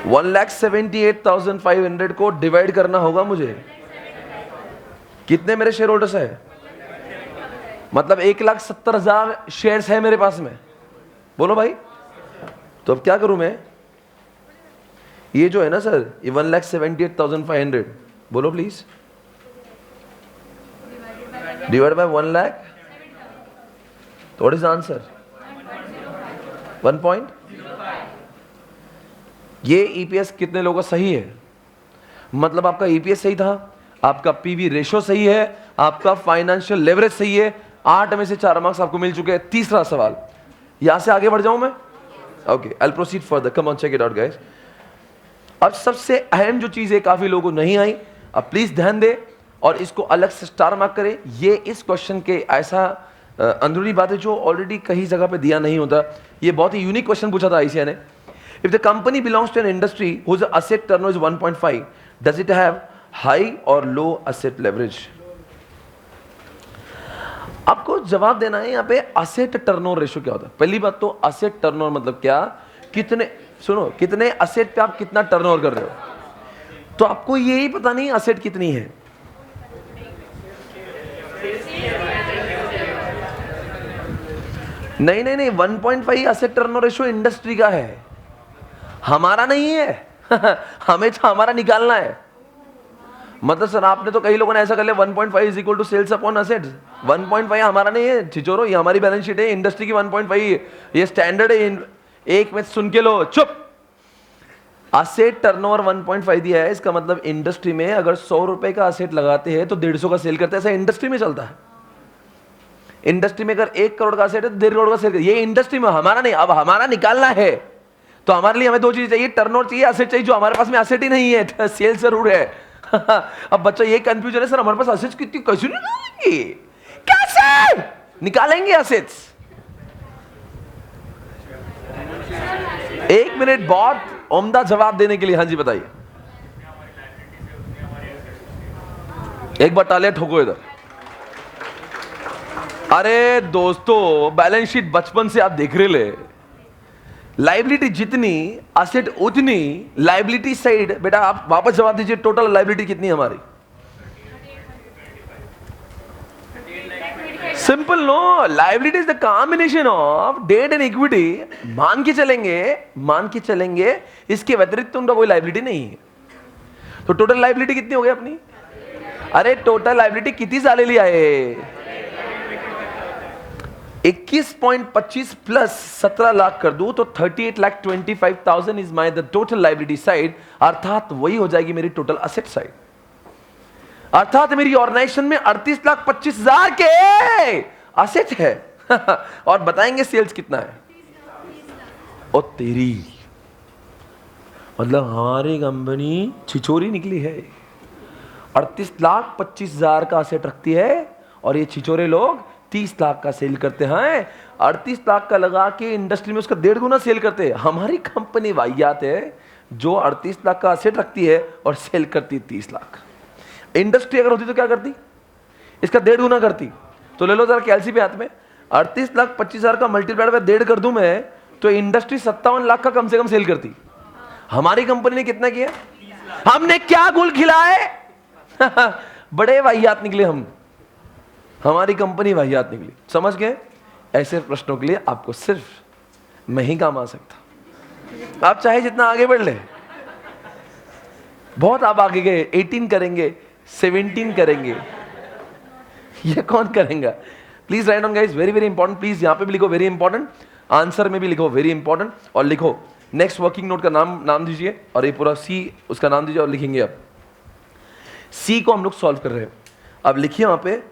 1,78,500 को डिवाइड करना होगा मुझे। कितने मेरे शेयर होल्डर्स है? मतलब 1,70,000 शेयर्स है मेरे पास में, बोलो भाई। तो अब क्या करूं मैं, ये जो है ना सर, ये 1,78,500, बोलो प्लीज, डिवाइड बाय 1 लाख, तो व्हाट इज द आंसर? 1 ये ईपीएस कितने लोगों का सही है? मतलब आपका ईपीएस सही था, आपका पीवी रेशो सही है, आपका फाइनेंशियल लेवरेज सही है। 8 में से 4 मार्क्स आपको मिल चुके हैं। तीसरा सवाल, यहां से आगे बढ़ जाऊं मैं? Okay, I will proceed further, come on check it out guys. अब सबसे अहम जो चीज है, काफी लोगों को नहीं आई, अब प्लीज ध्यान दे और इसको अलग से स्टार मार्क करें। ये इस क्वेश्चन के ऐसा अंदरूनी बात है जो ऑलरेडी कहीं जगह पे दिया नहीं होता। ये बहुत ही यूनिक क्वेश्चन पूछा था आईसीआई ने। If the company belongs to an industry whose asset turnover is 1.5, does it have high और लो असेट लेवरेज? आपको जवाब देना है यहाँ पे असेट टर्नओवर रेशियो क्या होता है। पहली बात तो असेट टर्नओवर मतलब क्या, कितने, सुनो, कितने असेट पे आप कितना टर्नओवर कर रहे हो। तो आपको यही पता नहीं असेट कितनी है। नहीं नहीं नहीं, 1.5 असेट टर्नओवर रेशियो इंडस्ट्री का है, हमारा नहीं है। हमें तो हमारा निकालना है। मतलब सर आपने तो कई लोगों ने ऐसा कर लिया 1.5 is equal to sales upon assets. 1.5 हमारा नहीं है छिचोरो, ये हमारी बैलेंस शीट है, इंडस्ट्री की 1.5 ये स्टैंडर्ड है। एक में सुन के लो, चुप। असेट टर्नओवर 1.5 दिया है, इसका मतलब इंडस्ट्री में अगर 100 रुपए का असेट लगाते हैं तो 150 का सेल करते हैं, ऐसा इंडस्ट्री में चलता है। इंडस्ट्री में अगर 1 करोड़ का असेट है तो 1.5 करोड़ का सेल करते हैं, ये इंडस्ट्री में, हमारा नहीं। अब हमारा निकालना है तो हमारे लिए हमें 2 चीज चाहिए, टर्नओवर चाहिए, असेट चाहिए, जो हमारे पास में असेट ही नहीं है, सेल्स जरूर है। अब बच्चा ये कंफ्यूजन है, सर हमारे पास असेट्स कितनी, कैसे निकालेंगे, कैसे निकालेंगे असेट्स? 1 मिनट, बहुत उम्दा जवाब देने के लिए। हाँ जी बताइए, एक बार तालियां ठोको इधर। अरे दोस्तों, बैलेंस शीट बचपन से आप देख रहे ले, लाइबिलिटी जितनी असेट उतनी, लाइबिलिटी साइड। बेटा आप वापस जवाब दीजिए, टोटल लाइबिलिटी कितनी है हमारी? Simple no, liability is the combination of debt and equity. मान के चलेंगे इसके व्यतिरिक्त उनका कोई लाइबिलिटी नहीं है। तो टोटल लाइबिलिटी कितनी हो गई अपनी? अरे टोटल लाइबिलिटी कितनी साले लिया है? 21.25 प्लस 17 लाख कर दूं तो 38,25,000 is my the total liability side. अर्थात वही हो जाएगी मेरी टोटल असेट साइड। अर्थात मेरी ऑर्गेनाइजेशन में 38,25,000 के असेट है। और बताएंगे सेल्स कितना है। ओ तेरी, मतलब हमारी कंपनी छिचोरी निकली है। 38,25,000 का असेट रखती है और ये छिचोरे लोग 30 लाख का सेल करते हैं। 38 लाख का लगा के इंडस्ट्री में उसका 1.5 गुना सेल करते हैं। हमारी कंपनी वाहियात है जो 38 लाख का असेट रखती है और सेल करती 30 लाख। इंडस्ट्री अगर होती तो क्या करती? इसका 1.5 गुना करती। तो ले लो जरा कैलसी पे हाथ में, 38,25,000 का मल्टीप्लाइड बाय 1.5 कर दूं मैं, तो इंडस्ट्री 57 लाख का कम से कम सेल करती। हमारी कंपनी ने कितना किया? हमने क्या गुल खिलाए? बड़े वाहियात निकले हम, हमारी कंपनी वाहियात निकली। समझ गए? ऐसे प्रश्नों के लिए आपको सिर्फ मैं ही काम आ सकता। आप चाहे जितना आगे बढ़ ले, बहुत आप आगे गए, 18 करेंगे, 17 करेंगे, ये कौन करेंगे? Please right on guys, very very important. Please यहां पे भी लिखो वेरी इंपॉर्टेंट, आंसर में भी लिखो वेरी इंपॉर्टेंट, और लिखो नेक्स्ट वर्किंग नोट का नाम दीजिए और ये पूरा सी उसका नाम दीजिए और लिखेंगे। अब सी को हम लोग सॉल्व कर रहे हैं। अब लिखिए वहां पे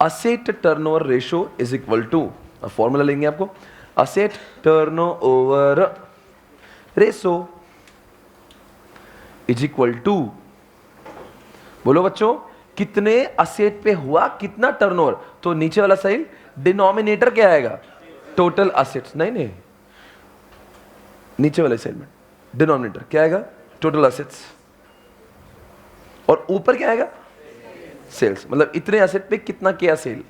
asset turnover ratio is equal to, formula लेंगे आपको, asset turnover ratio is equal to, बोलो बच्चों, कितने असेट पे हुआ कितना टर्नओवर। तो नीचे वाला साइड डिनोमिनेटर क्या आएगा? Total assets. नहीं, नीचे वाले साइड में डिनोमिनेटर क्या आएगा? Total assets. और ऊपर क्या आएगा? सेल्स। मतलब इतने असेट पे कितना किया सेल।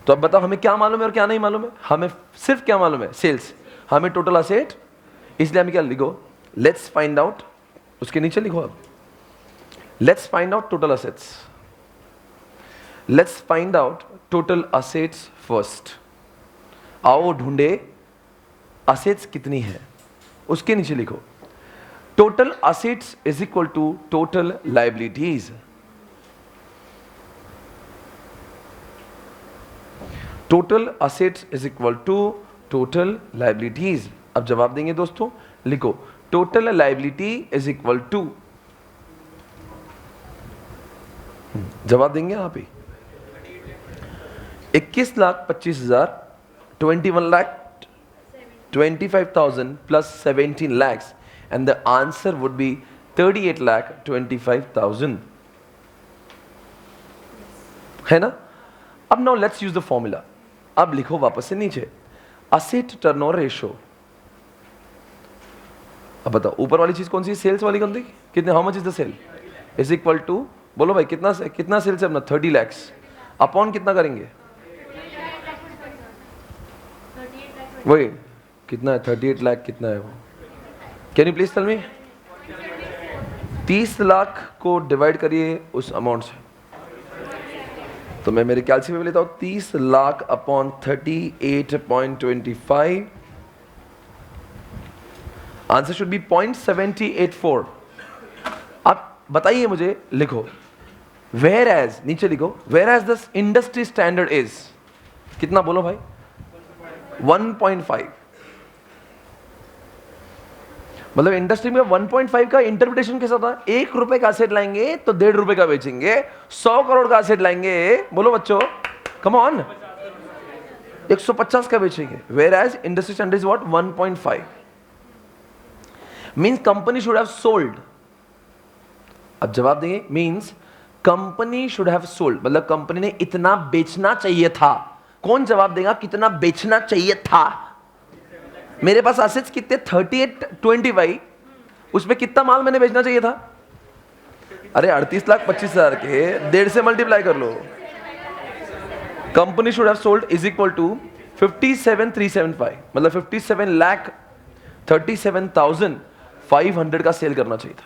तो अब बताओ हमें क्या मालूम है और क्या नहीं मालूम है? हमें सिर्फ क्या मालूम है? सेल्स। हमें टोटल असेट, इसलिए हमें क्या लिखो? लेट्स फाइंड आउट, उसके नीचे लिखो अब let's find out total assets. Let's find out total assets first. आओ ढूंढे असेट्स कितनी है, उसके नीचे लिखो total assets is equal to total liabilities. Total assets is equal to total liabilities. अब जवाब देंगे दोस्तों, लिखो total liability is equal to, जवाब देंगे आप ही 21,25,000, 21,25,000 plus 17 lakhs, and the answer would be 38,25,000. है ना? अब now let's use the formula. अब लिखो वापस से नीचे असेट टर्नओवर रेशो. अब बताओ ऊपर वाली चीज कौन सी, सेल्स वाली कौन थी, कितने, how much is the sale, is equal to, बोलो भाई कितना सेल्स है अपना, 30 lakhs अपॉन कितना करेंगे, वही कितना है 38 लाख कितना है वो, can you please tell me. 30 lakh को डिवाइड करिए उस अमाउंट से, तो मैं मेरे कैलकुलेटर में लेता हूं 30 lakh upon 38.25, answer should be 0.784. अब बताइए मुझे, लिखो वेयर एज, नीचे लिखो whereas the industry standard is कितना, बोलो भाई 1.5. मतलब इंडस्ट्री में 1.5 का इंटरप्रिटेशन कैसा था, 1 रुपए का एसेट लाएंगे तो 1.5 रुपए का बेचेंगे, 100 करोड़ का एसेट लाएंगे, बोलो बच्चों कम ऑन, 150 का बेचेंगे. Whereas industry standard is what, 1.5. Means company should have sold. अब जवाब देंगे, means company should have sold, मतलब कंपनी ने इतना बेचना चाहिए था. कौन जवाब देगा कितना बेचना चाहिए था, मेरे पास असेट्स कितने 38.25, उसमें कितना माल मैंने बेचना चाहिए था, अरे 38,25,000 के 1.5 से मल्टीप्लाई कर लो. Company should have sold is equal to 57,375, मतलब 57,37,500 का सेल करना चाहिए था.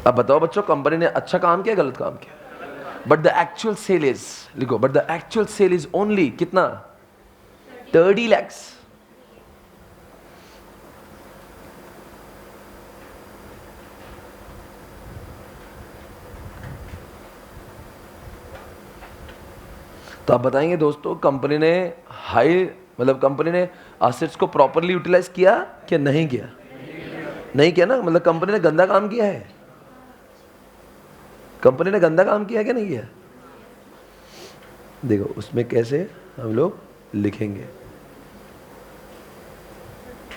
अब बताओ बच्चों कंपनी ने अच्छा काम किया गलत काम किया, but the actual sale is, लिखो but the actual sale is only कितना, 30 lakhs. तो आप बताएंगे दोस्तों कंपनी ने मतलब कंपनी ने एसेट्स को प्रॉपरली यूटिलाइज किया क्या नहीं किया, नहीं किया ना, मतलब कंपनी ने गंदा काम किया है, कंपनी ने गंदा काम किया क्या नहीं किया. देखो उसमें कैसे हम लोग लिखेंगे,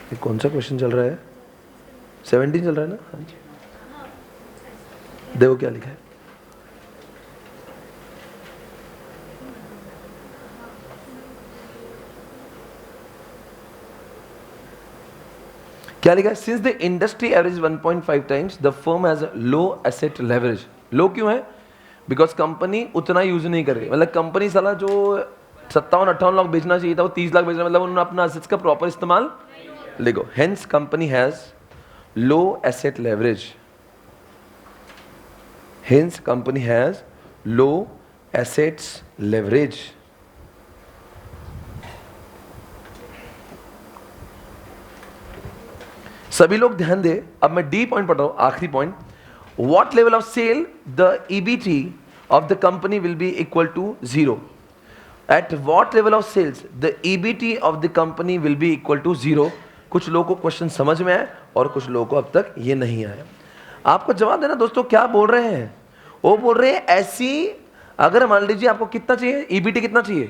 ये कौन सा क्वेश्चन चल रहा है, 17 चल रहा है ना. हाँ जी, देखो क्या लिखा है, क्या लिखा है, since the industry average 1.5 times the firm has low asset leverage. Low क्यों है, बिकॉज कंपनी उतना यूज नहीं कर रही, मतलब कंपनी साला जो 57-58 लाख बेचना चाहिए था वो 30 लाख बेचना, मतलब उन्होंने अपना एसेट्स का प्रॉपर इस्तेमाल, लिखो hence company has low asset leverage, hence company has low assets leverage. सभी लोग ध्यान दे, अब मैं डी पॉइंट पढ़ रहा हूं, आखिरी point. What level of sale the EBT of the company will be equal to 0? At what level of sales the EBT of the company will be equal to 0? कुछ लोगों को क्वेश्चन समझ में आया और कुछ लोगों को अब तक ये नहीं आया. आपको जवाब देना दोस्तों, क्या बोल रहे हैं, वो बोल रहे हैं ऐसी, अगर मान लीजिए आपको कितना चाहिए, EBT कितना चाहिए,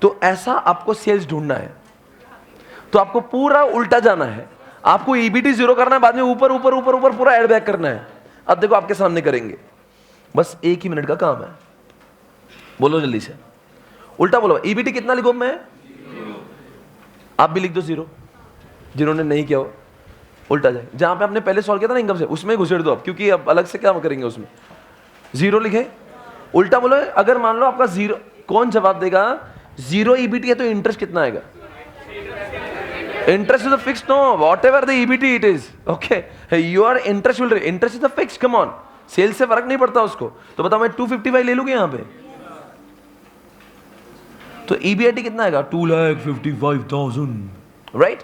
तो ऐसा आपको सेल्स ढूंढना है, तो आपको पूरा उल्टा जाना है, आपको EBT 0 करना है, बाद में ऊपर ऊपर ऊपर ऊपर पूरा ऐड बैक करना है. अब देखो आपके सामने करेंगे, बस 1 ही मिनट का काम है, बोलो जल्दी से, उल्टा बोलो. EBT कितना लिखो, मैं आप भी लिख दो 0, जिन्होंने नहीं किया हो उल्टा जाए, जहां पे आपने पहले सॉल्व किया था ना इनकम से, उसमें घुसेड़ दो अब, क्योंकि अब अलग से क्या करेंगे उसमें, 0 लिखे, उल्टा बोलो. अगर मान लो आपका 0, कौन जवाब देगा, 0 EBT है तो इंटरेस्ट कितना आएगा, interest is a fixed, no, whatever the EBT it is, okay, your interest will, interest is the fix, come on, sale से फर्क नहीं पड़ता उसको। तो बताओ मैं 255 ले लूंगा यहां पे, तो EBIT कितना आएगा? 2,55,000, राइट?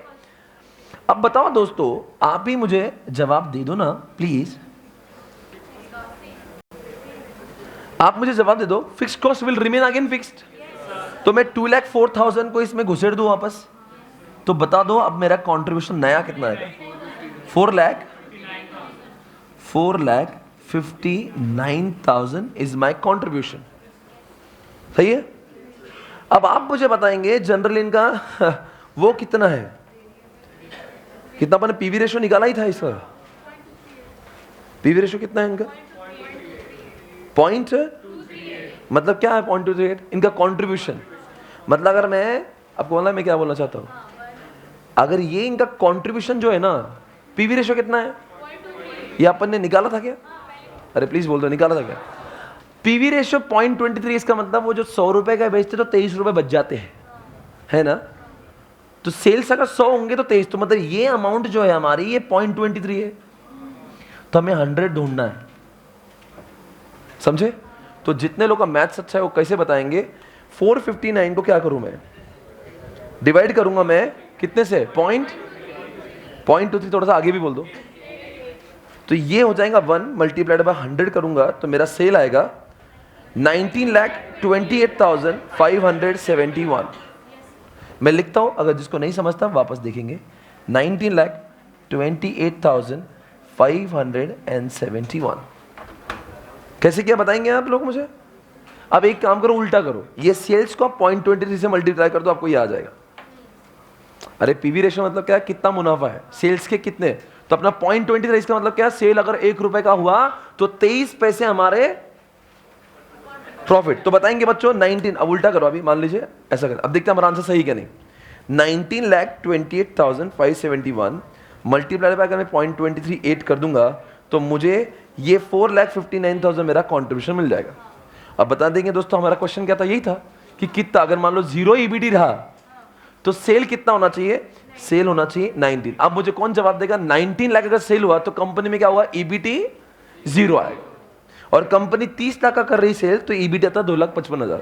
अब बताओ दोस्तों, आप ही मुझे जवाब दे दो ना प्लीज, आप मुझे जवाब दे दो। Fix cost will remain again fixed, तो मैं 2,04,000 को इसमें घुसेड़ दूं वापस, तो बता दो अब मेरा कंट्रीब्यूशन नया कितना आएगा? 4,59,000 इज माय कंट्रीब्यूशन, सही है? अब आप मुझे बताएंगे जनरल इनका वो कितना है, कितना अपन पीवी रेशो निकाला ही था इसका, पीवी रेशो कितना है इनका? 0.28, मतलब क्या है 0.28? इनका कंट्रीब्यूशन, मतलब अगर मैं आपको बोला, मैं क्या बोलना चाहता हूं, अगर ये इनका कंट्रीब्यूशन जो है ना, पीवी रेशो कितना है? ये अपन ने निकाला था क्या? अरे प्लीज बोल दो, निकाला था क्या? पीवी रेशो 0.23, इसका मतलब वो जो 100 रुपए का बेचते तो 23 रुपए बच जाते हैं, है ना? तो सेल्स अगर 100 होंगे तो 23, तो मतलब ये अमाउंट जो है हमारी ये 0.23 है, तो हमें 100 ढूंढना है, समझे? तो जितने लोग का मैथ्स अच्छा है वो कैसे बताएंगे? 459 को क्या करूं मैं? डिवाइड करूंगा मैं कितने से? 0.23, थोड़ा सा आगे भी बोल दो, तो ये हो जाएगा 1 मल्टीप्लाइड बाय 100 करूंगा तो मेरा सेल आएगा 19,28,571। मैं लिखता हूं, अगर जिसको नहीं समझता वापस देखेंगे, 19,28,571। कैसे किया बताएंगे आप लोग मुझे? अब एक काम करो, उल्टा करो, ये सेल्स को आप 0.23 से मल्टीप्लाई कर दो, आपको ये आ जाएगा। अरे पीवी रेशो मतलब क्या? कितना मुनाफा है सेल्स के कितने, तो अपना 0.23, इसका मतलब क्या? सेल अगर 1 रुपए का हुआ तो 23 पैसे हमारे प्रॉफिट। तो बताएंगे बच्चों 19, अब उल्टा करो, अभी मान लीजिए ऐसा करें, अब देखते हैं हमारा आंसर सही क्या नहीं। 19,28,571 मल्टीप्लाई बाय अगर मैं 0.23 कर दूंगा तो मुझे ये 4,59,000 मेरा कॉन्ट्रीब्यूशन मिल जाएगा। अब बता देंगे दोस्तों, हमारा क्वेश्चन क्या था? यही था कि कितना, अगर मान लो 0 EBIT रहा तो सेल कितना होना चाहिए? सेल होना चाहिए 19। अब मुझे कौन जवाब देगा? 19 लाख अगर सेल हुआ तो कंपनी में क्या हुआ? EBIT 0 आएगा, और कंपनी 30 लाख का कर रही सेल तो EBIT आता 2,55,000।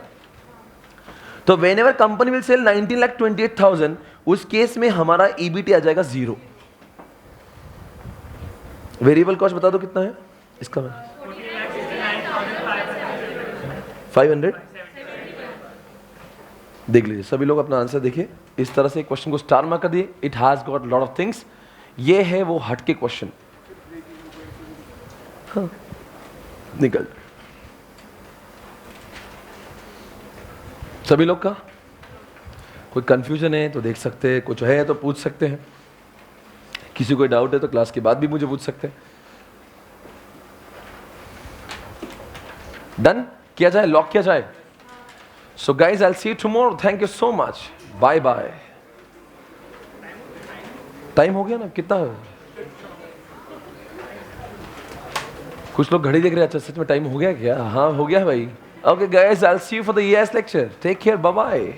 तो whenever company will sell 19,28,000, उस केस में हमारा EBIT आ जाएगा 0। वेरिएबल कॉस्ट बता दो कितना है इसका? 500। देख लीजिए सभी लोग अपना आंसर देखिए, इस तरह से क्वेश्चन को स्टार मार्क कर दिए। It has got lot of things, ये है वो हटके क्वेश्चन। हाँ, निकल सभी लोग का। कोई कंफ्यूजन है तो देख सकते हैं, कुछ है तो पूछ सकते हैं, किसी को डाउट है तो क्लास के बाद भी मुझे पूछ सकते हैं। डन किया जाए, लॉक किया जाए। So guys I will see you tomorrow, thank you so much, bye bye. Time हो गया ना, कितना है? कुछ लोग घड़ी देख रहे हैं, अच्छा सच में टाइम हो गया क्या? हाँ हो गया है भाई। Okay guys I will see you for the ES lecture, take care, bye bye.